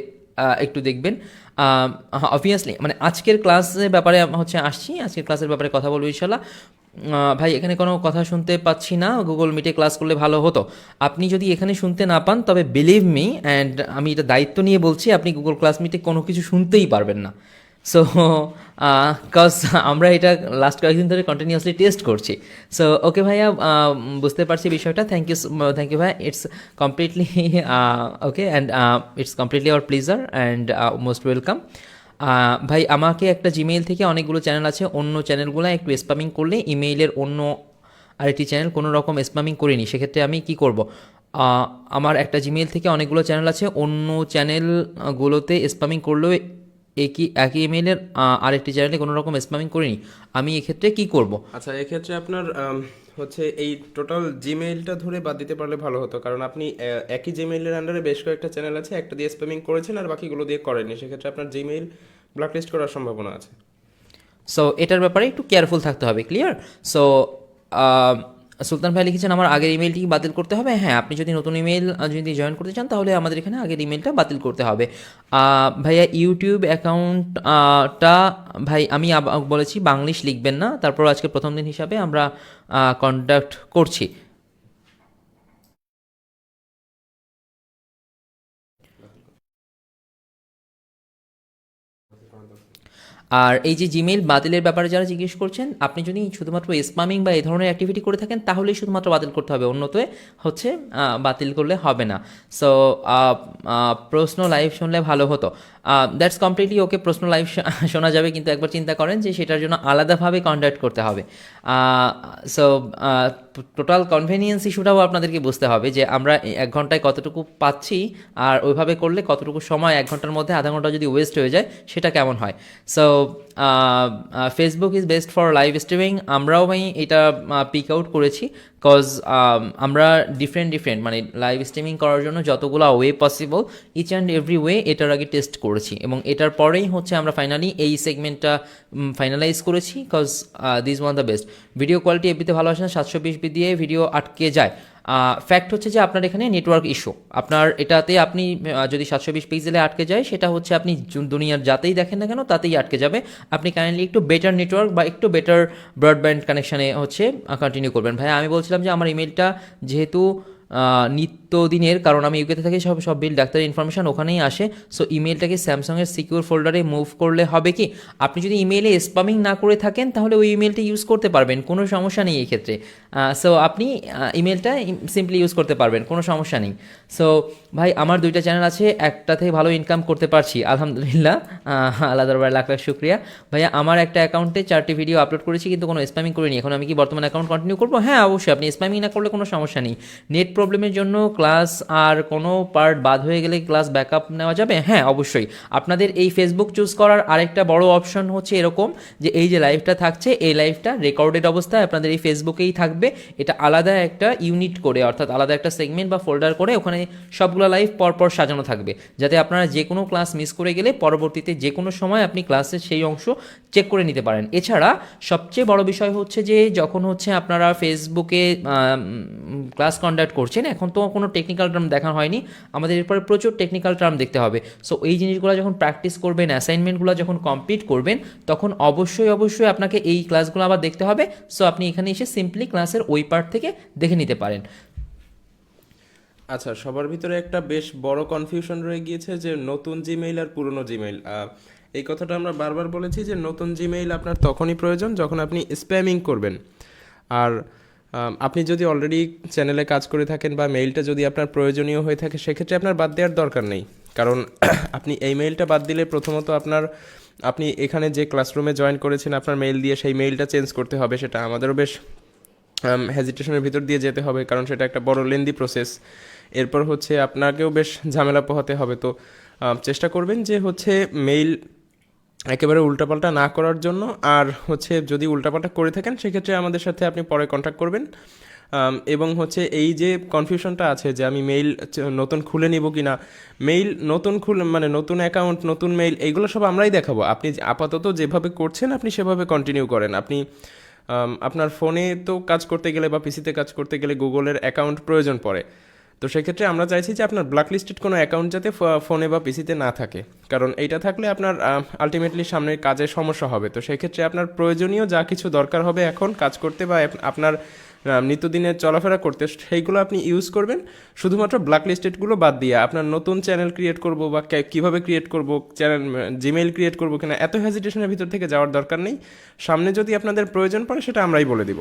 একটু দেখবেন। অবভিয়াসলি মানে আজকের ক্লাসের ব্যাপারে হচ্ছে আসছি, আজকের ক্লাসের ব্যাপারে কথা বলবো ইনশাল্লাহ। ভাই এখানে কোনো কথা শুনতে পাচ্ছি না, গুগল মিটে ক্লাস করলে ভালো হতো। আপনি যদি এখানে শুনতে না পান, তবে বিলিভ মি, অ্যান্ড আমি এটা দায়িত্ব নিয়ে বলছি, আপনি গুগল ক্লাস মিটে কোনো কিছু শুনতেই পারবেন না। সো কজ আমরা এটা লাস্ট কয়েকদিন ধরে কন্টিনিউয়াসলি টেস্ট করছি। সো ওকে ভাইয়া, বুঝতে পারছি বিষয়টা। থ্যাংক ইউ ভাইয়া, it's completely okay, and it's completely our pleasure and most welcome. ভাই আমাকে একটা জিমেইল থেকে অনেকগুলো চ্যানেল আছে, অন্য চ্যানেলগুলো একটু স্প্যামিং করলে, ইমেইলের অন্য আরেকটি চ্যানেল কোনো রকম স্প্যামিং করিনি, সেক্ষেত্রে আমি কি করব? আমার একটা জিমেইল থেকে অনেকগুলো চ্যানেল আছে, অন্য চ্যানেলগুলোতে স্প্যামিং করলেও একই ইমেইলের আরেকটি চ্যানেলে কোনো রকম স্প্যামিং করিনি, আমি এক্ষেত্রে কি করব? আচ্ছা, এক্ষেত্রে আপনার হচ্ছে এই টোটাল জিমেইলটা ধরে বাদ দিতে পারলে ভালো হতো, কারণ আপনি একই জিমেইলের আন্ডারে বেশ কয়েকটা চ্যানেল আছে, একটা দিয়ে স্প্যামিং করেছেন আর বাকিগুলো দিয়ে করেননি, সেক্ষেত্রে আপনার জিমেইল ব্ল্যাকলিস্ট করার সম্ভাবনা আছে। সো এটার ব্যাপারে একটু কেয়ারফুল থাকতে হবে, ক্লিয়ার? সো সুলতান ভাই লিখেছেন আমার আগের ইমেলটি বাতিল করতে হবে। হ্যাঁ, আপনি যদি নতুন ইমেল যদি জয়েন করতে চান, তাহলে আমাদের এখানে আগের ইমেলটা বাতিল করতে হবে। ভাইয়া ইউটিউব অ্যাকাউন্টটা ভাই আমি বলেছি বাংলিশ লিখবেন না, তারপর আজকে প্রথম দিন হিসাবে আমরা কন্ডাক্ট করছি। আর এই যে জিমেইল বাতিলের ব্যাপারে যারা জিজ্ঞেস করছেন, আপনি যদি শুধুমাত্র স্প্যামিং বা এই ধরনের অ্যাক্টিভিটি করে থাকেন, তাহলেই শুধুমাত্র বাতিল করতে হবে, অন্যতে হচ্ছে বাতিল করলে হবে না। সো প্রশ্ন লাইভ শুনলে ভালো হতো। দ্যাটস কমপ্লিটলি ওকে, প্রশ্ন লাইভ শোনা যাবে, কিন্তু একবার চিন্তা করেন যে সেটার জন্য আলাদাভাবে কন্ডাক্ট করতে হবে। সো টোটাল কনভেনিয়েন্স ইস্যুটাও আপনাদেরকে বুঝতে হবে যে আমরা 1 ঘন্টায় কতটুকু পাচ্ছি, আর ওইভাবে করলে কতটুকু সময় 1 ঘন্টার মধ্যে আধা ঘন্টা যদি ওয়েস্ট হয়ে যায় সেটা কেমন হয়। So Facebook is best for live streaming. আমরাও ভাই এটা পিক আউট করেছি, কজ আমরা ডিফারেন্ট মানে লাইভ স্ট্রিমিং করার জন্য যতগুলো way possible each and every way এটার আগে টেস্ট করেছি, এবং এটার পরেই হচ্ছে আমরা ফাইনালি এই সেগমেন্টটা ফাইনালাইজ করেছি, cause this one the best. Video quality এফবিতে ভালো আসে না, 720p দিয়ে ভিডিও আটকে যায়। ফ্যাক্ট হচ্ছে যে আপনার এখানে নেটওয়ার্ক ইস্যু, আপনার এটাতে আপনি যদি 720 পিক্সেলে আটকে যায় সেটা হচ্ছে আপনি দুনিয়ার যাতেই দেখেন না কেন তাতেই আটকে যাবে। আপনি কাইন্ডলি একটু বেটার নেটওয়ার্ক বা একটু বেটার ব্রডব্যান্ড কানেকশানে হচ্ছে কন্টিনিউ করবেন। ভাই আমি বলছিলাম যে আমার ইমেলটা যেহেতু নিত্যদিনের, কারণ আমি ইউকেতে থাকি, সব বিল ডাক্তারের ইনফরমেশান ওখানেই আসে। সো ইমেলটাকে স্যামসাংয়ের সিকিউর ফোল্ডারে মুভ করলে হবে কি, আপনি যদি ইমেলে স্প্যামিং না করে থাকেন তাহলে ওই ইমেলটা ইউজ করতে পারবেন, কোনো সমস্যা নেই এই ক্ষেত্রে। সো আপনি ইমেলটা সিম্পলি ইউজ করতে পারবেন, কোনো সমস্যা নেই। সো ভাই আমার 2টা চ্যানেল আছে, একটাতে ভালো ইনকাম করতে পারছি আলহামদুলিল্লাহ, আল্লাহ দরবারে লাখ লাখ শুক্রিয়া। ভাইয়া আমার একটা অ্যাকাউন্টে 4টি ভিডিও আপলোড করেছি কিন্তু কোনো স্প্যামিং করিনি, এখন আমি কি বর্তমানে অ্যাকাউন্ট কন্টিনিউ করবো? হ্যাঁ অবশ্যই, আপনি স্প্যামিং না করলে কোনো সমস্যা নেই। নেট প্রবলেমের জন্য ক্লাস আর কোনো পার্ট বাদ হয়ে গেলে ক্লাস ব্যাকআপ নেওয়া যাবে, হ্যাঁ অবশ্যই। আপনাদের এই ফেসবুক চুজ করার আরেকটা বড় অপশন হচ্ছে এরকম যে এই যে লাইভটা থাকছে এই লাইভটা রেকর্ডেড অবস্থায় আপনাদের এই ফেসবুকেই থাকবে, এটা আলাদা একটা ইউনিট করে, অর্থাৎ আলাদা একটা সেগমেন্ট বা ফোল্ডার করে ওখানে সবগুলো লাইভ পরপর সাজানো থাকবে, যাতে আপনারা যে কোনো ক্লাস মিস করে গেলে পরবর্তীতে যে কোনো সময় আপনি ক্লাসের সেই অংশ চেক করে নিতে পারেন। এছাড়া সবচেয়ে বড় বিষয় হচ্ছে যে যখন হচ্ছে আপনারা ফেসবুকে ক্লাস কন্ডাক্ট করছেন, এখন তো কোনো টেকনিক্যাল টার্ম দেখা হয়নি, আমাদের এরপরে প্রচুর টেকনিক্যাল টার্ম দেখতে হবে। সো এই জিনিসগুলো যখন প্র্যাকটিস করবেন, অ্যাসাইনমেন্টগুলো যখন কমপ্লিট করবেন, তখন অবশ্যই আপনাকে এই ক্লাসগুলো আবার দেখতে হবে। সো আপনি এখানে এসে সিম্পলি ক্লাসের ওই পার্ট থেকে দেখে নিতে পারেন। আচ্ছা, সবার ভিতরে একটা বেশ বড় কনফিউশন রয়ে গিয়েছে যে নতুন জিমেইল আর পুরনো জিমেইল। এই কথাটা আমরা বারবার বলেছি যে নতুন জিমেইল আপনার তখনই প্রয়োজন যখন আপনি স্প্যামিং করবেন। আর আপনি যদি অলরেডি চ্যানেলে কাজ করে থাকেন বা মেইলটা যদি আপনার প্রয়োজনীয় হয়ে থাকে, সেক্ষেত্রে আপনার বাদ দেওয়ার দরকার নেই, কারণ আপনি এই মেইলটা বাদ দিলে প্রথমত আপনি এখানে যে ক্লাসরুমে জয়েন করেছেন আপনার মেইল দিয়ে সেই মেইলটা চেঞ্জ করতে হবে, সেটা আমাদেরও বেশ হেজিটেশনের ভিতর দিয়ে যেতে হবে, কারণ সেটা একটা বড় লেন্দি প্রসেস। এরপর হচ্ছে আপনাকেও বেশ ঝামেলা পোহাতে হবে। তো চেষ্টা করবেন যে হচ্ছে মেইল একেবারে উল্টাপাল্টা না করার জন্য। আর হচ্ছে যদি উল্টাপাল্টা করে থাকেন সেক্ষেত্রে আমাদের সাথে আপনি পরে কন্ট্যাক্ট করবেন। এবং হচ্ছে এই যে কনফিউশনটা আছে যে আমি মেইল নতুন খুলে নিব কি না, মেইল নতুন মানে নতুন অ্যাকাউন্ট, নতুন মেইল, এইগুলো সব আমরাই দেখাবো। আপনি আপাতত যেভাবে করছেন আপনি সেভাবে কন্টিনিউ করেন। আপনি আপনার ফোনে তো কাজ করতে গেলে বা পিসিতে কাজ করতে গেলে গুগলের অ্যাকাউন্ট প্রয়োজন পড়ে। তো সেক্ষেত্রে আমরা চাইছি যে আপনার ব্ল্যাকলিস্টেড কোনো অ্যাকাউন্ট যাতে ফোনে বা পিসিতে না থাকে, কারণ এইটা থাকলে আপনার আলটিমেটলি সামনের কাজে সমস্যা হবে। তো সেক্ষেত্রে আপনার প্রয়োজনীয় যা কিছু দরকার হবে এখন কাজ করতে বা আপনার নিত্যদিনের চলাফেরা করতে, সেইগুলো আপনি ইউজ করবেন। শুধুমাত্র ব্ল্যাকলিস্টেডগুলো বাদ দিয়ে আপনার নতুন চ্যানেল ক্রিয়েট করব বা কীভাবে ক্রিয়েট করব, চ্যানেল জিমেইল ক্রিয়েট করব কিনা, এত হেজিটেশনের ভিতর থেকে যাওয়ার দরকার নেই। সামনে যদি আপনাদের প্রয়োজন পড়ে সেটা আমরাই বলে দিব।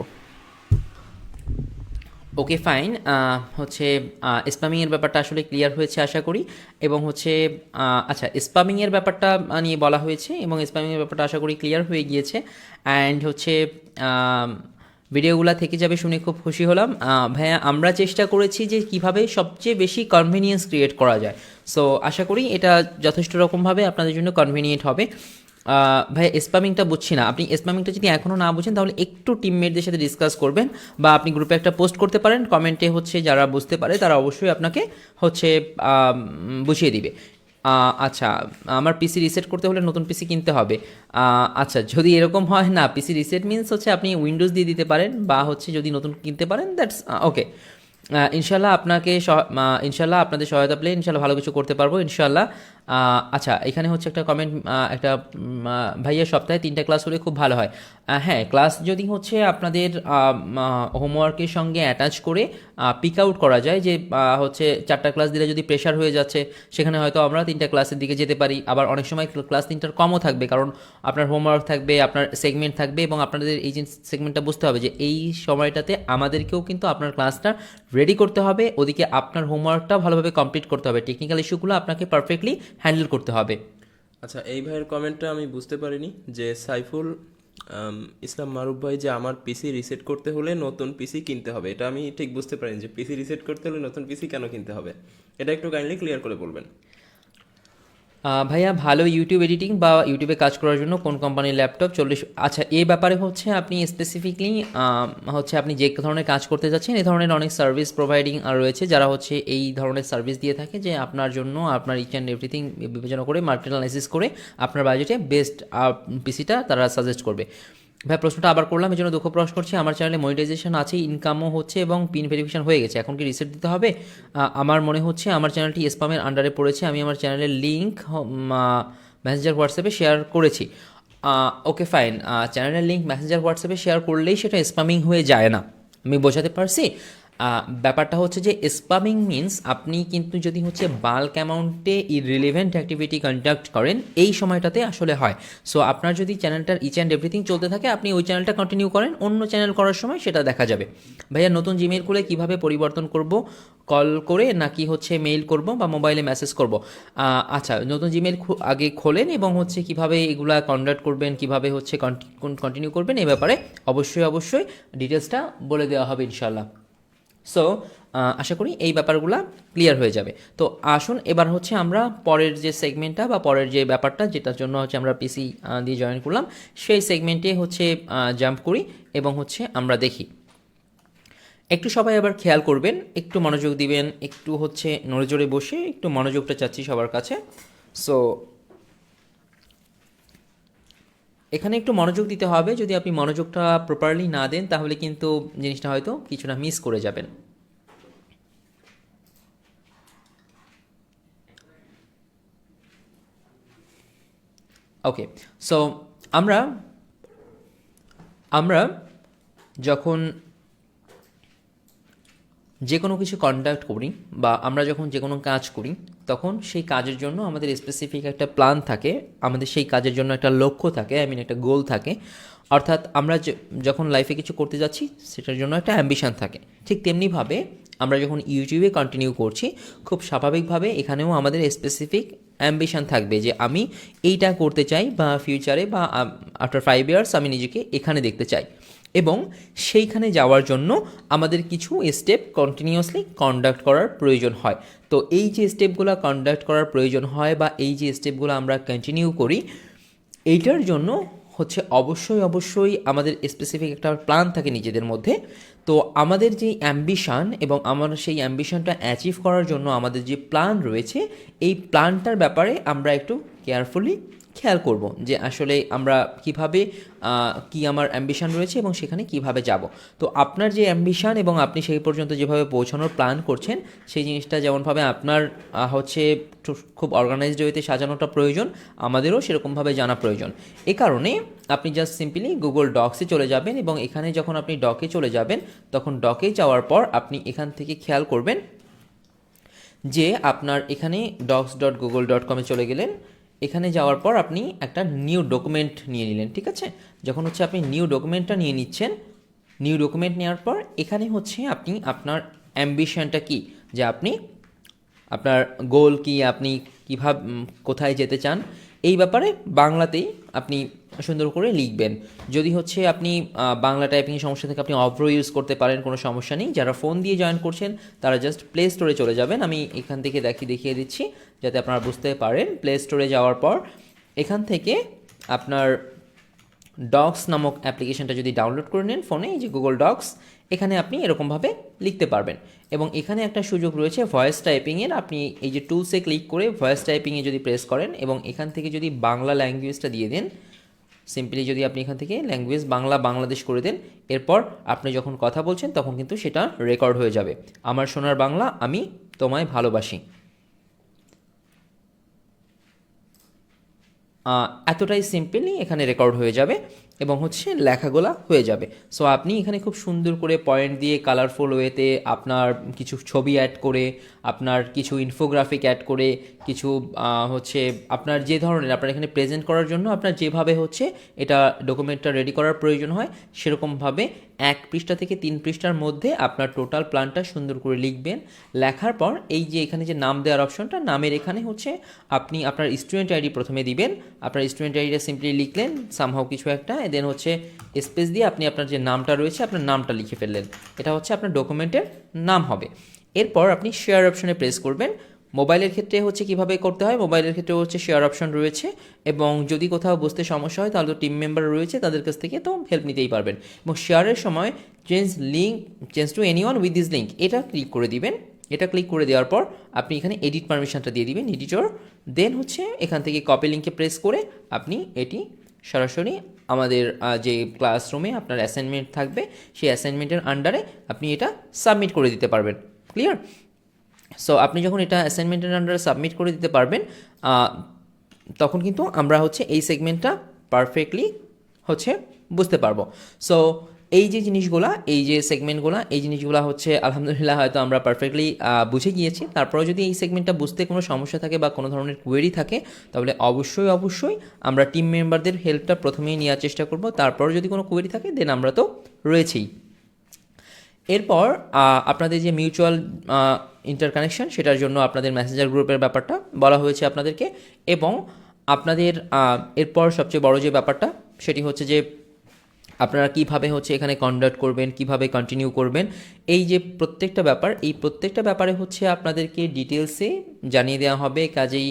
ওকে ফাইন, হচ্ছে স্প্যামিংয়ের ব্যাপারটা আসলে ক্লিয়ার হয়েছে আশা করি, এবং হচ্ছে আচ্ছা স্প্যামিংয়ের ব্যাপারটা নিয়ে বলা হয়েছে এবং স্প্যামিংয়ের ব্যাপারটা আশা করি ক্লিয়ার হয়ে গিয়েছে। অ্যান্ড হচ্ছে ভিডিওগুলো থেকে যাবে শুনে খুব খুশি হলাম। ভাইয়া আমরা চেষ্টা করেছি যে কিভাবে সবচেয়ে বেশি কনভিনিয়েন্স ক্রিয়েট করা যায়। সো আশা করি এটা যথেষ্ট রকমভাবে আপনাদের জন্য কনভিনিয়েন্ট হবে। ভাই স্প্যামিংটা বুঝছি না, আপনি স্প্যামিংটা যদি এখনও না বুঝেন তাহলে একটু টিমমেটদের সাথে ডিসকাস করবেন, বা আপনি গ্রুপে একটা পোস্ট করতে পারেন, কমেন্টে হচ্ছে যারা বুঝতে পারে তারা অবশ্যই আপনাকে হচ্ছে বুঝিয়ে দিবে। আচ্ছা আমার পিসি রিসেট করতে হলে নতুন পিসি কিনতে হবে। আচ্ছা যদি এরকম হয়, না পিসি রিসেট মিনস হচ্ছে আপনি উইন্ডোজ দিয়ে দিতে পারেন, বা হচ্ছে যদি নতুন কিনতে পারেন দ্যাটস ওকে। ইনশাল্লাহ ইনশাল্লাহ আপনাদের সহায়তা পেলে ইনশাল্লাহ ভালো কিছু করতে পারবো ইনশাল্লাহ। আচ্ছা এখানে হচ্ছে একটা কমেন্ট, একটা ভাইয়া সপ্তাহে 3টা ক্লাস হলে খুব ভালো হয়। হ্যাঁ ক্লাস যদি হচ্ছে আপনাদের হোমওয়ার্কের সঙ্গে অ্যাটাচ করে পিক আউট করা যায় যে হচ্ছে 4টা ক্লাস দিলে যদি প্রেশার হয়ে যাচ্ছে, সেখানে হয়তো আমরা 3টা ক্লাসের দিকে যেতে পারি। আবার অনেক সময় ক্লাস 3টার কমও থাকবে, কারণ আপনার হোমওয়ার্ক থাকবে, আপনার সেগমেন্ট থাকবে, এবং আপনাদের এই যে সেগমেন্টটা বুঝতে হবে যে এই সময়টাতে আমাদেরকেও কিন্তু আপনার ক্লাসটা রেডি করতে হবে, ওদিকে আপনার হোমওয়ার্কটা ভালোভাবে কমপ্লিট করতে হবে, টেকনিক্যাল ইস্যুগুলো আপনাকে পারফেক্টলি হ্যান্ডেল করতে হবে। আচ্ছা, এই ভাইয়ের কমেন্টটা আমি বুঝতে পারিনি যে সাইফুল ইসলাম মারুফ ভাই যে আমার পিসি রিসেট করতে হলে নতুন পিসি কিনতে হবে, এটা আমি ঠিক বুঝতে পারিনি যে পিসি রিসেট করতে হলে নতুন পিসি কেন কিনতে হবে, এটা একটু কাইন্ডলি ক্লিয়ার করে বলবেন। ভাইয়া ভালো ইউটিউব এডিটিং বা ইউটিউবে কাজ করার জন্য কোন কোম্পানির ল্যাপটপ 40, আচ্ছা এই ব্যাপারে হচ্ছে আপনি স্পেসিফিকলি হচ্ছে আপনি যে ধরনের কাজ করতে যাচ্ছেন এই ধরনের অনেক সার্ভিস প্রোভাইডিং রয়েছে যারা হচ্ছে এই ধরনের সার্ভিস দিয়ে থাকে যে আপনার জন্য আপনার ইচ অ্যান্ড এভরিথিং বিবেচনা করে মার্কেট অ্যানালাইসিস করে আপনার বাজেটে বেস্ট পিসিটা তারা সাজেস্ট করবে। ভাই প্রশ্নটা আবার করলাম, এই জন্য দুঃখ প্রকাশ করছি। আমার চ্যানেলে মনিটাইজেশন আছে, ইনকামও হচ্ছে এবং পিন ভেরিফিকেশন হয়ে গেছে, এখন কি রিসেট দিতে হবে? আমার মনে হচ্ছে আমার চ্যানেলটি স্প্যামের আন্ডারে পড়েছে। আমি আমার চ্যানেলের লিঙ্ক মেসেঞ্জার হোয়াটসঅ্যাপে শেয়ার করেছি। ওকে ফাইন, চ্যানেলের লিঙ্ক মেসেঞ্জার হোয়াটসঅ্যাপে শেয়ার করলেই সেটা স্প্যামিং হয়ে যায় না, আমি বোঝাতে পারছি? ব্যাপারটা হচ্ছে যে স্প্যামিং মিনস আপনি কিন্তু যদি হচ্ছে বাল্ক অ্যামাউন্টে ইররিলেভেন্ট অ্যাক্টিভিটি কন্ডাক্ট করেন এই সময়টাতে আসলে হয়। সো আপনার যদি চ্যানেলটার ইচ অ্যান্ড এভরিথিং চলতে থাকে আপনি ওই চ্যানেলটা কন্টিনিউ করেন, অন্য চ্যানেল করার সময় সেটা দেখা যাবে। ভাইয়া নতুন জিমেইল খুলে কীভাবে পরিবর্তন করব, কল করে নাকি হচ্ছে মেইল করব বা মোবাইলে মেসেজ করব? আচ্ছা, নতুন জিমেইল আগে খোলেন এবং হচ্ছে কিভাবে এগুলা কন্ডাক্ট করবেন, কিভাবে হচ্ছে কন্টিনিউ করবেন এই ব্যাপারে অবশ্যই ডিটেলসটা বলে দেওয়া হবে ইনশাল্লাহ। সো আশা করি এই ব্যাপারগুলো ক্লিয়ার হয়ে যাবে। তো আসুন এবার হচ্ছে আমরা পরের যে সেগমেন্টটা বা পরের যে ব্যাপারটা যেটার জন্য হচ্ছে আমরা পিসি দিয়ে জয়েন করলাম সেই সেগমেন্টে হচ্ছে জাম্প করি এবং হচ্ছে আমরা দেখি। একটু সবাই আবার খেয়াল করবেন, একটু মনোযোগ দিবেন, একটু হচ্ছে নড়েচড়ে বসে একটু মনোযোগটা চাচ্ছি সবার কাছে। সো এখানে একটু মনোযোগ দিতে হবে, যদি আপনি মনোযোগটা প্রপারলি না দেন তাহলে কিন্তু জিনিসটা হয়তো কিছুটা মিস করে যাবেন। ওকে, সো আমরা আমরা যখন যে কোনো কিছু কন্ডাক্ট করি বা আমরা যখন যে কোনো কাজ করি তখন সেই কাজের জন্য আমাদের স্পেসিফিক একটা প্ল্যান থাকে, আমাদের সেই কাজের জন্য একটা লক্ষ্য থাকে, একটা গোল থাকে। অর্থাৎ আমরা যখন লাইফে কিছু করতে যাচ্ছি সেটার জন্য একটা অ্যাম্বিশন থাকে। ঠিক তেমনিভাবে আমরা যখন ইউটিউবে কন্টিনিউ করছি খুব স্বাভাবিকভাবে এখানেও আমাদের স্পেসিফিক অ্যাম্বিশন থাকবে যে আমি এইটা করতে চাই বা ফিউচারে বা আফটার 5 ইয়ার্স আমি নিজেকে এখানে দেখতে চাই, এবং সেইখানে যাওয়ার জন্য আমাদের কিছু স্টেপ কন্টিনিউয়াসলি কন্ডাক্ট করার প্রয়োজন হয়। তো এই যে স্টেপগুলো কন্ডাক্ট করার প্রয়োজন হয় বা এই যে স্টেপগুলো আমরা কন্টিনিউ করি এইটার জন্য হচ্ছে অবশ্যই আমাদের স্পেসিফিক একটা প্ল্যান থাকে নিজেদের মধ্যে। তো আমাদের যে অ্যাম্বিশন এবং আমরা সেই অ্যাম্বিশনটা অ্যাচিভ করার জন্য আমাদের যে প্ল্যান রয়েছে এই প্ল্যানটার ব্যাপারে আমরা একটু কেয়ারফুলি খেয়াল করব যে আসলে আমরা কিভাবে কি আমার অ্যাম্বিশন রয়েছে এবং সেখানে কিভাবে যাব। তো আপনার যে অ্যাম্বিশন এবং আপনি সেই পর্যন্ত যেভাবে পৌঁছানোর প্ল্যান করছেন সেই জিনিসটা যেমনভাবে আপনার হচ্ছে খুব অর্গানাইজড ওয়েতে সাজানোটা প্রয়োজন, আমাদেরও সেরকমভাবে জানা প্রয়োজন। এ কারণে আপনি জাস্ট সিম্পলি গুগল ডক্সে চলে যাবেন এবং এখানে যখন আপনি ডকে চলে যাবেন তখন ডকে যাওয়ার পর আপনি এখান থেকে খেয়াল করবেন যে আপনার এখানে docs.google.com-এ চলে গেলেন। এখানে যাওয়ার পর আপনি একটা নিউ ডকুমেন্ট নিয়ে নিলেন, ঠিক আছে? যখন হচ্ছে আপনি নিউ ডকুমেন্টটা নিয়ে নিচ্ছেন, নিউ ডকুমেন্ট নেওয়ার পর এখানে হচ্ছে আপনি আপনার অ্যাম্বিশনটা কি, যে আপনি আপনার গোল কি, আপনি কীভাবে কোথায় যেতে চান এই ব্যাপারে বাংলাতেই আপনি সুন্দর করে লিখবেন। যদি হচ্ছে আপনি বাংলা টাইপিংয়ের সমস্যা থেকে আপনি অভ্র ইউজ করতে পারেন, কোনো সমস্যা নেই। যারা ফোন দিয়ে জয়েন করছেন তারা জাস্ট প্লে স্টোরে চলে যাবেন, আমি এখান থেকে দেখিয়ে দিচ্ছি যাতে আপনারা বুঝতে পারেন। প্লে স্টোরে যাওয়ার পর এখান থেকে আপনার ডক্স নামক অ্যাপ্লিকেশনটা যদি ডাউনলোড করে নেন ফোনে, এই যে গুগল ডক্স, এখানে আপনি এরকমভাবে লিখতে পারবেন। এবং এখানে একটা সুযোগ রয়েছে ভয়েস টাইপিংয়ের, আপনি এই যে টুলসে ক্লিক করে ভয়েস টাইপিংয়ে যদি প্রেস করেন এবং এখান থেকে যদি বাংলা ল্যাঙ্গুয়েজটা দিয়ে দেন, সিম্পলি যদি আপনি এখান থেকে ল্যাঙ্গুয়েজ বাংলাদেশ করে দেন, এরপর আপনি যখন কথা বলছেন তখন কিন্তু সেটা রেকর্ড হয়ে যাবে। আমার সোনার বাংলা, আমি তোমায় ভালোবাসি, এতটাই সিম্পলি এখানে রেকর্ড হয়ে যাবে এবং হচ্ছে লেখাগুলা হয়ে যাবে। সো আপনি এখানে খুব সুন্দর করে পয়েন্ট দিয়ে কালারফুল ওয়েতে আপনার কিছু ছবি অ্যাড করে, আপনার কিছু ইনফোগ্রাফিক অ্যাড করে, কিছু হচ্ছে আপনার যে ধরনের আপনার এখানে প্রেজেন্ট করার জন্য আপনার যেভাবে হচ্ছে এটা ডকুমেন্টটা রেডি করার প্রয়োজন হয় সেরকমভাবে 1 পৃষ্ঠা থেকে 3 পৃষ্ঠার মধ্যে আপনার টোটাল প্ল্যানটা সুন্দর করে লিখবেন। লেখার পর এই যে এখানে যে নাম দেওয়ার অপশনটা, নামের এখানে হচ্ছে আপনি আপনার স্টুডেন্ট আইডি প্রথমে দিবেন। আপনার স্টুডেন্ট আইডিটা সিম্পলি লিখলেন সামহাও কিছু একটা, দেন হচ্ছে স্পেস দিয়ে আপনি আপনার যে নামটা রয়েছে আপনার নামটা লিখে ফেললেন। এটা হচ্ছে আপনার ডকুমেন্টের নাম হবে। এরপর আপনি শেয়ার অপশনে প্রেস করবেন। মোবাইলের ক্ষেত্রে হচ্ছে কিভাবে করতে হয়, মোবাইলের ক্ষেত্রে হচ্ছে শেয়ার অপশন রয়েছে, এবং যদি কোথাও বুঝতে সমস্যা হয় তাহলে তো টিম মেম্বার রয়েছে, তাদের কাছ থেকে তো হেল্প নিতেই পারবেন। এবং শেয়ারের সময় change to anyone with this link এটা ক্লিক করে দিবেন। এটা ক্লিক করে দেওয়ার পর আপনি এখানে এডিট পারমিশনটা দিয়ে দিবেন, এডিটর। দেন হচ্ছে এখান থেকে কপি লিঙ্কে প্রেস করে আপনি এটি সরাসরি আমাদের যে ক্লাসরুমে আপনার অ্যাসাইনমেন্ট থাকবে সেই অ্যাসাইনমেন্টের আন্ডারে আপনি এটা সাবমিট করে দিতে পারবেন। ক্লিয়ার? সো আপনি যখন এটা অ্যাসাইনমেন্টের আন্ডারে সাবমিট করে দিতে পারবেন, তখন কিন্তু আমরা হচ্ছে এই সেগমেন্টটা পারফেক্টলি হচ্ছে বুঝতে পারবো। সো এই যে জিনিসগুলা, এই যে সেগমেন্টগুলা, এই জিনিসগুলা হচ্ছে আলহামদুলিল্লাহ হয়তো আমরা পারফেক্টলি বুঝে গিয়েছি। তারপরেও যদি এই সেগমেন্টটা বুঝতে কোনো সমস্যা থাকে বা কোনো ধরনের কোয়েরি থাকে, তাহলে অবশ্যই আমরা টিম মেম্বারদের হেল্পটা প্রথমেই নেওয়ার চেষ্টা করব। তারপর যদি কোনো কোয়েরি থাকে দেন আমরা তো রয়েছেই। এরপর আপনাদের যে মিউচুয়াল ইন্টারকানেকশন, সেটার জন্য আপনাদের মেসেঞ্জার গ্রুপের ব্যাপারটা বলা হয়েছে আপনাদেরকে। এবং আপনাদের এরপর সবচেয়ে বড় যে ব্যাপারটা সেটি হচ্ছে যে আপনারা কীভাবে হচ্ছে এখানে কন্ডাক্ট করবেন, কিভাবে কন্টিনিউ করবেন, এই যে প্রত্যেকটা ব্যাপার, এই প্রত্যেকটা ব্যাপারে হচ্ছে আপনাদেরকে ডিটেলসে জানিয়ে দেওয়া হবে। কাজেই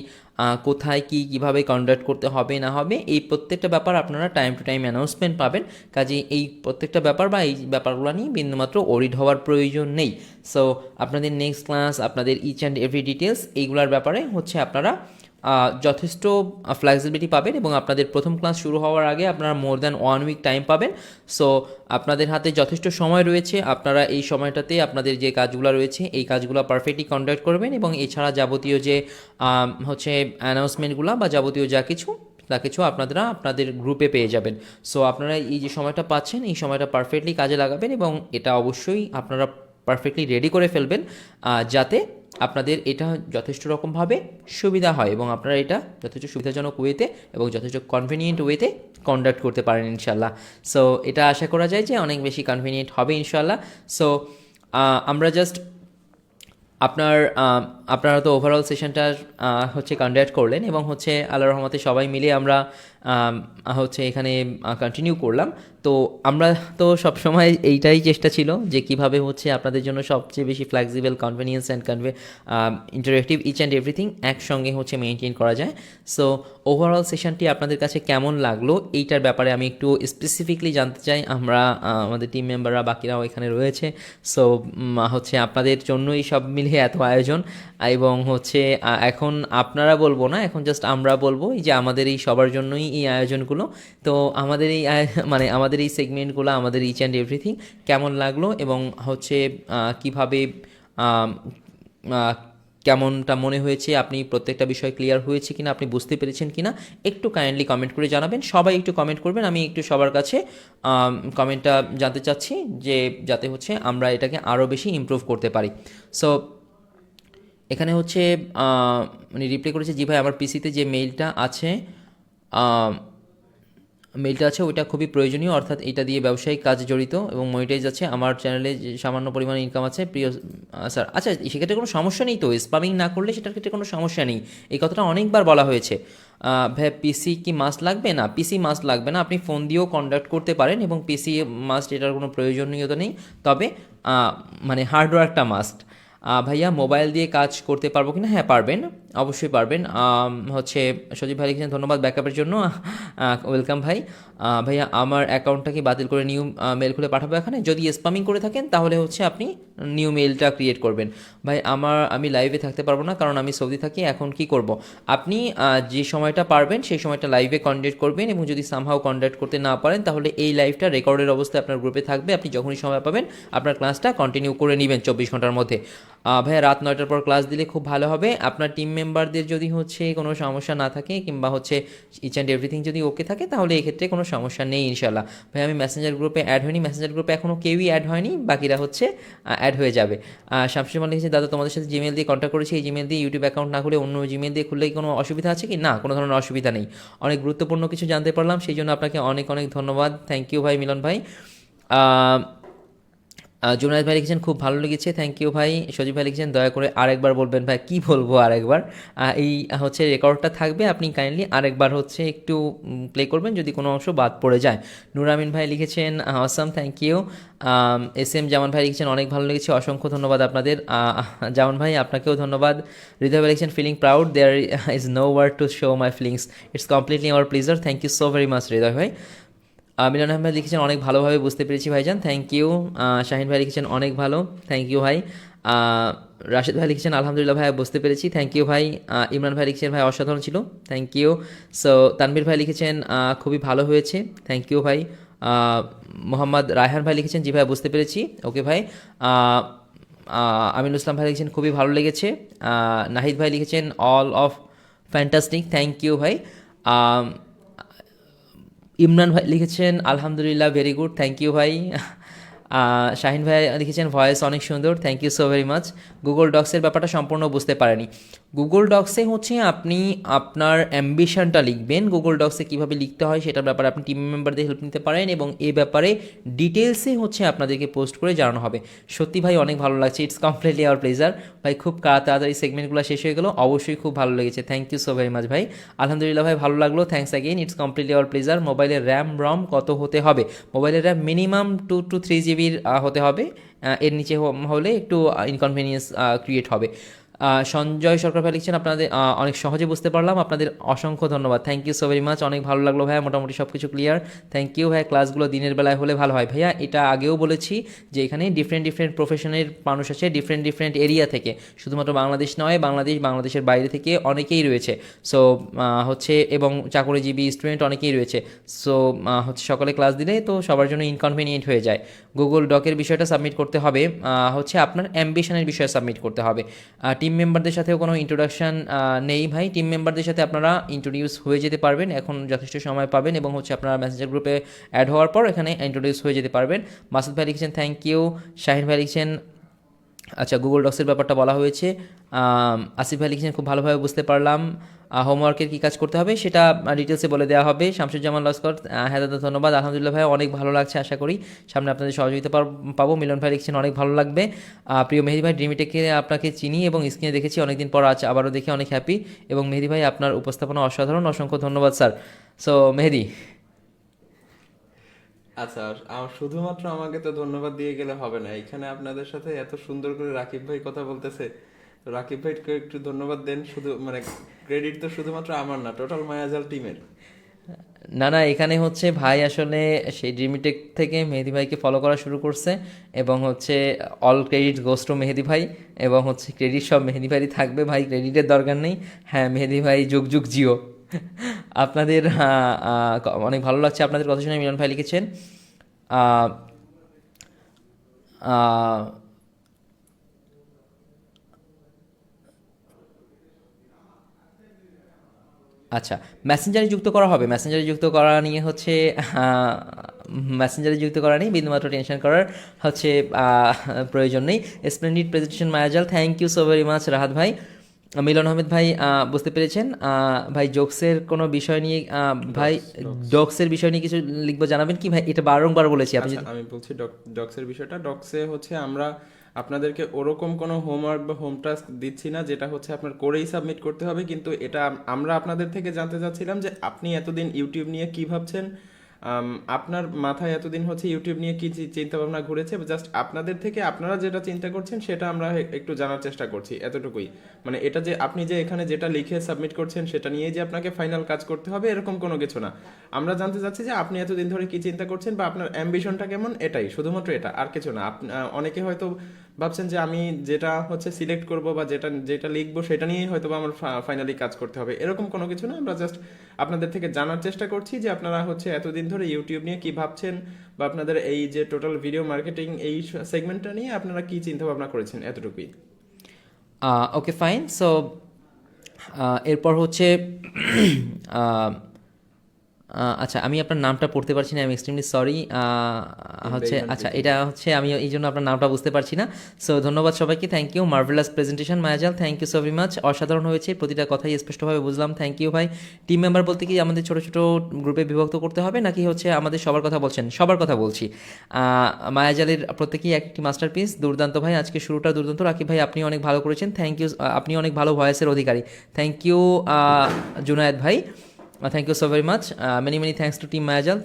কোথায় কীভাবে কন্ডাক্ট করতে হবে না হবে, এই প্রত্যেকটা ব্যাপার আপনারা টাইম টু টাইম অ্যানাউন্সমেন্ট পাবেন। কাজেই এই প্রত্যেকটা ব্যাপার বা এই ব্যাপারগুলো নিয়ে বিন্দুমাত্র ওরিড হওয়ার প্রয়োজন নেই। সো আপনাদের নেক্সট ক্লাস, আপনাদের ইচ অ্যান্ড এভরি ডিটেলস, এইগুলোর ব্যাপারে হচ্ছে আপনারা যথেষ্ট ফ্লেক্সিবিলিটি পাবেন। এবং আপনাদের প্রথম ক্লাস শুরু হওয়ার আগে আপনারা মোর দ্যান 1 উইক টাইম পাবেন। সো আপনাদের হাতে যথেষ্ট সময় রয়েছে। আপনারা এই সময়টাতে আপনাদের যে কাজগুলো রয়েছে এই কাজগুলো পারফেক্টলি কন্ডাক্ট করবেন। এবং এছাড়া যাবতীয় যে হচ্ছে অ্যানাউন্সমেন্টগুলো বা যাবতীয় যা কিছু আপনারা আপনাদের গ্রুপে পেয়ে যাবেন। সো আপনারা এই যে সময়টা পাচ্ছেন, এই সময়টা পারফেক্টলি কাজে লাগাবেন এবং এটা অবশ্যই আপনারা পারফেক্টলি রেডি করে ফেলবেন, যাতে আপনাদের এটা যথেষ্ট রকমভাবে সুবিধা হয় এবং আপনারা এটা যথেষ্ট সুবিধাজনক ওয়েতে এবং যথেষ্ট কনভিনিয়েন্ট ওয়েতে কন্ডাক্ট করতে পারেন ইনশাল্লাহ। সো এটা আশা করা যায় যে অনেক বেশি কনভিনিয়েন্ট হবে ইনশাল্লাহ। সো আমরা জাস্ট আপনারা তো ওভারঅল সেশনটা হচ্ছে কন্ডাক্ট করলেন এবং হচ্ছে আল্লাহর রহমতে সবাই মিলে আমরা হচ্ছে এখানে কন্টিনিউ করলাম। তো আমরা তো সবসময় এইটাই চেষ্টা ছিল যে কিভাবে হচ্ছে আপনাদের জন্য সবচেয়ে বেশি flexible, convenience and interactive each and everything একসঙ্গে হচ্ছে মেনটেন করা যায়। সো ওভারঅল সেশনটি আপনাদের কাছে কেমন লাগলো এইটার ব্যাপারে আমি একটু স্পেসিফিকলি জানতে চাই। আমাদের টিম মেম্বাররা বাকিরাও এখানে রয়েছে। সো হচ্ছে আপনাদের জন্যই সব মিলিয়ে এত আয়োজন, এবং হচ্ছে এখন আপনারা বলবো না, এখন জাস্ট আমরা বলবো যে আমাদের এই সবার জন্যই এই আয়োজনগুলো। তো আমাদের এই আমাদের এই সেগমেন্টগুলো, আমাদের ইচ অ্যান্ড এভরিথিং কেমন লাগলো এবং হচ্ছে কিভাবে কেমনটা মনে হয়েছে, আপনি প্রত্যেকটা বিষয় ক্লিয়ার হয়েছে কিনা, আপনি বুঝতে পেরেছেন কিনা, একটু কাইন্ডলি কমেন্ট করে জানাবেন। সবাই একটু কমেন্ট করবেন, আমি একটু সবার কাছে কমেন্টটা জানতে চাচ্ছি যে যাতে হচ্ছে আমরা এটাকে আরও বেশি ইমপ্রুভ করতে পারি। সো এখানে হচ্ছে রিপ্লাই করেছে, জি ভাই আমার পিসিতে যে মেইলটা আছে ওইটা খুবই প্রয়োজনীয়, অর্থাৎ এটা দিয়ে ব্যবসায়িক কাজ জড়িত এবং মনিটাইজ আছে, আমার চ্যানেলে যে সামান্য পরিমাণে ইনকাম আছে। প্রিয় স্যার, আচ্ছা সেক্ষেত্রে কোনো সমস্যা নেই তো, স্প্যামিং না করলে সেটার ক্ষেত্রে কোনো সমস্যা নেই। এই কথাটা অনেকবার বলা হয়েছে। ভাই পিসি কি মাস্ট লাগবে? না, পিসি মাস্ট লাগবে না, আপনি ফোন দিয়েও কন্ডাক্ট করতে পারেন এবং পিসি মাস্ট এটার কোনো প্রয়োজনীয়তা নেই। তবে হার্ডওয়্যারটা মাস্ট। ভাইয়া মোবাইল দিয়ে কাজ করতে পারবো কিনা? হ্যাঁ পারবেন, অবশ্যই পারবেন। হচ্ছে সজীব ভাই লিখেছেন ধন্যবাদ ব্যাকআপের জন্য, ওয়েলকাম ভাই। ভাইয়া আমার অ্যাকাউন্টটাকে বাতিল করে নিউ মেল খুলে পাঠাবো এখানে? যদি স্প্যামিং করে থাকেন তাহলে হচ্ছে আপনি নিউ মেলটা ক্রিয়েট করবেন। ভাই আমি লাইভে থাকতে পারবো না কারণ আমি সৌদি থাকি, এখন কি করব? আপনি যে সময়টা পারবেন সেই সময়টা লাইভে কন্ডাক্ট করবেন এবং যদি সামহাও কন্ডাক্ট করতে না পারেন তাহলে এই লাইভটা রেকর্ডের অবস্থায় আপনার গ্রুপে থাকবে, আপনি যখনই সময় পাবেন আপনার ক্লাসটা কন্টিনিউ করে নেবেন 24 ঘন্টার মধ্যে। ভাইয়া রাত 9টার পর ক্লাস দিলে খুব ভালো হবে। আপনার টিম মেম্বারদের যদি হচ্ছে কোনো সমস্যা না থাকে কিংবা হচ্ছে ইচ অ্যান্ড এভরিথিং যদি ওকে থাকে তাহলে এক্ষেত্রে কোনো সমস্যা নেই ইনশাল্লাহ। ভাই আমি মেসেঞ্জার গ্রুপে অ্যাড হয়নি, মেসেঞ্জার গ্রুপে এখনও কেউই অ্যাড হয়নি, বাকিরা হচ্ছে অ্যাড হয়ে যাবে। শামসুমান লিখেছে দাদা তোমাদের সাথে জিমেল দিয়ে কন্ট্যাক্ট করেছি, এই জিমেল দিয়ে ইউটিউব অ্যাকাউন্ট না খুলে অন্য জিমেল দিয়ে খুললে কোনো অসুবিধা আছে কি? না, কোনো ধরনের অসুবিধা নেই। অনেক গুরুত্বপূর্ণ কিছু জানতে পারলাম, সেই জন্য আপনাকে অনেক অনেক ধন্যবাদ। থ্যাংক ইউ ভাই মিলন ভাই। জুনায়েদ ভাই লিখেছেন খুব ভালো লেগেছে, থ্যাংক ইউ ভাই। সজীব ভাই লিখেছেন দয়া করে আরেকবার বলবেন ভাই। কি বলবো আরেকবার? এই হচ্ছে রেকর্ডটা থাকবে, আপনি কাইন্ডলি আরেকবার হচ্ছে একটু প্লে করবেন যদি কোনো অংশ বাদ পড়ে যায়। নূর আমিন ভাই লিখেছেন awesome, thank you. S M Zaman ভাই লিখেছেন অনেক ভালো লেগেছে, অসংখ্য ধন্যবাদ আপনাদের। জামান ভাই আপনাকেও ধন্যবাদ। হৃদয় ভাই লিখেছেন feeling proud, there is no word to show my feelings, it's completely our pleasure, thank you so very much Hridoy ভাই। মিলন আহমেদ লিখেছেন অনেক ভালোভাবে বুঝতে পেরেছি ভাইজান, থ্যাংক ইউ। শাহিন ভাই লিখেছেন অনেক ভালো, থ্যাংক ইউ ভাই। রাশেদ ভাই লিখেছেন আলহামদুলিল্লাহ ভাই বুঝতে পেরেছি, থ্যাংক ইউ ভাই। ইমরান ভাই লিখেছেন ভাই অসাধারণ ছিল, থ্যাংক ইউ। সো তানভীর ভাই লিখেছেন খুবই ভালো হয়েছে, থ্যাংক ইউ ভাই। মোহাম্মদ রায়হান ভাই লিখেছেন জি ভাই বুঝতে পেরেছি, ওকে ভাই। আমিনুল ইসলাম ভাই লিখেছেন খুবই ভালো লেগেছে। নাহিদ ভাই লিখেছেন all of fantastic, thank you ভাই। ইমরান ভাই লিখেছেন আলহামদুলিল্লাহ ভেরি গুড, থ্যাংক ইউ ভাই। শাহিন ভাই লিখেছেন ভয়েস অনেক সুন্দর, thank you so very much. Google ডক্সের ব্যাপারটা সম্পূর্ণ বুঝতে পারেনি। গুগল ডক্সে হচ্ছে আপনি আপনার অ্যাম্বিশনটা লিখবেন, গুগল ডক্সে কীভাবে লিখতে হয় সেটার ব্যাপারে আপনি টিম মেম্বারদের হেল্প নিতে পারেন এবং এ ব্যাপারে ডিটেলসে হচ্ছে আপনাদেরকে পোস্ট করে জানানো হবে। সত্যি ভাই অনেক ভালো লাগছে, ইটস কমপ্লিটলি আওয়ার প্লেজার ভাই। খুব তাড়াতাড়ি সেগমেন্টগুলো শেষ হয়ে গেলো, অবশ্যই খুব ভালো লেগেছে, thank you so very much ভাই। আলহামদুলিল্লাহ ভাই ভালো লাগলো, thanks again, it's completely our pleasure. মোবাইলের র্যাম রম কত হতে হবে? মোবাইলের র্যাম মিনিমাম 2 to 3 জিবির হতে হবে, এর নিচে হলে একটু ইনকনভেনিয়েন্স ক্রিয়েট হবে। সঞ্জয় সরকার ভাই লিখছেন আপনাদের অনেক সহজে বুঝতে পারলাম, আপনাদের অসংখ্য ধন্যবাদ, thank you so very much. অনেক ভালো লাগলো ভাইয়া, মোটামুটি সব কিছু ক্লিয়ার, থ্যাংক ইউ ভাই। ক্লাসগুলো দিনের বেলায় হলে ভালো হয় ভাইয়া, এটা আগেও বলেছি যে এখানে ডিফারেন্ট প্রফেশনের মানুষ আছে, ডিফারেন্ট এরিয়া থেকে, শুধুমাত্র বাংলাদেশ নয়, বাংলাদেশের বাইরে থেকে অনেকেই রয়েছে। সো হচ্ছে এবং চাকরিজীবী স্টুডেন্ট অনেকেই রয়েছে। সো হচ্ছে সকালে ক্লাস দিলে তো সবার জন্য ইনকনভিনিয়েন্ট হয়ে যায়। গুগল ডকের বিষয়টা সাবমিট করতে হবে, হচ্ছে আপনার অ্যাম্বিশনের বিষয়ে সাবমিট করতে হবে। টিম মেম্বারদের সাথেও কোনো ইন্ট্রোডাকশান নেই ভাই, টিম মেম্বারদের সাথে আপনারা ইন্ট্রোডিউস হয়ে যেতে পারবেন, এখন যথেষ্ট সময় পাবেন এবং হচ্ছে আপনারা মেসেঞ্জার গ্রুপে অ্যাড হওয়ার পর এখানে ইন্ট্রোডিউস হয়ে যেতে পারবেন। মাসুদ ভাই লিখছেন থ্যাংক ইউ। শাহিন ভাই লিখছেন আচ্ছা গুগল ডক্সের ব্যাপারটা বলা হয়েছে। আসিফ ভাই লিখছেন খুব ভালোভাবে বুঝতে পারলাম, হোমওয়ার্কের কী কাজ করতে হবে সেটা ডিটেলসে বলে দেওয়া হবে। শামসুজ্জামান লস্কর হ্যাঁ দাদা ধন্যবাদ, আলহামদুলিল্লাহ ভাই অনেক ভালো লাগছে, আশা করি সামনে আপনাদের সহযোগিতা পাবো। মিলন ভাই লিখছেন অনেক ভালো লাগবে। প্রিয় মেহেদি ভাই ড্রিমিটেকে আপনাকে চিনি এবং স্ক্রিনে দেখেছি অনেকদিন পর, আজ আবারও দেখে অনেক হ্যাপি এবং মেহেদি ভাই আপনার উপস্থাপনা অসাধারণ, অসংখ্য ধন্যবাদ স্যার। সো মেহেদি আচ্ছা, শুধুমাত্র আমাকে তো ধন্যবাদ দিয়ে গেলে হবে না, এখানে আপনাদের সাথে এত সুন্দর করে রাকিব ভাই কথা বলতেছে, তো রাকিব ভাইকে একটু ধন্যবাদ দেন। শুধু মানে ক্রেডিট তো শুধুমাত্র আমার না, টোটাল মায়াজাল টিমের। না না, এখানে হচ্ছে ভাই আসলে সেই ড্রিমিটেক থেকে মেহেদি ভাইকে ফলো করা শুরু করছে এবং হচ্ছে অল ক্রেডিট গোস টু মেহেদি ভাই এবং হচ্ছে ক্রেডিট সব মেহেদি ভাইই থাকবে ভাই, ক্রেডিটের দরকার নেই। হ্যাঁ মেহেদি ভাই যুগ যুগ জিও। আপনাদের অনেক ভালো লাগছে আপনাদের কথা শুনে, মিলন ভাই লিখেছেন আহ, আহ, আচ্ছা মেসেঞ্জারে যুক্ত করা হবে, মেসেঞ্জারে যুক্ত করা নিয়ে হচ্ছে মেসেঞ্জারে যুক্ত করা নেই, বিন্দুমাত্র টেনশন করার হচ্ছে প্রয়োজন নেই। Splendid presentation Mayajal, thank you so very much Rahat ভাই। মিলন আহমেদ ভাই বুঝতে পেরেছেন ভাই জোকসের কোনো বিষয় নিয়ে ভাই জোকসের বিষয় নিয়ে কিছু লিখবো, জানাবেন কি ভাই? এটা বারংবার বলেছি আপনি আচ্ছা, আমি বলছি ডক্সের বিষয়টা। ডক্সে হচ্ছে আমরা আপনাদেরকে ওরকম কোনো হোমওয়ার্ক বা হোম টাস্ক দিচ্ছি না যেটা হচ্ছে আপনার করেই সাবমিট করতে হবে, কিন্তু এটা আমরা আপনাদের থেকে জানতে চাচ্ছিলাম যে আপনি এতদিন ইউটিউব নিয়ে কি ভাবছেন, আপনার মাথায় এতদিন হচ্ছে ইউটিউব নিয়ে কি চিন্তা ভাবনা ঘুরেছে, জাস্ট আপনাদের থেকে আপনারা যেটা চিন্তা করছেন সেটা আমরা একটু জানার চেষ্টা করছি, এতটুকুই। মানে এটা যে আপনি যে এখানে যেটা লিখে সাবমিট করছেন সেটা নিয়ে যে আপনাকে ফাইনাল কাজ করতে হবে এরকম কোনো কিছু না। আমরা জানতে চাচ্ছি যে আপনি এতদিন ধরে কি চিন্তা করছেন বা আপনার অ্যাম্বিশনটা কেমন, এটাই শুধুমাত্র, এটা আর কিছু না। অনেকে হয়তো ভাবছেন যে আমি যেটা হচ্ছে সিলেক্ট করব বা যেটা যেটা লিখবো সেটা নিয়েই হয়তো আমার ফাইনালি কাজ করতে হবে, এরকম কোনো কিছু না। আমরা জাস্ট আপনাদের থেকে জানার চেষ্টা করছি যে আপনারা হচ্ছে এতদিন ধরে ইউটিউব নিয়ে কি ভাবছেন বা আপনাদের এই যে টোটাল ভিডিও মার্কেটিং এই সেগমেন্টটা নিয়ে আপনারা কি চিন্তা ভাবনা করেছেন, এতটুকুই। ওকে ফাইন। সো এরপর হচ্ছে আচ্ছা, আমি আপনার নামটা পড়তে পারছি না, আমি এক্সট্রিমলি সরি। হচ্ছে আচ্ছা, এটা হচ্ছে আমি এই জন্য আপনার নামটা বুঝতে পারছি না। সো ধন্যবাদ সবাইকে, thank you, marvellous presentation Mayajal, thank you so very much, অসাধারণ হয়েছে, প্রতিটা কথাই স্পষ্টভাবে বুঝলাম, থ্যাংক ইউ ভাই। টিম মেম্বার বলতে কি আমাদের ছোট ছোট গ্রুপে বিভক্ত করতে হবে নাকি হচ্ছে আমাদের সবার কথা বলছেন? সবার কথা বলছি। মায়াজালের প্রত্যেকেই একটি মাস্টারপিস, দুর্দান্ত ভাই, আজকে শুরুটা দুর্দান্ত। রাকিব ভাই আপনি অনেক ভালো করেছেন, থ্যাংক ইউ, আপনি অনেক ভালো ভয়েসের অধিকারী, থ্যাংক ইউ জুনায়েদ ভাই। Thank you so very much. Many thanks to Team Mayajal.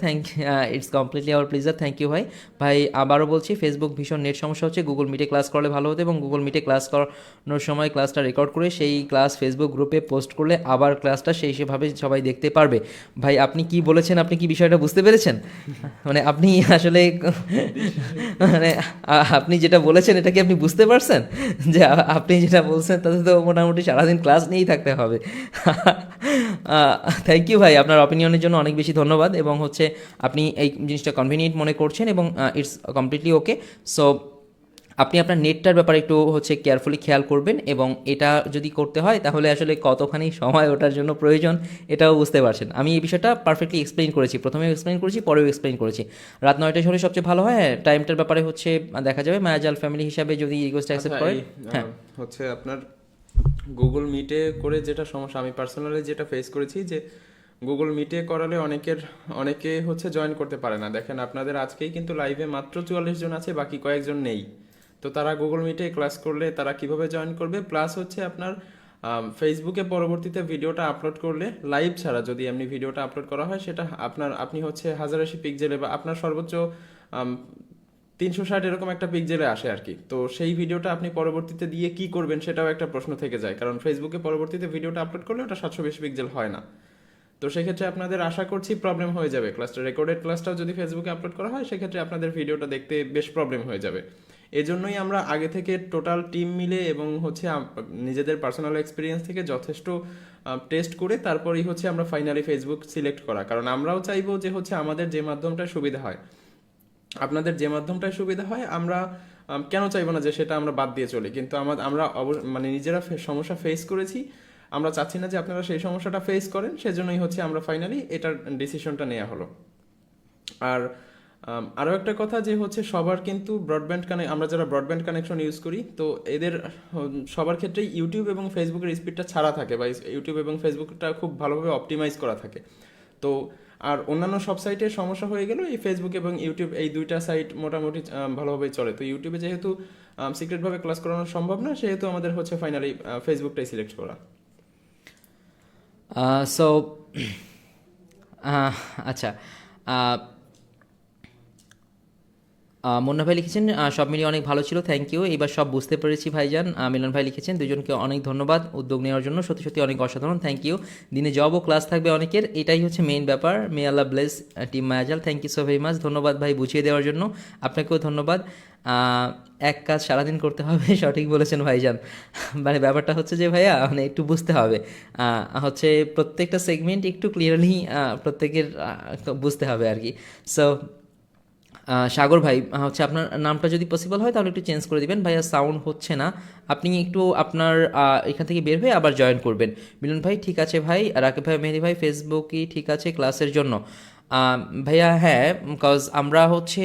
It's completely our pleasure. Thank you ভাই। ভাই আবারও বলছি, ফেসবুক ভীষণ নেট সমস্যা হচ্ছে, গুগল মিটে ক্লাস করলে ভালো হতো, এবং গুগল মিটে ক্লাস করানোর সময় ক্লাসটা রেকর্ড করে সেই ক্লাস ফেসবুক গ্রুপে পোস্ট করলে আবার ক্লাসটা সেভাবে সবাই দেখতে পারবে। ভাই আপনি কি বলেছেন, আপনি কি বিষয়টা বুঝতে পেরেছেন? মানে আপনি আসলে মানে আপনি যেটা বলেছেন এটা কি আপনি বুঝতে পারছেন? যে আপনি যেটা বলছেন তাতে তো মোটামুটি সারাদিন ক্লাস নিয়েই থাকতে হবে। থ্যাংক ইউ ভাই, আপনার অপিনিয়নের জন্য অনেক বেশি ধন্যবাদ, এবং হচ্ছে আপনি এই জিনিসটা কনভিনিয়েন্ট মনে করছেন এবং ইটস কমপ্লিটলি ওকে। সো আপনি আপনার নেটটার ব্যাপারে একটু হচ্ছে কেয়ারফুলি খেয়াল করবেন, এবং এটা যদি করতে হয় তাহলে আসলে কতখানি সময় ওটার জন্য প্রয়োজন এটাও বুঝতে পারছেন। আমি এই বিষয়টা পারফেক্টলি এক্সপ্লেইন করেছি, প্রথমেও এক্সপ্লেইন করেছি, পরেও এক্সপ্লেইন করেছি। রাত 9টায় হলে সবচেয়ে ভালো হয়, টাইমটার ব্যাপারে হচ্ছে দেখা যাবে মায়াজাল ফ্যামিলি হিসাবে যদি রিকোয়েস্ট অ্যাকসেপ্ট করেন। হ্যাঁ, হচ্ছে আপনার গুগল মিটে করে যেটা সমস্যা আমি পার্সোনালি যেটা ফেস করেছি, যে গুগল মিটে করালে অনেকে হচ্ছে জয়েন করতে পারে না। দেখেন আপনাদের আজকেই কিন্তু লাইভে মাত্র 44 জন আছে, বাকি কয়েকজন নেই। তো তারা গুগল মিটে ক্লাস করলে তারা কিভাবে জয়েন করবে? প্লাস হচ্ছে আপনার ফেসবুকে পরবর্তীতে ভিডিওটা আপলোড করলে, লাইভ ছাড়া যদি এমনি ভিডিওটা আপলোড করা হয়, সেটা আপনি হচ্ছে 1080 পিক্সেলে বা আপনার সর্বোচ্চ 360 এরকম একটা পিক্সেলে আসে আর কি। তো সেই ভিডিওটা আপনি পরবর্তীতে দিয়ে কি করবেন সেটাও একটা প্রশ্ন থেকে যায়, কারণ ফেসবুকে পরবর্তীতে ভিডিওটা আপলোড করলে ওটা 720 পিক্সেল হয় না। তো সেক্ষেত্রে আপনাদের আশা করছি প্রবলেম হয়ে যাবে। ক্লাসটা রেকর্ডেড ক্লাসটাও যদি ফেসবুকে আপলোড করা হয়, সেক্ষেত্রে আপনাদের ভিডিওটা দেখতে বেশ প্রবলেম হয়ে যাবে। এজন্যই আমরা আগে থেকে টোটাল টিম মিলে এবং হচ্ছে নিজেদের পার্সোনাল এক্সপিরিয়েন্স থেকে যথেষ্ট টেস্ট করে তারপরেই হচ্ছে আমরা ফাইনালি ফেসবুক সিলেক্ট করা, কারণ আমরাও চাইবো যে হচ্ছে আমাদের যে মাধ্যমটা সুবিধা হয়, আপনাদের যে মাধ্যমটায় সুবিধা হয়, আমরা কেন চাইবো না যে সেটা আমরা বাদ দিয়ে চলি। কিন্তু আমরা মানে নিজেরা সমস্যা ফেস করেছি, আমরা চাচ্ছি না যে আপনারা সেই সমস্যাটা ফেস করেন, সেজন্যই হচ্ছে আমরা ফাইনালি এটার ডিসিশনটা নেওয়া হলো। আর আরও একটা কথা যে হচ্ছে সবার কিন্তু আমরা যারা ব্রডব্যান্ড কানেকশন ইউজ করি, তো এদের সবার ক্ষেত্রেই ইউটিউব এবং ফেসবুকের স্পিডটা ছাড়া থাকে, বা ইউটিউব এবং ফেসবুকটা খুব ভালোভাবে অপটিমাইজ করা থাকে। তো আর অন্যান্য সব সাইটের সমস্যা হয়ে গেল, এই ফেসবুক এবং ইউটিউব এই দুইটা সাইট মোটামুটি ভালোভাবেই চলে। তো ইউটিউবে যেহেতু সিক্রেটভাবে ক্লাস করানো সম্ভব না, সেহেতু আমাদের হচ্ছে ফাইনালি ফেসবুকটাই সিলেক্ট করা। সো আচ্ছা, মুন্না ভাই লিখেছেন সব মিলিয়ে অনেক ভালো ছিল, থ্যাংক ইউ, এবার সব বুঝতে পেরেছি ভাইজান। মিলন ভাই লিখেছেন দুজনকে অনেক ধন্যবাদ উদ্যোগ নেওয়ার জন্য, সত্যি সত্যি অনেক অসাধারণ, থ্যাংক ইউ। দিনে জব ও ক্লাস থাকবে অনেকের, এটাই হচ্ছে মেইন ব্যাপার। May Allah bless team Mayajal, thank you so very much, ধন্যবাদ ভাই বুঝিয়ে দেওয়ার জন্য, আপনাকেও ধন্যবাদ। এক কাজ সারাদিন করতে হবে, সঠিক বলেছেন ভাইজান। মানে ব্যাপারটা হচ্ছে যে ভাইয়া মানে একটু বুঝতে হবে, হচ্ছে প্রত্যেকটা সেগমেন্ট একটু ক্লিয়ারলি প্রত্যেকের বুঝতে হবে আর কি। সো সাগর ভাই হচ্ছে আপনার নামটা যদি পসিবল হয় তাহলে একটু চেঞ্জ করে দিবেন ভাইয়া, সাউন্ড হচ্ছে না, আপনি একটু আপনার এখান থেকে বের হয়ে আবার জয়েন করবেন। মিলন ভাই ঠিক আছে ভাই, রাকিব ভাই, মেহেদি ভাই ফেসবুকই ঠিক আছে ক্লাসের জন্য। ভাইয়া হ্যাঁ, বিকজ আমরা হচ্ছে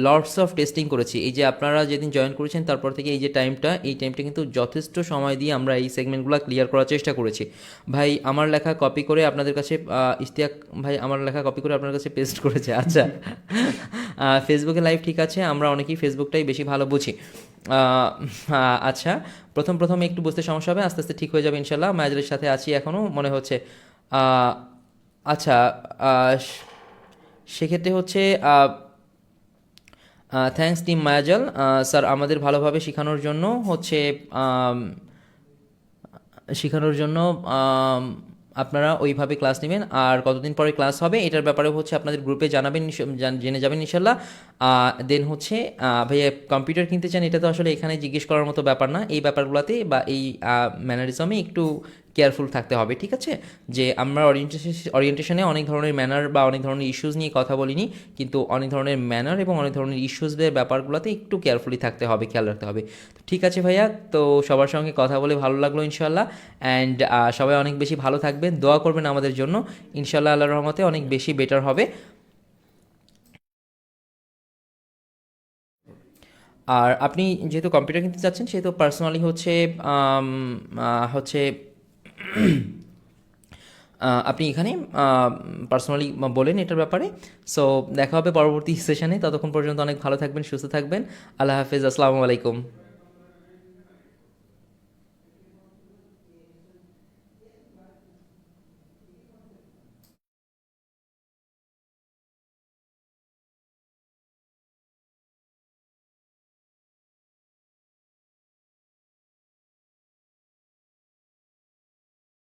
লটস অফ টেস্টিং করেছি, এই যে আপনারা যেদিন জয়েন করেছেন তারপর থেকে এই যে এই টাইমটা কিন্তু যথেষ্ট সময় দিয়ে আমরা এই সেগমেন্টগুলো ক্লিয়ার করার চেষ্টা করেছি। ভাই আমার লেখা কপি করে আপনাদের কাছে ইশতিয়াক ভাই আমার লেখা কপি করে আপনার কাছে পেস্ট করেছে, আচ্ছা। ফেসবুকে লাইভ ঠিক আছে, আমরা অনেকেই ফেসবুকটাই বেশি ভালো বুঝি। আচ্ছা, প্রথম একটু বুঝতে সমস্যা হবে, আস্তে আস্তে ঠিক হয়ে যাবে ইনশাল্লাহ। মায়াজের সাথে আছি এখনও মনে হচ্ছে। আচ্ছা, সেক্ষেত্রে হচ্ছে থ্যাঙ্কস টিম মায়াজাল স্যার, আমাদের ভালোভাবে শেখানোর জন্য আপনারা ওইভাবে ক্লাস নেবেন। আর কতদিন পরে ক্লাস হবে এটার ব্যাপারে হচ্ছে আপনাদের গ্রুপে জানাবেন, জেনে যাবেন ইনশাল্লাহ। দেন হচ্ছে ভাইয়া কম্পিউটার কিনতে চান, এটা তো আসলে এখানে জিজ্ঞেস করার মতো ব্যাপার না। এই ব্যাপারগুলোতে বা এই ম্যানারিজমে একটু কেয়ারফুল থাকতে হবে, ঠিক আছে? যে আমরা ওরিয়েন্টেশনে অনেক ধরনের ম্যানার বা অনেক ধরনের ইস্যুস নিয়ে কথা বলিনি, কিন্তু অনেক ধরনের ম্যানার এবং অনেক ধরনের ইস্যুসদের ব্যাপারগুলোতে একটু কেয়ারফুলি থাকতে হবে, খেয়াল রাখতে হবে। তো ঠিক আছে ভাইয়া, তো সবার সঙ্গে কথা বলে ভালো লাগলো ইনশাল্লাহ। অ্যান্ড সবাই অনেক বেশি ভালো থাকবেন, দোয়া করবেন আমাদের জন্য, ইনশাল্লাহ আল্লাহর রহমতে অনেক বেশি বেটার হবে। আর আপনি যেহেতু কম্পিউটার কিনতে চাচ্ছেন, সেহেতু পার্সোনালি হচ্ছে আম, হচ্ছে আপনি এখানে পার্সোনালি বলেন এটার ব্যাপারে। সো দেখা হবে পরবর্তী সেশনে, ততক্ষণ পর্যন্ত অনেক ভালো থাকবেন, সুস্থ থাকবেন। আল্লাহ হাফেজ, আসসালামু আলাইকুম।